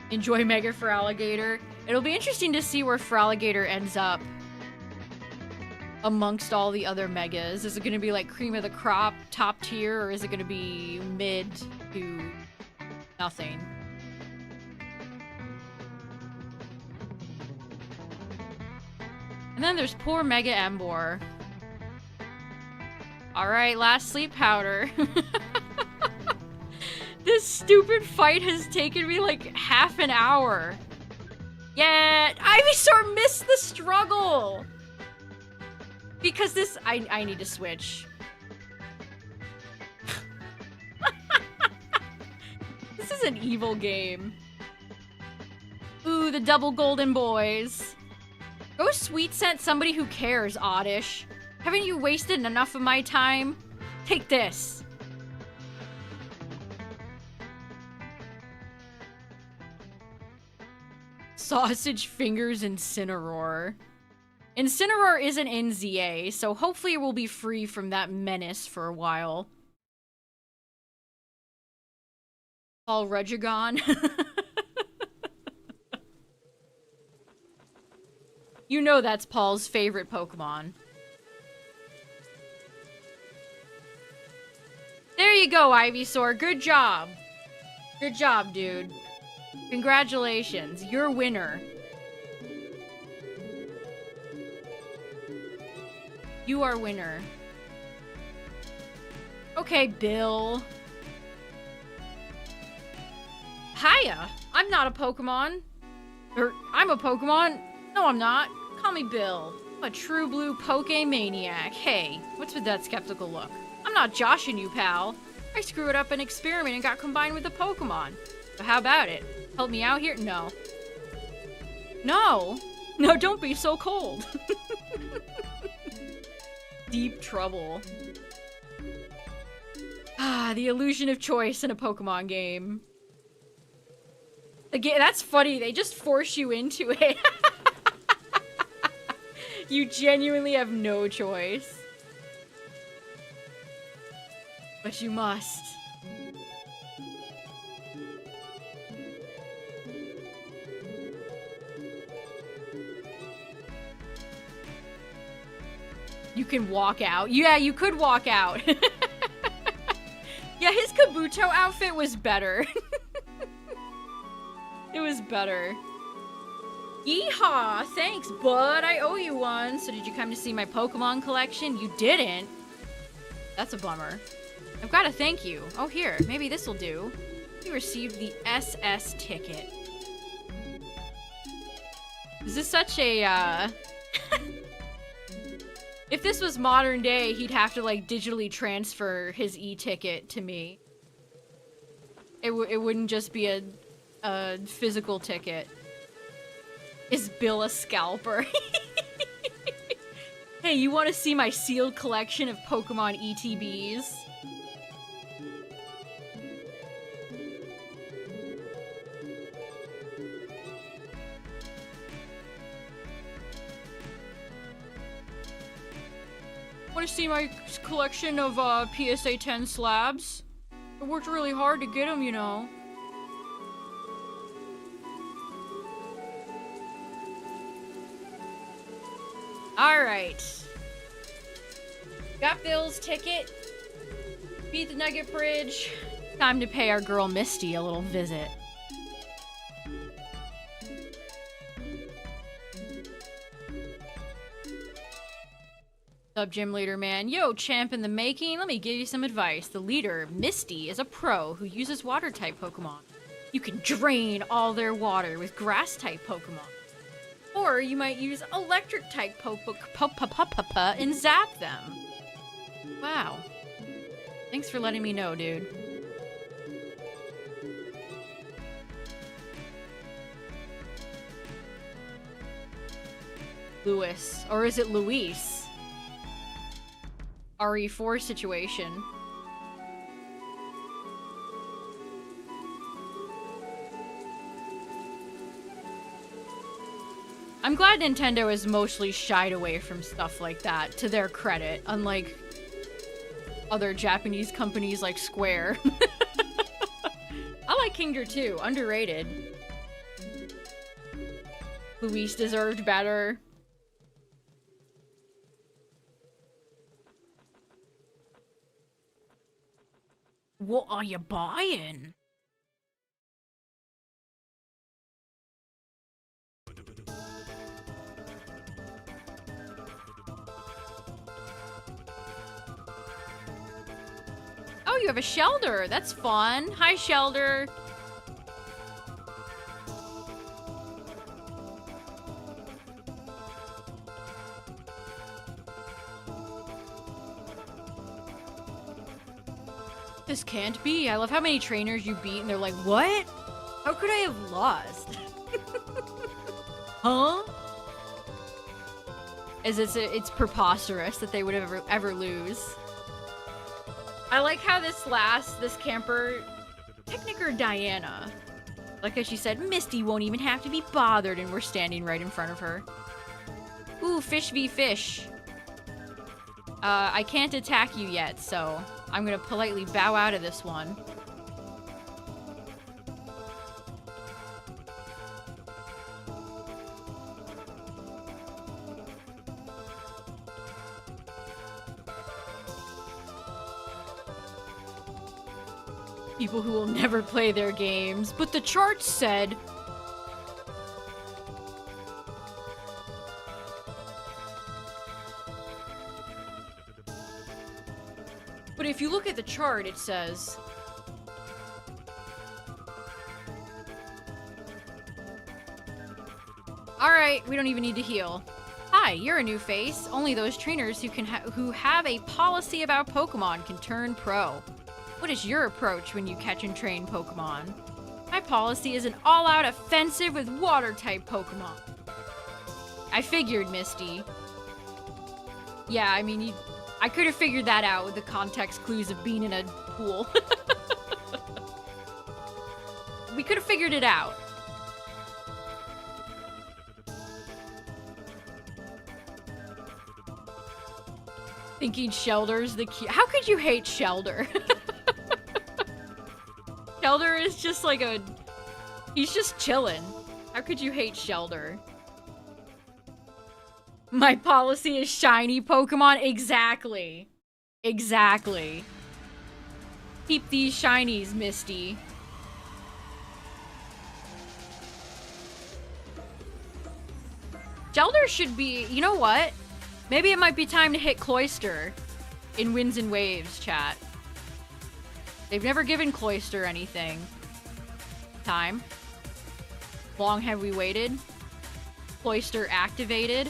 Enjoy Mega Feraligatr. It'll be interesting to see where Feraligatr ends up amongst all the other megas. Is it going to be like cream of the crop, top tier, or is it going to be mid to nothing? And then there's poor Mega Emboar. Alright, last sleep powder. This stupid fight has taken me like half an hour. Yeah, Ivysaur missed the struggle! Because this, I need to switch. This is an evil game. Ooh, the double golden boys. Go sweet scent somebody who cares, Oddish. Haven't you wasted enough of my time? Take this. Sausage Fingers Incineroar. Incineroar isn't in ZA, so hopefully we'll be free from that menace for a while. Paul Regigon. You know that's Paul's favorite Pokemon. There you go, Ivysaur. Good job. Good job, dude. Congratulations. You're a winner. You are winner. Okay, Bill. Hiya! I'm not a Pokemon. I'm a Pokemon. No, I'm not. Call me Bill. I'm a true blue Pokemaniac. Hey, what's with that skeptical look? I'm not joshing you, pal. I screwed up an experiment and got combined with a Pokemon. So how about it? Help me out here? No. No! No, don't be so cold. Deep trouble. Ah, the illusion of choice in a Pokemon game. Again, that's funny. They just force you into it. You genuinely have no choice. But you must. You can walk out. Yeah, you could walk out. Yeah, his Kabuto outfit was better. It was better. Yeehaw! Thanks, bud. I owe you one. So did you come to see my Pokemon collection? You didn't. That's a bummer. I've got to thank you. Oh, here. Maybe this will do. You received the SS ticket. Is this such a, If this was modern day, he'd have to, like, digitally transfer his e-ticket to me. It wouldn't just be a physical ticket. Is Bill a scalper? Hey, you want to see my sealed collection of Pokemon ETBs? Want to see my collection of PSA 10 slabs? I worked really hard to get them, you know. Alright. Got Bill's ticket. Beat the Nugget Bridge. Time to pay our girl Misty a little visit. Sub gym leader man. Yo, champ in the making. Let me give you some advice. The leader, Misty, is a pro who uses water type Pokemon. You can drain all their water with grass type Pokemon. Or you might use electric type and zap them. Wow. Thanks for letting me know, dude. Lewis. Or is it Luis? RE4 situation. I'm glad Nintendo has mostly shied away from stuff like that, to their credit, unlike other Japanese companies like Square. I like Kingdra too, underrated. Luis deserved better. What are you buying? Oh, you have a Shelder. That's fun. Hi, Shelder. This can't be. I love how many trainers you beat and they're like, what? How could I have lost? Huh? As it's preposterous that they would ever lose. I like how this camper, Techniker Diana, like as she said, Misty won't even have to be bothered and we're standing right in front of her. Ooh, fish v fish. I can't attack you yet, so I'm gonna politely bow out of this one. People who will never play their games, but the charts said... But if you look at the chart, it says... Alright, we don't even need to heal. Hi, you're a new face. Only those trainers who have a policy about Pokemon can turn pro. What is your approach when you catch and train Pokemon? My policy is an all-out offensive with water-type Pokemon. I figured, Misty. Yeah, I mean, I could have figured that out with the context clues of being in a pool. We could have figured it out. Thinking Shelder's the cute. How could you hate Shelder? Shelder is just like a... He's just chilling. How could you hate Shelder? My policy is shiny Pokemon. Exactly. Exactly. Keep these shinies, Misty. Shelder should be... You know what? Maybe it might be time to hit Cloyster in Winds and Waves, chat. They've never given Cloyster anything. Time. Long have we waited? Cloyster activated.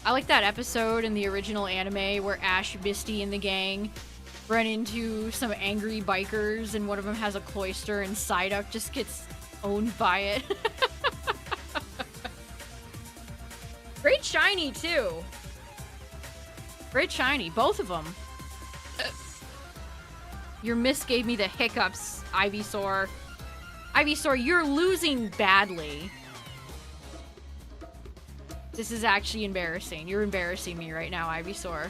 I like that episode in the original anime where Ash, Misty, and the gang run into some angry bikers and one of them has a Cloyster and Psyduck just gets owned by it. Great shiny, too. Great shiny. Both of them. Your miss gave me the hiccups, Ivysaur. Ivysaur, you're losing badly. This is actually embarrassing. You're embarrassing me right now, Ivysaur.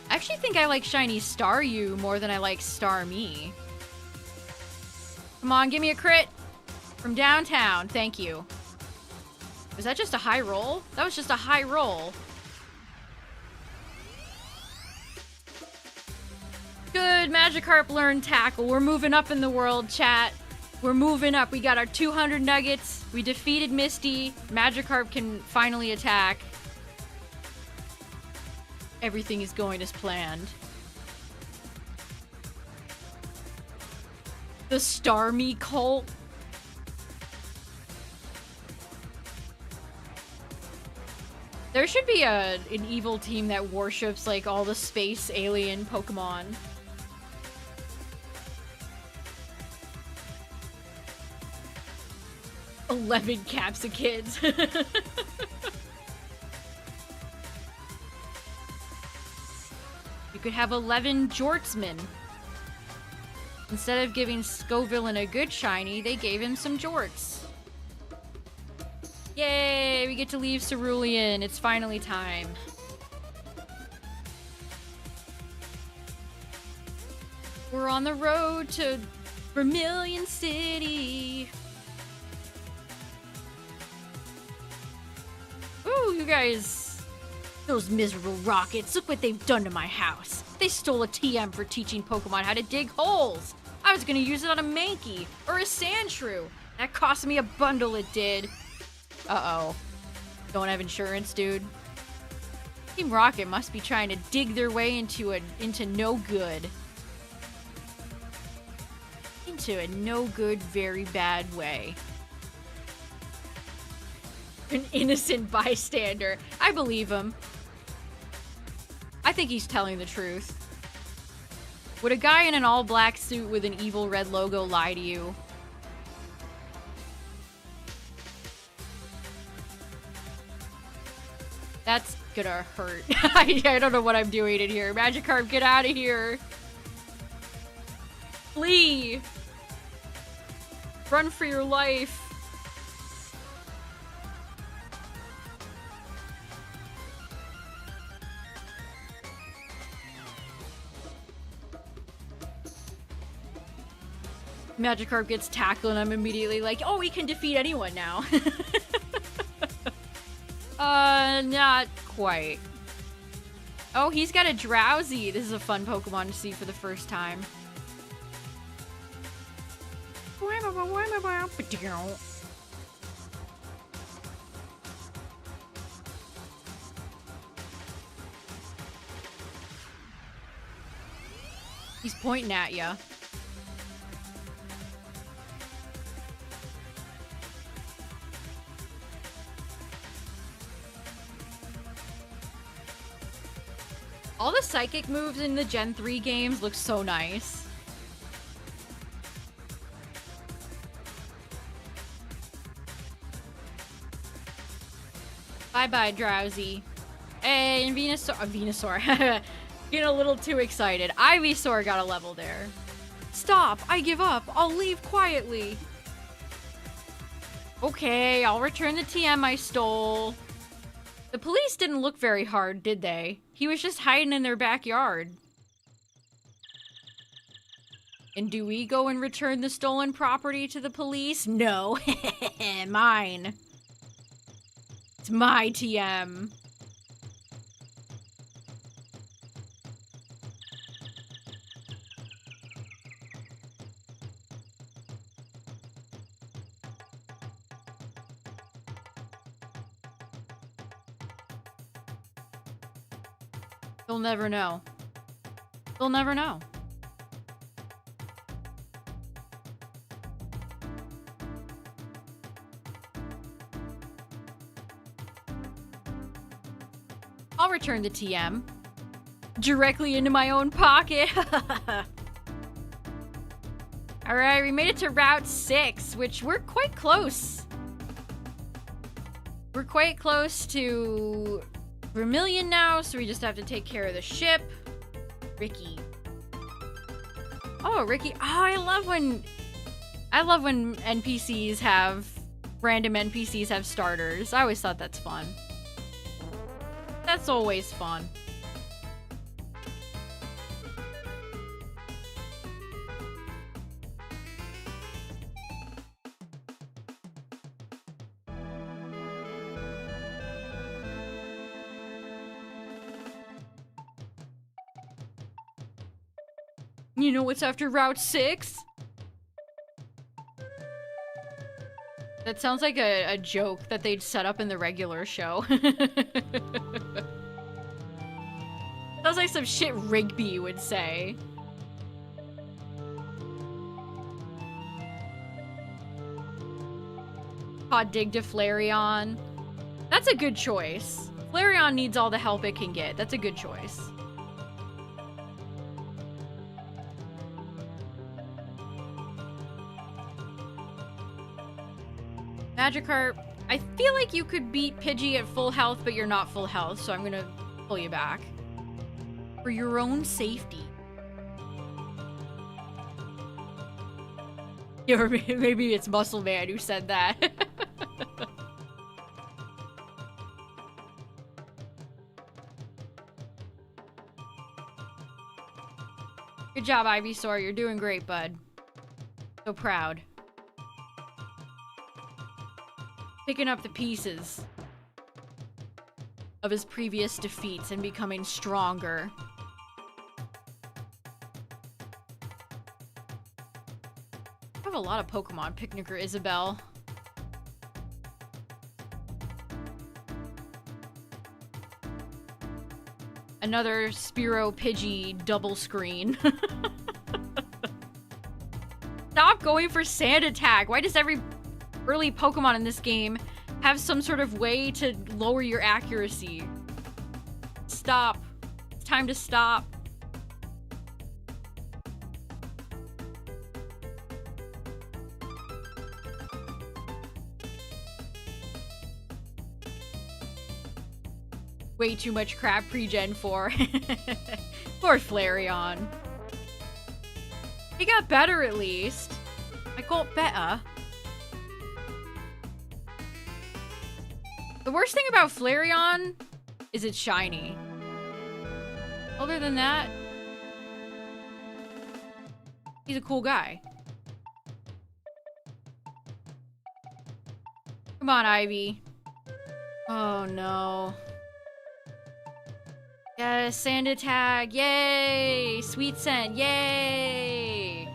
I actually think I like shiny Staryu more than I like Starmie. Come on, give me a crit from downtown. Thank you. Was that just a high roll? That was just a high roll. Good, Magikarp learned Tackle. We're moving up in the world, chat. We're moving up. We got our 200 nuggets. We defeated Misty. Magikarp can finally attack. Everything is going as planned. The Starmie cult. There should be an evil team that worships like all the space alien Pokemon. "11 Capsikids." You could have 11 Jortsmen. Instead of giving Scovillain a good shiny, they gave him some Jorts. Yay! We get to leave Cerulean. It's finally time. We're on the road to Vermillion City. Ooh, you guys. Those miserable rockets. Look what they've done to my house. They stole a TM for teaching Pokemon how to dig holes. I was gonna use it on a Mankey or a Sandshrew. That cost me a bundle, it did. Uh-oh. Don't have insurance, dude. Team Rocket must be trying to dig their way into no good. Into a no good, very bad way. An innocent bystander. I believe him. I think he's telling the truth. Would a guy in an all-black suit with an evil red logo lie to you? That's gonna hurt. I don't know what I'm doing in here. Magikarp, get out of here. Flee. Run for your life. Magikarp gets tackled and I'm immediately like, oh, we can defeat anyone now. Not quite. Oh, he's got a Drowsy. This is a fun Pokemon to see for the first time. He's pointing at ya. All the psychic moves in the Gen 3 games look so nice. Bye-bye, Drowsy. Hey, and Venusaur. Venusaur. Getting a little too excited. Ivysaur got a level there. Stop! I give up. I'll leave quietly. Okay, I'll return the TM I stole. The police didn't look very hard, did they? He was just hiding in their backyard. And do we go and return the stolen property to the police? No. Mine. It's my TM. They'll never know. They'll never know. I'll return the TM. Directly into my own pocket. Alright, we made it to Route 6, which we're quite close. We're quite close to Vermillion now, so we just have to take care of the ship. Ricky. Oh, Ricky. Oh, I love when NPCs have, random NPCs have starters. I always thought that's fun. That's always fun. You know what's after Route 6? That sounds like a joke that they'd set up in the regular show. Sounds like some shit Rigby would say. Pod dig to Flareon. That's a good choice. Flareon needs all the help it can get. That's a good choice. Magikarp, I feel like you could beat Pidgey at full health, but you're not full health, so I'm gonna pull you back. For your own safety. Or maybe it's Muscle Man who said that. Good job, Ivysaur. You're doing great, bud. So proud. Picking up the pieces of his previous defeats and becoming stronger. I have a lot of Pokemon. Picnic or Isabelle. Another Spearow Pidgey double screen. Stop going for Sand Attack. Why does every early Pokemon in this game have some sort of way to lower your accuracy? Stop. It's time to stop. Way too much crap pre-Gen 4. Poor Flareon. He got better at least. I got better. The worst thing about Flareon is it's shiny. Other than that, he's a cool guy. Come on, Ivy. Oh no. Yes, Sand Attack, yay! Sweet Scent, yay!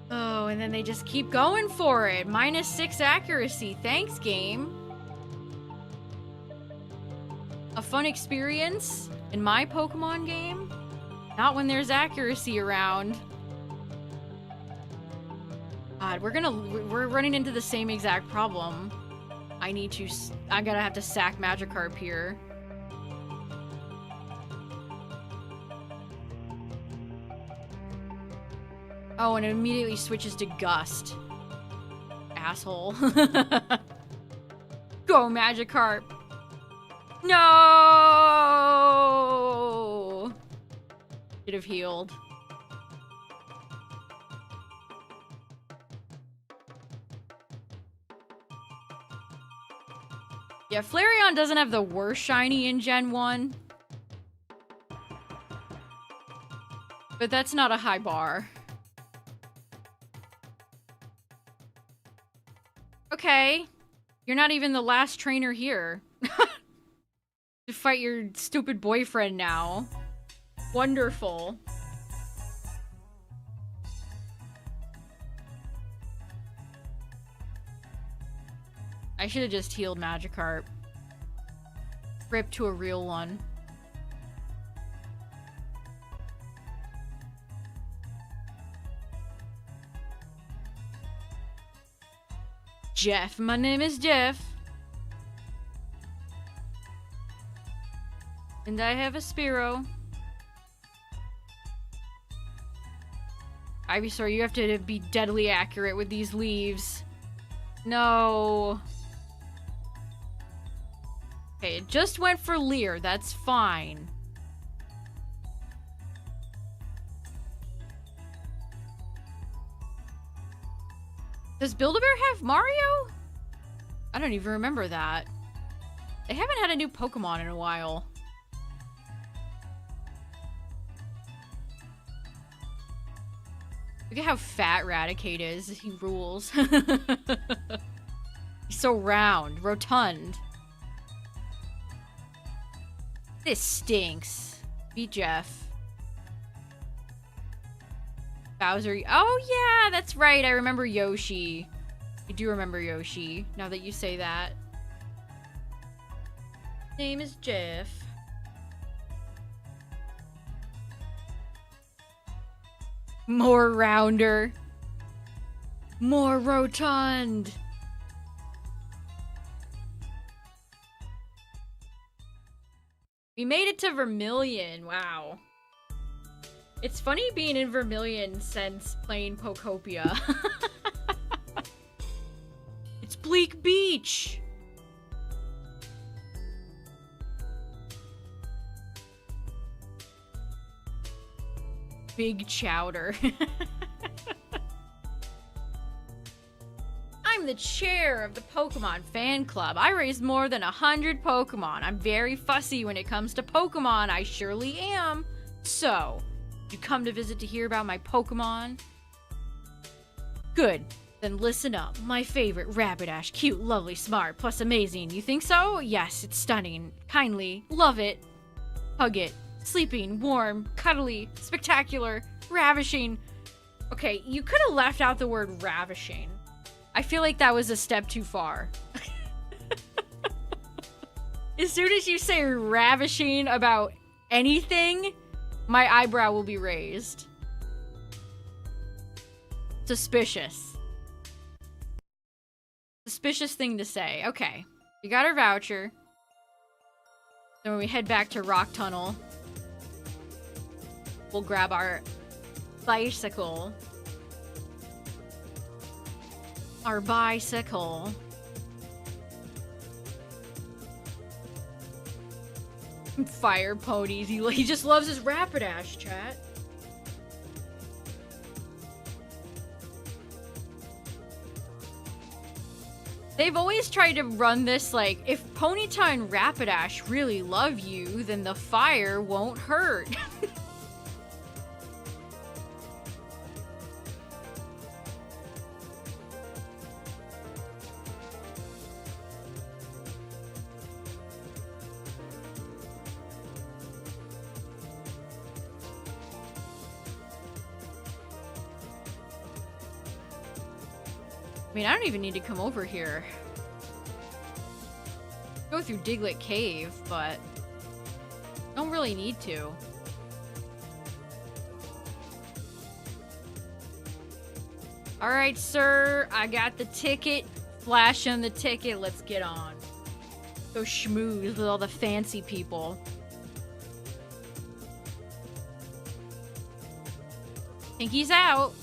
Oh, and then they just keep going for it. -6 accuracy. Thanks, game. A fun experience in my Pokemon game? Not when there's accuracy around. God, we're running into the same exact problem. I'm gonna have to sack Magikarp here. Oh, and it immediately switches to Gust. Asshole. go, Magikarp. No! Should have healed. Yeah, Flareon doesn't have the worst shiny in Gen 1. But that's not a high bar. Okay. You're not even the last trainer here. To fight your stupid boyfriend now. Wonderful. I should have just healed Magikarp. Rip to a real one. Jeff, my name is Jeff. And I have a Spearow. Ivysaur, you have to be deadly accurate with these leaves. No. Okay, it just went for Leer. That's fine. Does Build-A-Bear have Mario? I don't even remember that. They haven't had a new Pokemon in a while. Look at how fat Raticate is. He rules. He's so round. Rotund. This stinks. Beat Jeff. Bowser. Oh, yeah, that's right. I remember Yoshi. I do remember Yoshi, now that you say that. Name is Jeff. More rounder. More rotund. We made it to Vermillion. Wow. It's funny being in Vermillion since playing Pokopia. It's Bleak Beach. Big Chowder. I'm the chair of the Pokemon fan club. I raised more than 100 Pokemon. I'm very fussy when it comes to Pokemon. I surely am. So, you come to visit to hear about my Pokemon? Good. Then listen up. My favorite, Rapidash. Cute, lovely, smart, plus amazing. You think so? Yes, it's stunning. Kindly. Love it. Hug it. Sleeping, warm, cuddly, spectacular, ravishing. Okay, you could have left out the word ravishing. I feel like that was a step too far. As soon as you say ravishing about anything, my eyebrow will be raised. Suspicious. Suspicious thing to say. Okay, we got our voucher. Then when we head back to Rock Tunnel, we'll grab our bicycle. Our bicycle. Fire ponies. He just loves his Rapidash, chat. They've always tried to run this like, if Ponyta and Rapidash really love you, then the fire won't hurt. I mean, I don't even need to come over here. Go through Diglett Cave, but don't really need to. Alright, sir. I got the ticket. Flash on the ticket. Let's get on. Go schmooze with all the fancy people. Pinky's out.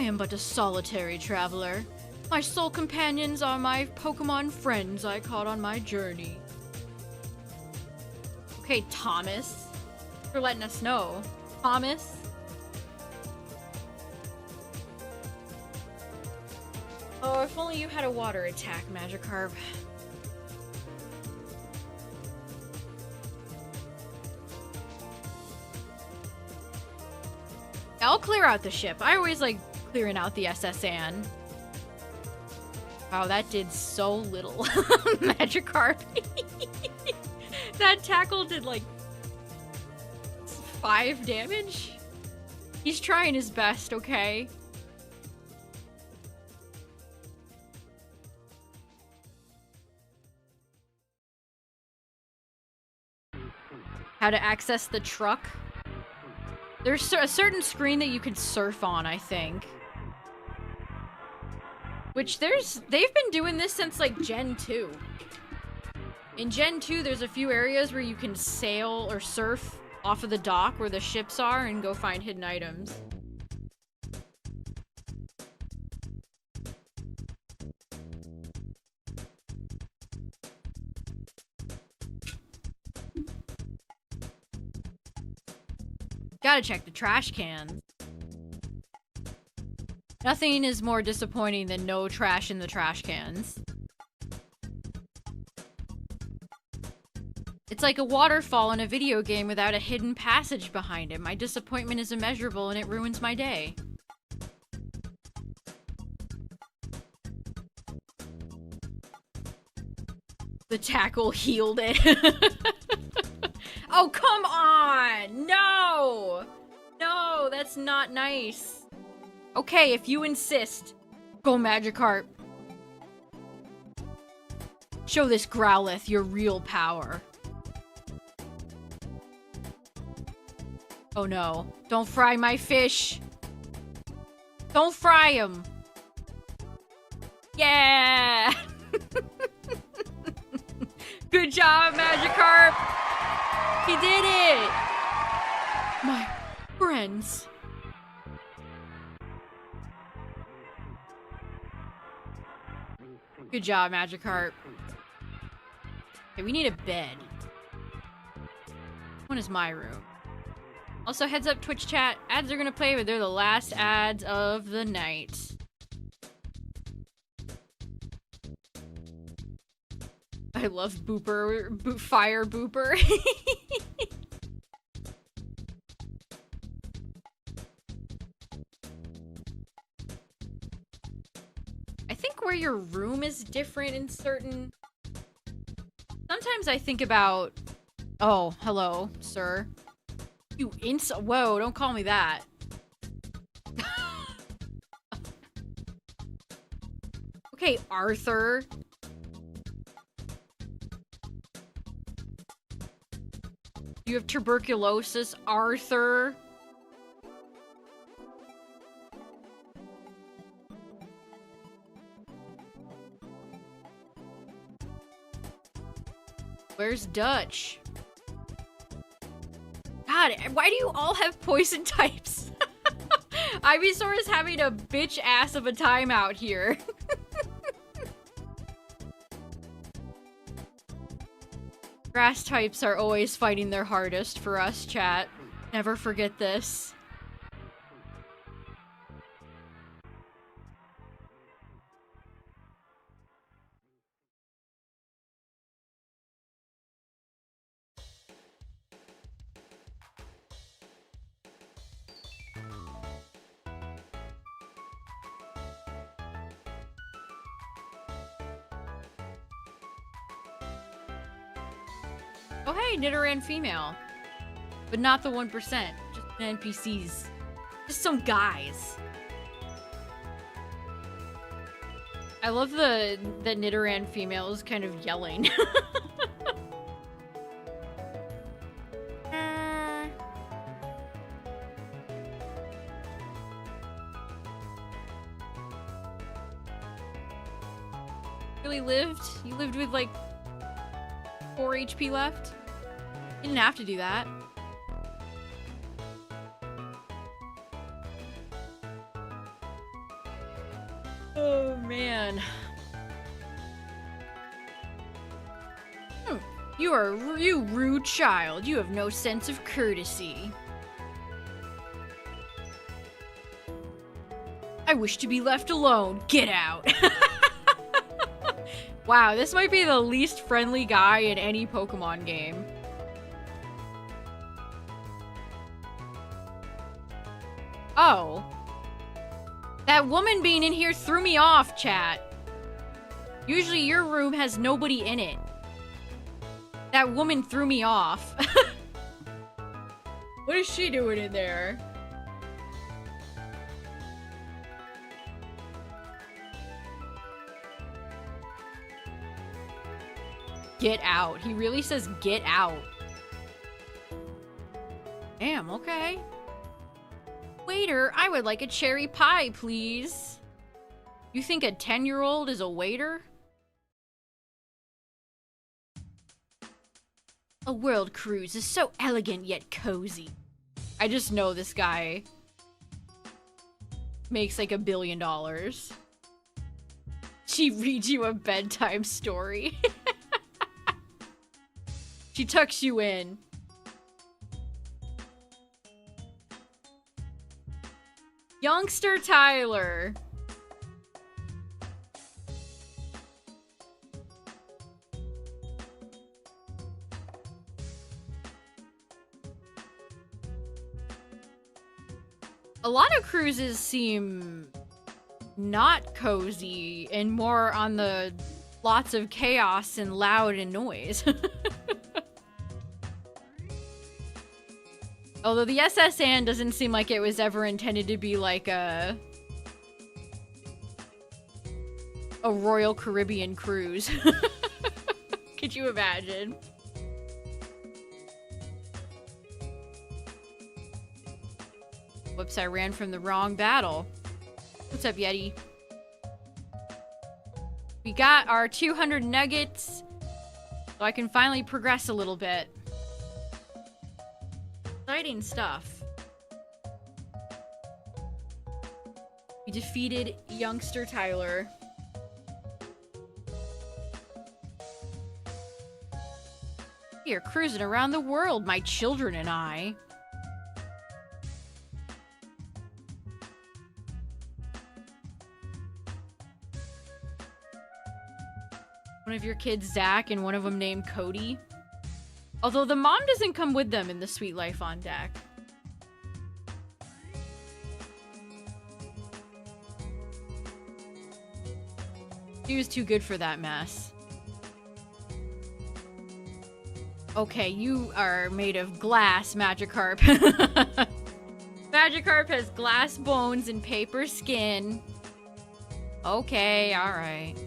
am but a solitary traveler. My sole companions are my Pokemon friends I caught on my journey. Okay, Thomas. Thanks for letting us know. Thomas? Oh, if only you had a water attack, Magikarp. I'll clear out the ship. I always like clearing out the SSN. Wow, that did so little. Magikarp. That tackle did like 5 damage. He's trying his best, okay? How to access the truck? There's a certain screen that you can surf on, I think. Which they've been doing this since like Gen 2. In Gen 2, there's a few areas where you can sail or surf off of the dock where the ships are and go find hidden items. Gotta check the trash cans. Nothing is more disappointing than no trash in the trash cans. It's like a waterfall in a video game without a hidden passage behind it. My disappointment is immeasurable and it ruins my day. The tackle healed it. Oh, come on! No! No, that's not nice. Okay, if you insist. Go, Magikarp. Show this Growlithe your real power. Oh no. Don't fry my fish. Don't fry him. Yeah! Good job, Magikarp! He did it! My friends. Good job, Magikarp. Okay, we need a bed. One is my room. Also, heads up, Twitch chat. Ads are gonna play, but they're the last ads of the night. I love Booper. Fire Booper. I think where your room is different in certain... Sometimes I think about... Oh, hello, sir. You Whoa, don't call me that. Okay, Arthur. You have tuberculosis, Arthur. Where's Dutch? God, why do you all have poison types? Ivysaur is having a bitch ass of a time out here. Grass types are always fighting their hardest for us, chat. Never forget this. Oh hey, Nidoran female. But not the 1%. Just NPCs. Just some guys. I love that Nidoran female is kind of yelling. Really lived? You lived with like 4 HP left? You didn't have to do that. Oh, man. You rude child. You have no sense of courtesy. I wish to be left alone. Get out. Wow, this might be the least friendly guy in any Pokemon game. Oh. That woman being in here threw me off, chat. Usually your room has nobody in it. That woman threw me off. What is she doing in there? Get out. He really says get out. Damn, okay. Waiter, I would like a cherry pie, please. You think a 10-year-old is a waiter? A world cruise is so elegant yet cozy. I just know this guy makes like $1 billion. She reads you a bedtime story. She tucks you in. Youngster Tyler. A lot of cruises seem not cozy and more on the lots of chaos and loud and noise. Although the SS Anne doesn't seem like it was ever intended to be like a Royal Caribbean cruise. Could you imagine? Whoops, I ran from the wrong battle. What's up, Yeti? We got our 200 nuggets, so I can finally progress a little bit. Exciting stuff. We defeated Youngster Tyler. We are cruising around the world, my children and I. One of your kids, Zach, and one of them named Cody. Although the mom doesn't come with them in the Sweet Life on Deck. She was too good for that mess. Okay, you are made of glass, Magikarp. Magikarp has glass bones and paper skin. Okay, alright.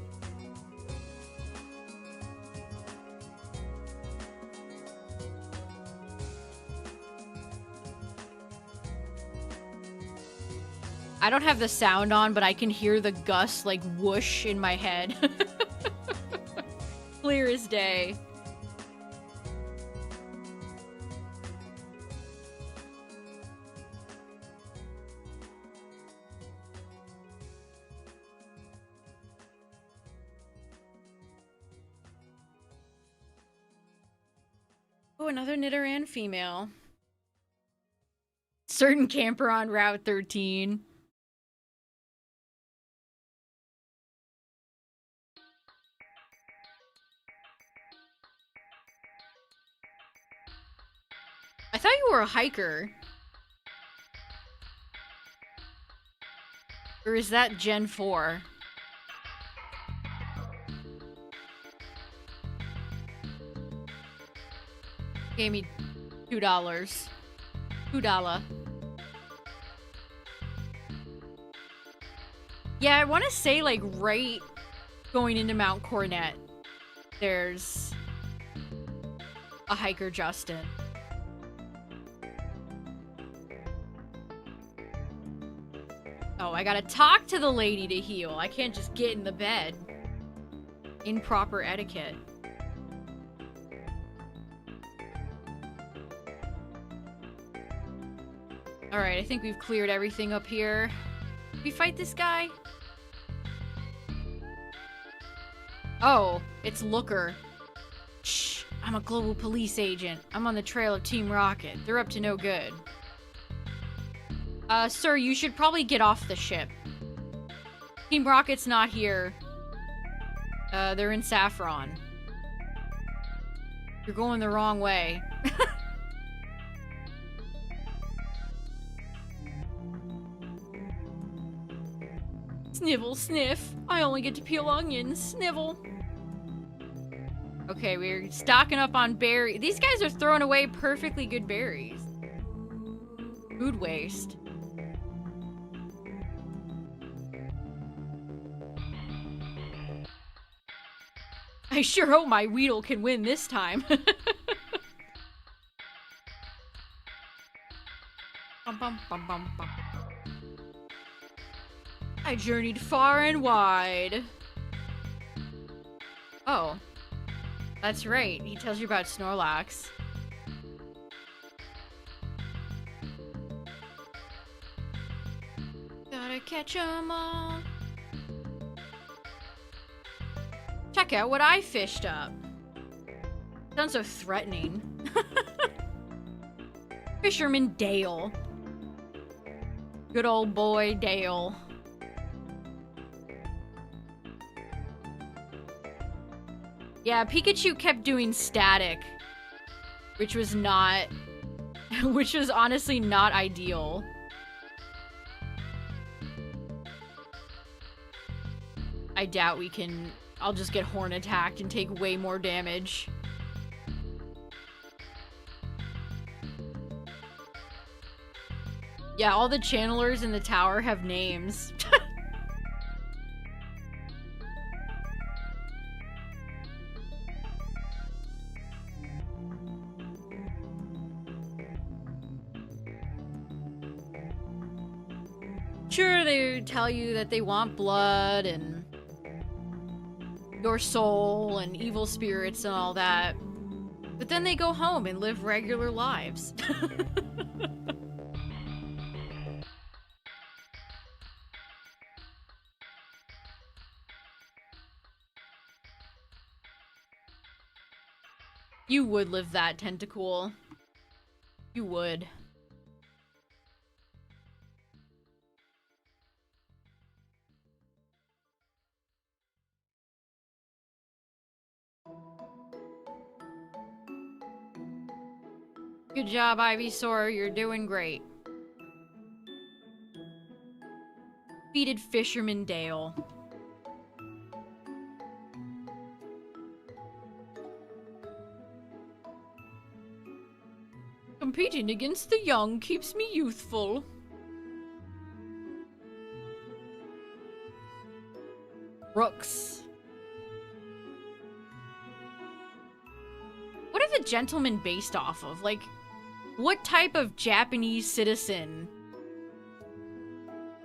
I don't have the sound on, but I can hear the gust like whoosh in my head. Clear as day. Oh, another Nidoran female. Certain camper on Route 13. I thought you were a hiker. Or is that Gen 4? Gave me $2. $2. Yeah, I want to say, like, right going into Mount Cornet, there's a hiker, Justin. Oh, I gotta talk to the lady to heal. I can't just get in the bed. Improper etiquette. Alright, I think we've cleared everything up here. Did we fight this guy? Oh, it's Looker. Shh, I'm a global police agent. I'm on the trail of Team Rocket. They're up to no good. Sir, you should probably get off the ship. Team Rocket's not here. They're in Saffron. You're going the wrong way. Snivel, sniff. I only get to peel onions. Snivel. Okay, we're stocking up on berries. These guys are throwing away perfectly good berries. Food waste. I sure hope my Weedle can win this time. Bum, bum, bum, bum, bum. I journeyed far and wide. Oh. That's right. He tells you about Snorlax. Gotta catch 'em all. Check out what I fished up. Sounds so threatening. Fisherman Dale. Good old boy Dale. Yeah, Pikachu kept doing static, which was not, which was honestly not ideal. I doubt we can, I'll just get horn attacked and take way more damage. Yeah, all the channelers in the tower have names. Sure, they tell you that they want blood and your soul and evil spirits and all that, but then they go home and live regular lives. You would live that, Tentacool. You would. Good job, Ivysaur. You're doing great. Defeated Fisherman Dale. Competing against the young keeps me youthful. Brooks. What are the gentlemen based off of? Like, what type of Japanese citizen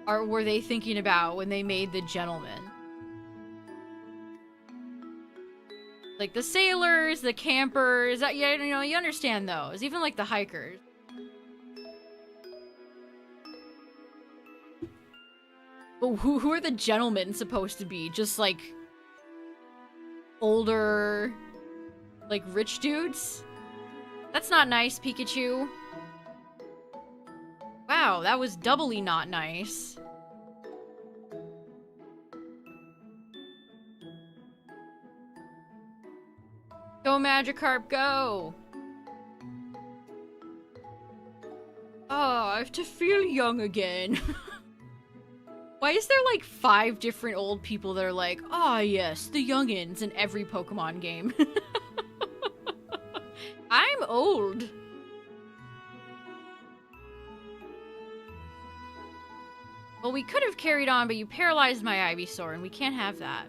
were they thinking about when they made the gentleman? Like the sailors, the campers, yeah, you know, you understand those. Even like the hikers. But who are the gentlemen supposed to be? Just like older, like rich dudes? That's not nice, Pikachu. Wow, that was doubly not nice. Go Magikarp, go! Oh, I have to feel young again. Why is there like 5 different old people that are like, ah, yes, the youngins in every Pokemon game? I'm old. Well, we could have carried on, but you paralyzed my Ivysaur, and we can't have that.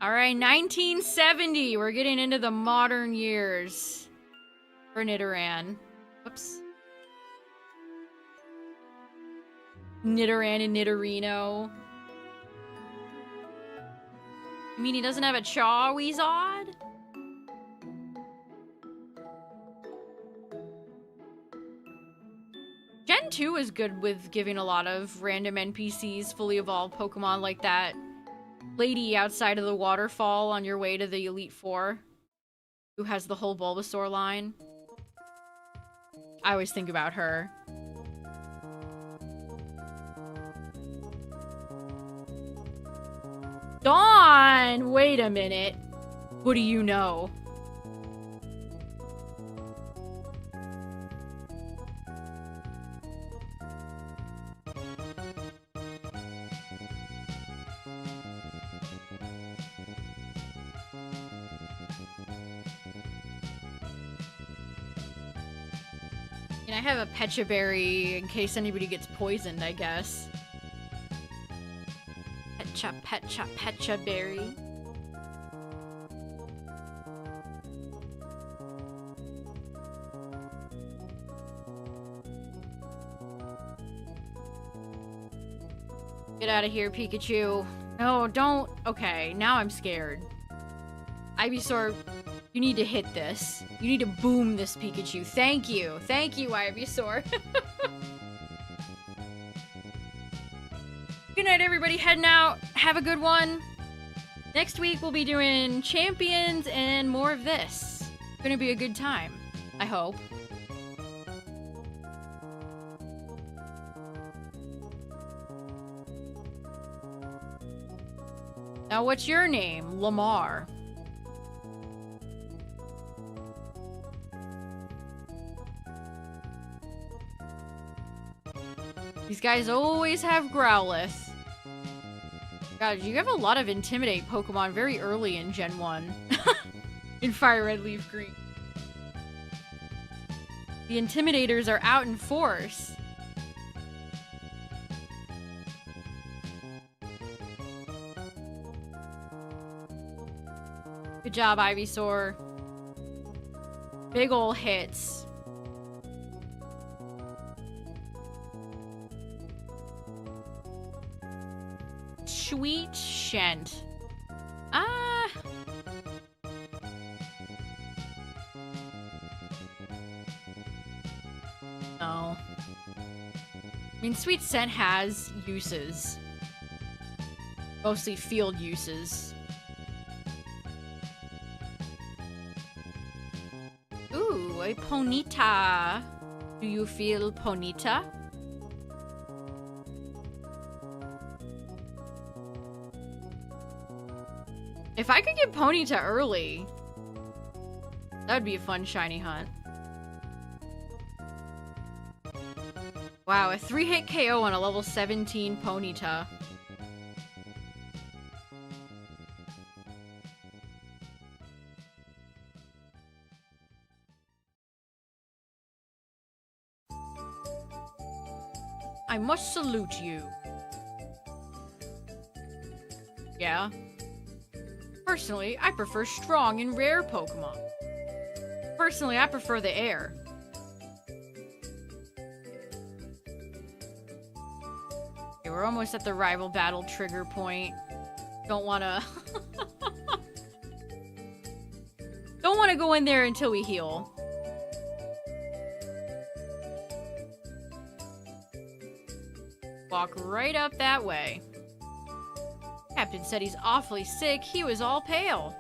Alright, 1970. We're getting into the modern years for Nidoran. Whoops. Nidoran and Nidorino. You mean he doesn't have a Charizard? Gen 2 is good with giving a lot of random NPCs fully evolved Pokemon like that lady outside of the waterfall on your way to the Elite Four who has the whole Bulbasaur line. I always think about her. Dawn! Wait a minute. What do you know? And I have a Pecha Berry in case anybody gets poisoned, I guess. Pecha Berry. Get out of here, Pikachu. No, don't. Okay, now I'm scared. Ivysaur, you need to hit this. You need to boom this Pikachu. Thank you. Thank you, Ivysaur. Good night, everybody. Heading out. Have a good one. Next week, we'll be doing champions and more of this. It's gonna be a good time. I hope. Now, what's your name? Lamar. These guys always have Growlithe. God, you have a lot of Intimidate Pokemon very early in Gen 1. In FireRed, LeafGreen. The Intimidators are out in force. Good job, Ivysaur. Big ol' hits. Sweet Shent. Ah. No. I mean, Sweet Scent has uses. Mostly field uses. Ooh, a Ponyta. Do you feel Ponyta? If I could get Ponyta early, that'd be a fun shiny hunt. Wow, a 3-hit KO on a level 17 Ponyta. I must salute you. Yeah? Personally, I prefer strong and rare Pokemon. Personally, I prefer the air. Okay, we're almost at the rival battle trigger point. Don't wanna... Don't wanna go in there until we heal. Walk right up that way. Captain said he's awfully sick. He was all pale.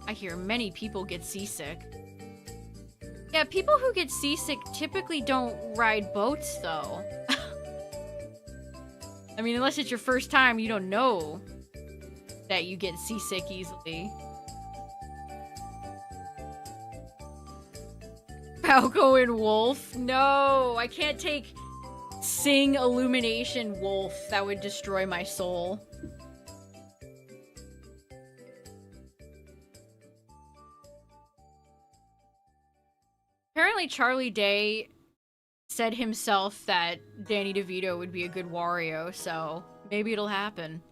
I hear many people get seasick. Yeah, people who get seasick typically don't ride boats, though. I mean, unless it's your first time, you don't know that you get seasick easily. Falco and Wolf? No, I can't take Sing Illumination Wolf. That would destroy my soul. Apparently Charlie Day said himself that Danny DeVito would be a good Wario, so maybe it'll happen.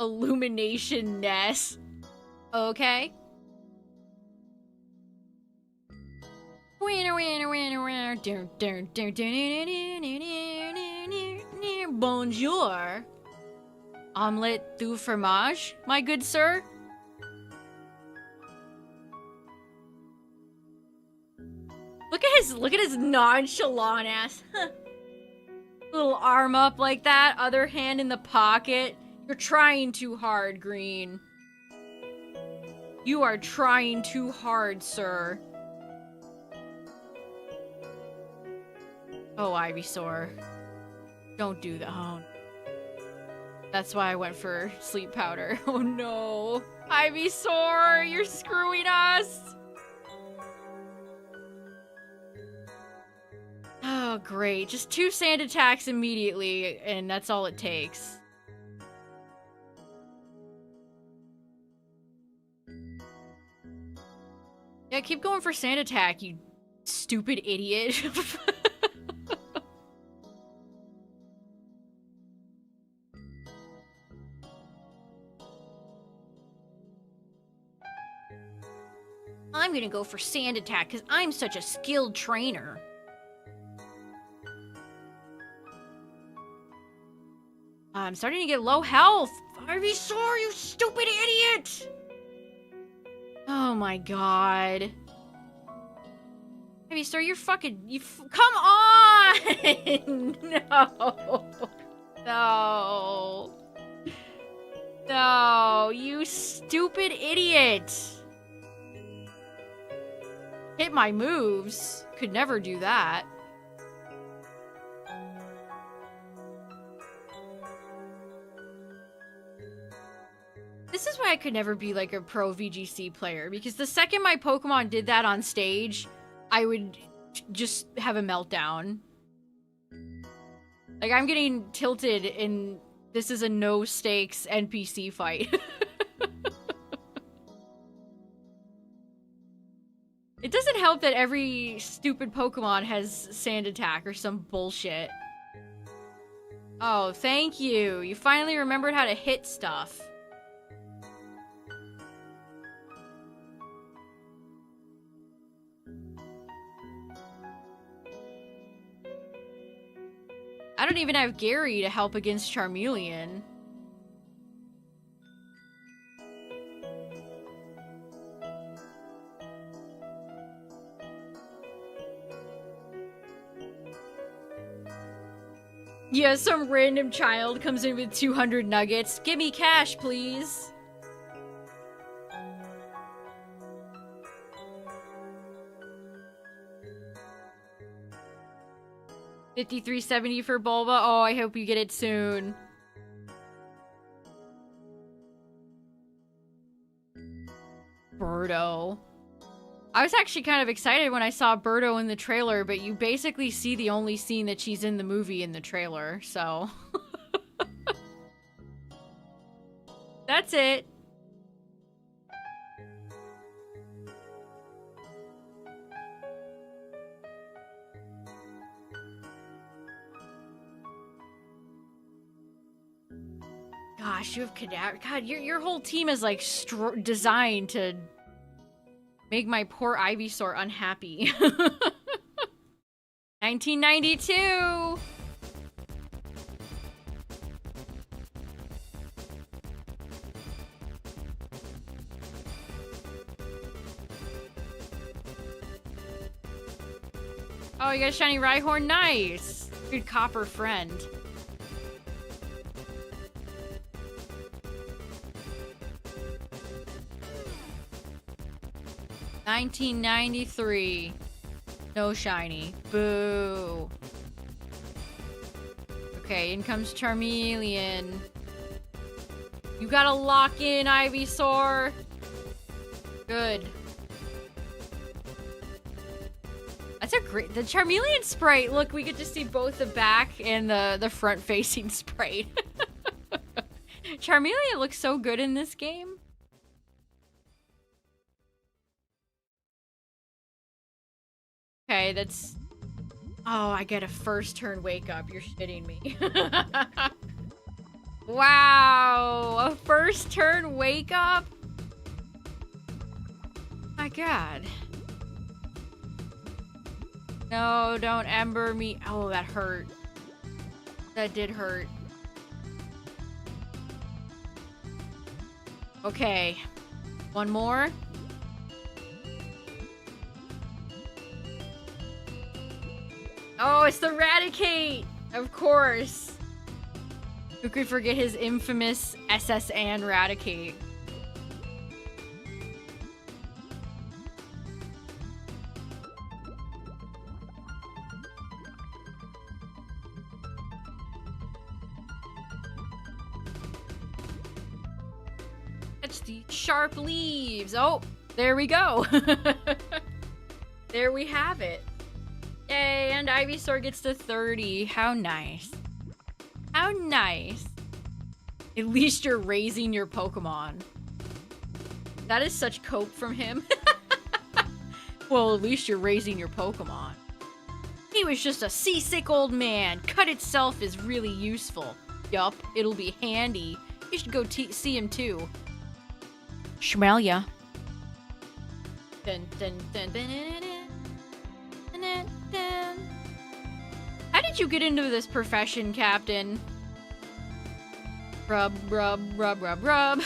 Illumination Ness. Okay. Bonjour. Omelette du fromage, my good sir? Look at his nonchalant ass. Little arm up like that, other hand in the pocket. You're trying too hard, Green. You are trying too hard, sir. Oh, Ivysaur. Don't do that. Oh. That's why I went for sleep powder. Oh no. Ivysaur, you're screwing us. Oh, great. Just 2 sand attacks immediately, and that's all it takes. Yeah, keep going for sand attack, you stupid idiot. I'm gonna go for sand attack because I'm such a skilled trainer. I'm starting to get low health. Ivysaur, you stupid idiot! Oh my god. Ivysaur, you're fucking... come on! No. No. No, you stupid idiot. Hit my moves. Could never do that. This is why I could never be like a pro VGC player, because the second my Pokemon did that on stage, I would just have a meltdown. Like, I'm getting tilted in this is a no stakes NPC fight. It doesn't help that every stupid Pokemon has sand attack or some bullshit. Oh, thank you. You finally remembered how to hit stuff. I don't even have Gary to help against Charmeleon. Yeah, some random child comes in with 200 nuggets. Give me cash, please. $53.70 for Bulba. Oh, I hope you get it soon. Birdo. I was actually kind of excited when I saw Birdo in the trailer, but you basically see the only scene that she's in the movie in the trailer, so... That's it. Gosh, you have cadaver. God, your whole team is like designed to make my poor Ivysaur unhappy. 1992. Oh, you got a shiny Rhyhorn. Nice. Good copper friend. $19.93. No shiny. Boo. Okay, in comes Charmeleon. You gotta lock in, Ivysaur. Good. That's a great... The Charmeleon sprite. Look, we get to see both the back and the front-facing sprite. Charmeleon looks so good in this game. Okay, that's... Oh, I get a first turn wake up. You're shitting me. Wow! A first turn wake up? My god. No, don't ember me. Oh, that hurt. That did hurt. Okay. One more. Oh, it's the Raticate! Of course. Who could forget his infamous SS and Raticate? That's the sharp leaves. Oh, there we go. There we have it. Yay, and Ivysaur gets to 30. How nice. How nice. At least you're raising your Pokemon. That is such cope from him. Well, at least you're raising your Pokemon. He was just a seasick old man. Cut itself is really useful. Yup, it'll be handy. You should go see him too. Schmell ya. Dun, dun, dun, dun, dun, dun, dun, dun. How did you get into this profession, Captain? Rub, rub, rub, rub, rub.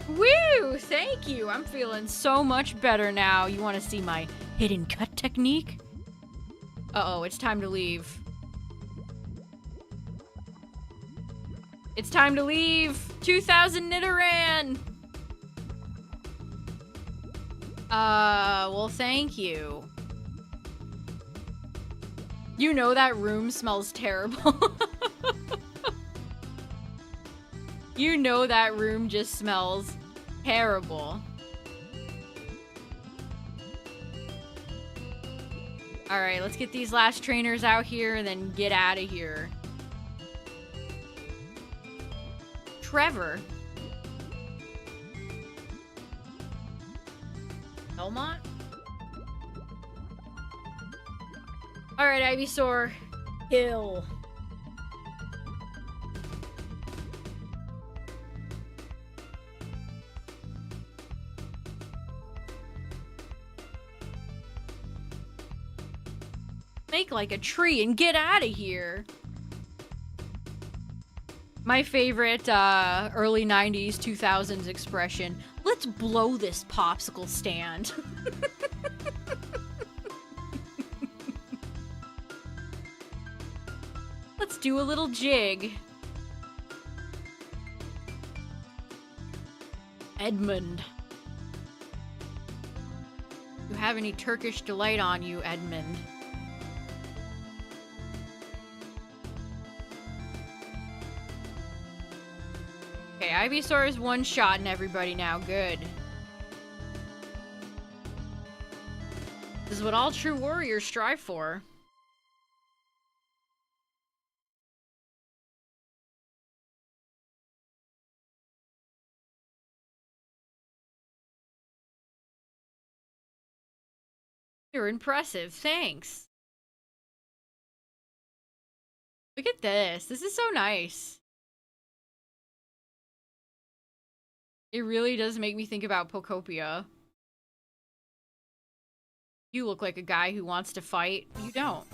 Woo! Thank you! I'm feeling so much better now. You want to see my hidden cut technique? Uh-oh, it's time to leave. It's time to leave! 2000 Nidoran! Well, thank you. You know that room smells terrible. You know that room just smells terrible. Alright, let's get these last trainers out here and then get out of here. Trevor. Belmont? Alright, Ivysaur. Kill. Make like a tree and get out of here. My favorite early 90s, 2000s expression. Let's blow this popsicle stand. Let's do a little jig. Edmund. You have any Turkish delight on you, Edmund? Okay, Ivysaur is one-shotting everybody now. Good. This is what all true warriors strive for. You're impressive. Thanks. Look at this. This is so nice. It really does make me think about Pokopia. You look like a guy who wants to fight. You don't.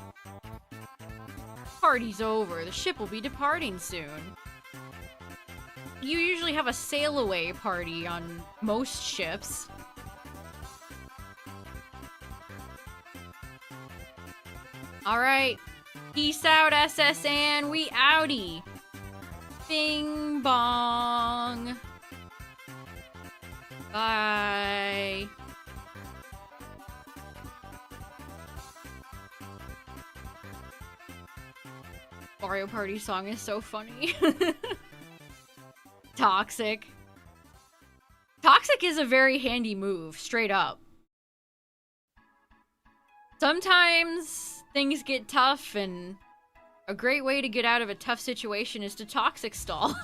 Party's over. The ship will be departing soon. You usually have a sail-away party on most ships. Alright. Peace out, SSN. We outie. Bing bong. Bye. Mario Party song is so funny. Toxic. Toxic is a very handy move, straight up. Sometimes things get tough, and a great way to get out of a tough situation is to toxic stall.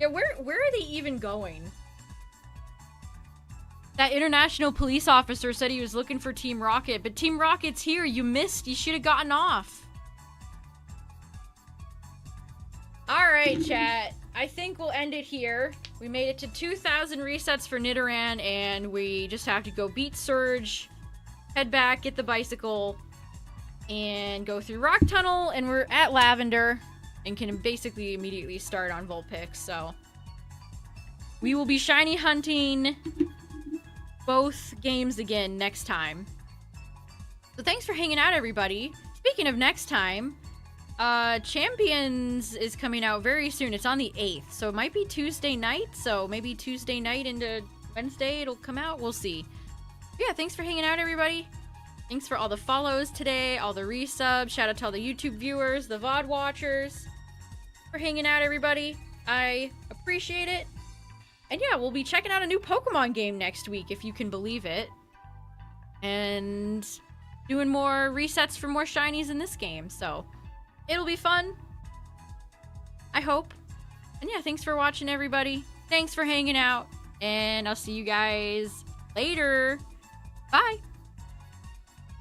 Yeah, where are they even going? That international police officer said he was looking for Team Rocket, but Team Rocket's here. You missed. You should have gotten off. Alright, chat. I think we'll end it here. We made it to 2,000 resets for Nidoran, and we just have to go beat Surge, head back, get the bicycle, and go through Rock Tunnel, and we're at Lavender, and can basically immediately start on Vulpix, so... We will be shiny hunting both games again next time. So thanks for hanging out, everybody. Speaking of next time, Champions is coming out very soon. It's on the 8th, so it might be Tuesday night. So maybe Tuesday night into Wednesday it'll come out. We'll see. But yeah, thanks for hanging out, everybody. Thanks for all the follows today, all the resubs. Shout out to all the YouTube viewers, the VOD watchers. For hanging out, everybody. I appreciate it. And yeah, we'll be checking out a new Pokemon game next week, if you can believe it. And doing more resets for more shinies in this game, so it'll be fun. I hope. And yeah, thanks for watching, everybody. Thanks for hanging out. And I'll see you guys later. Bye.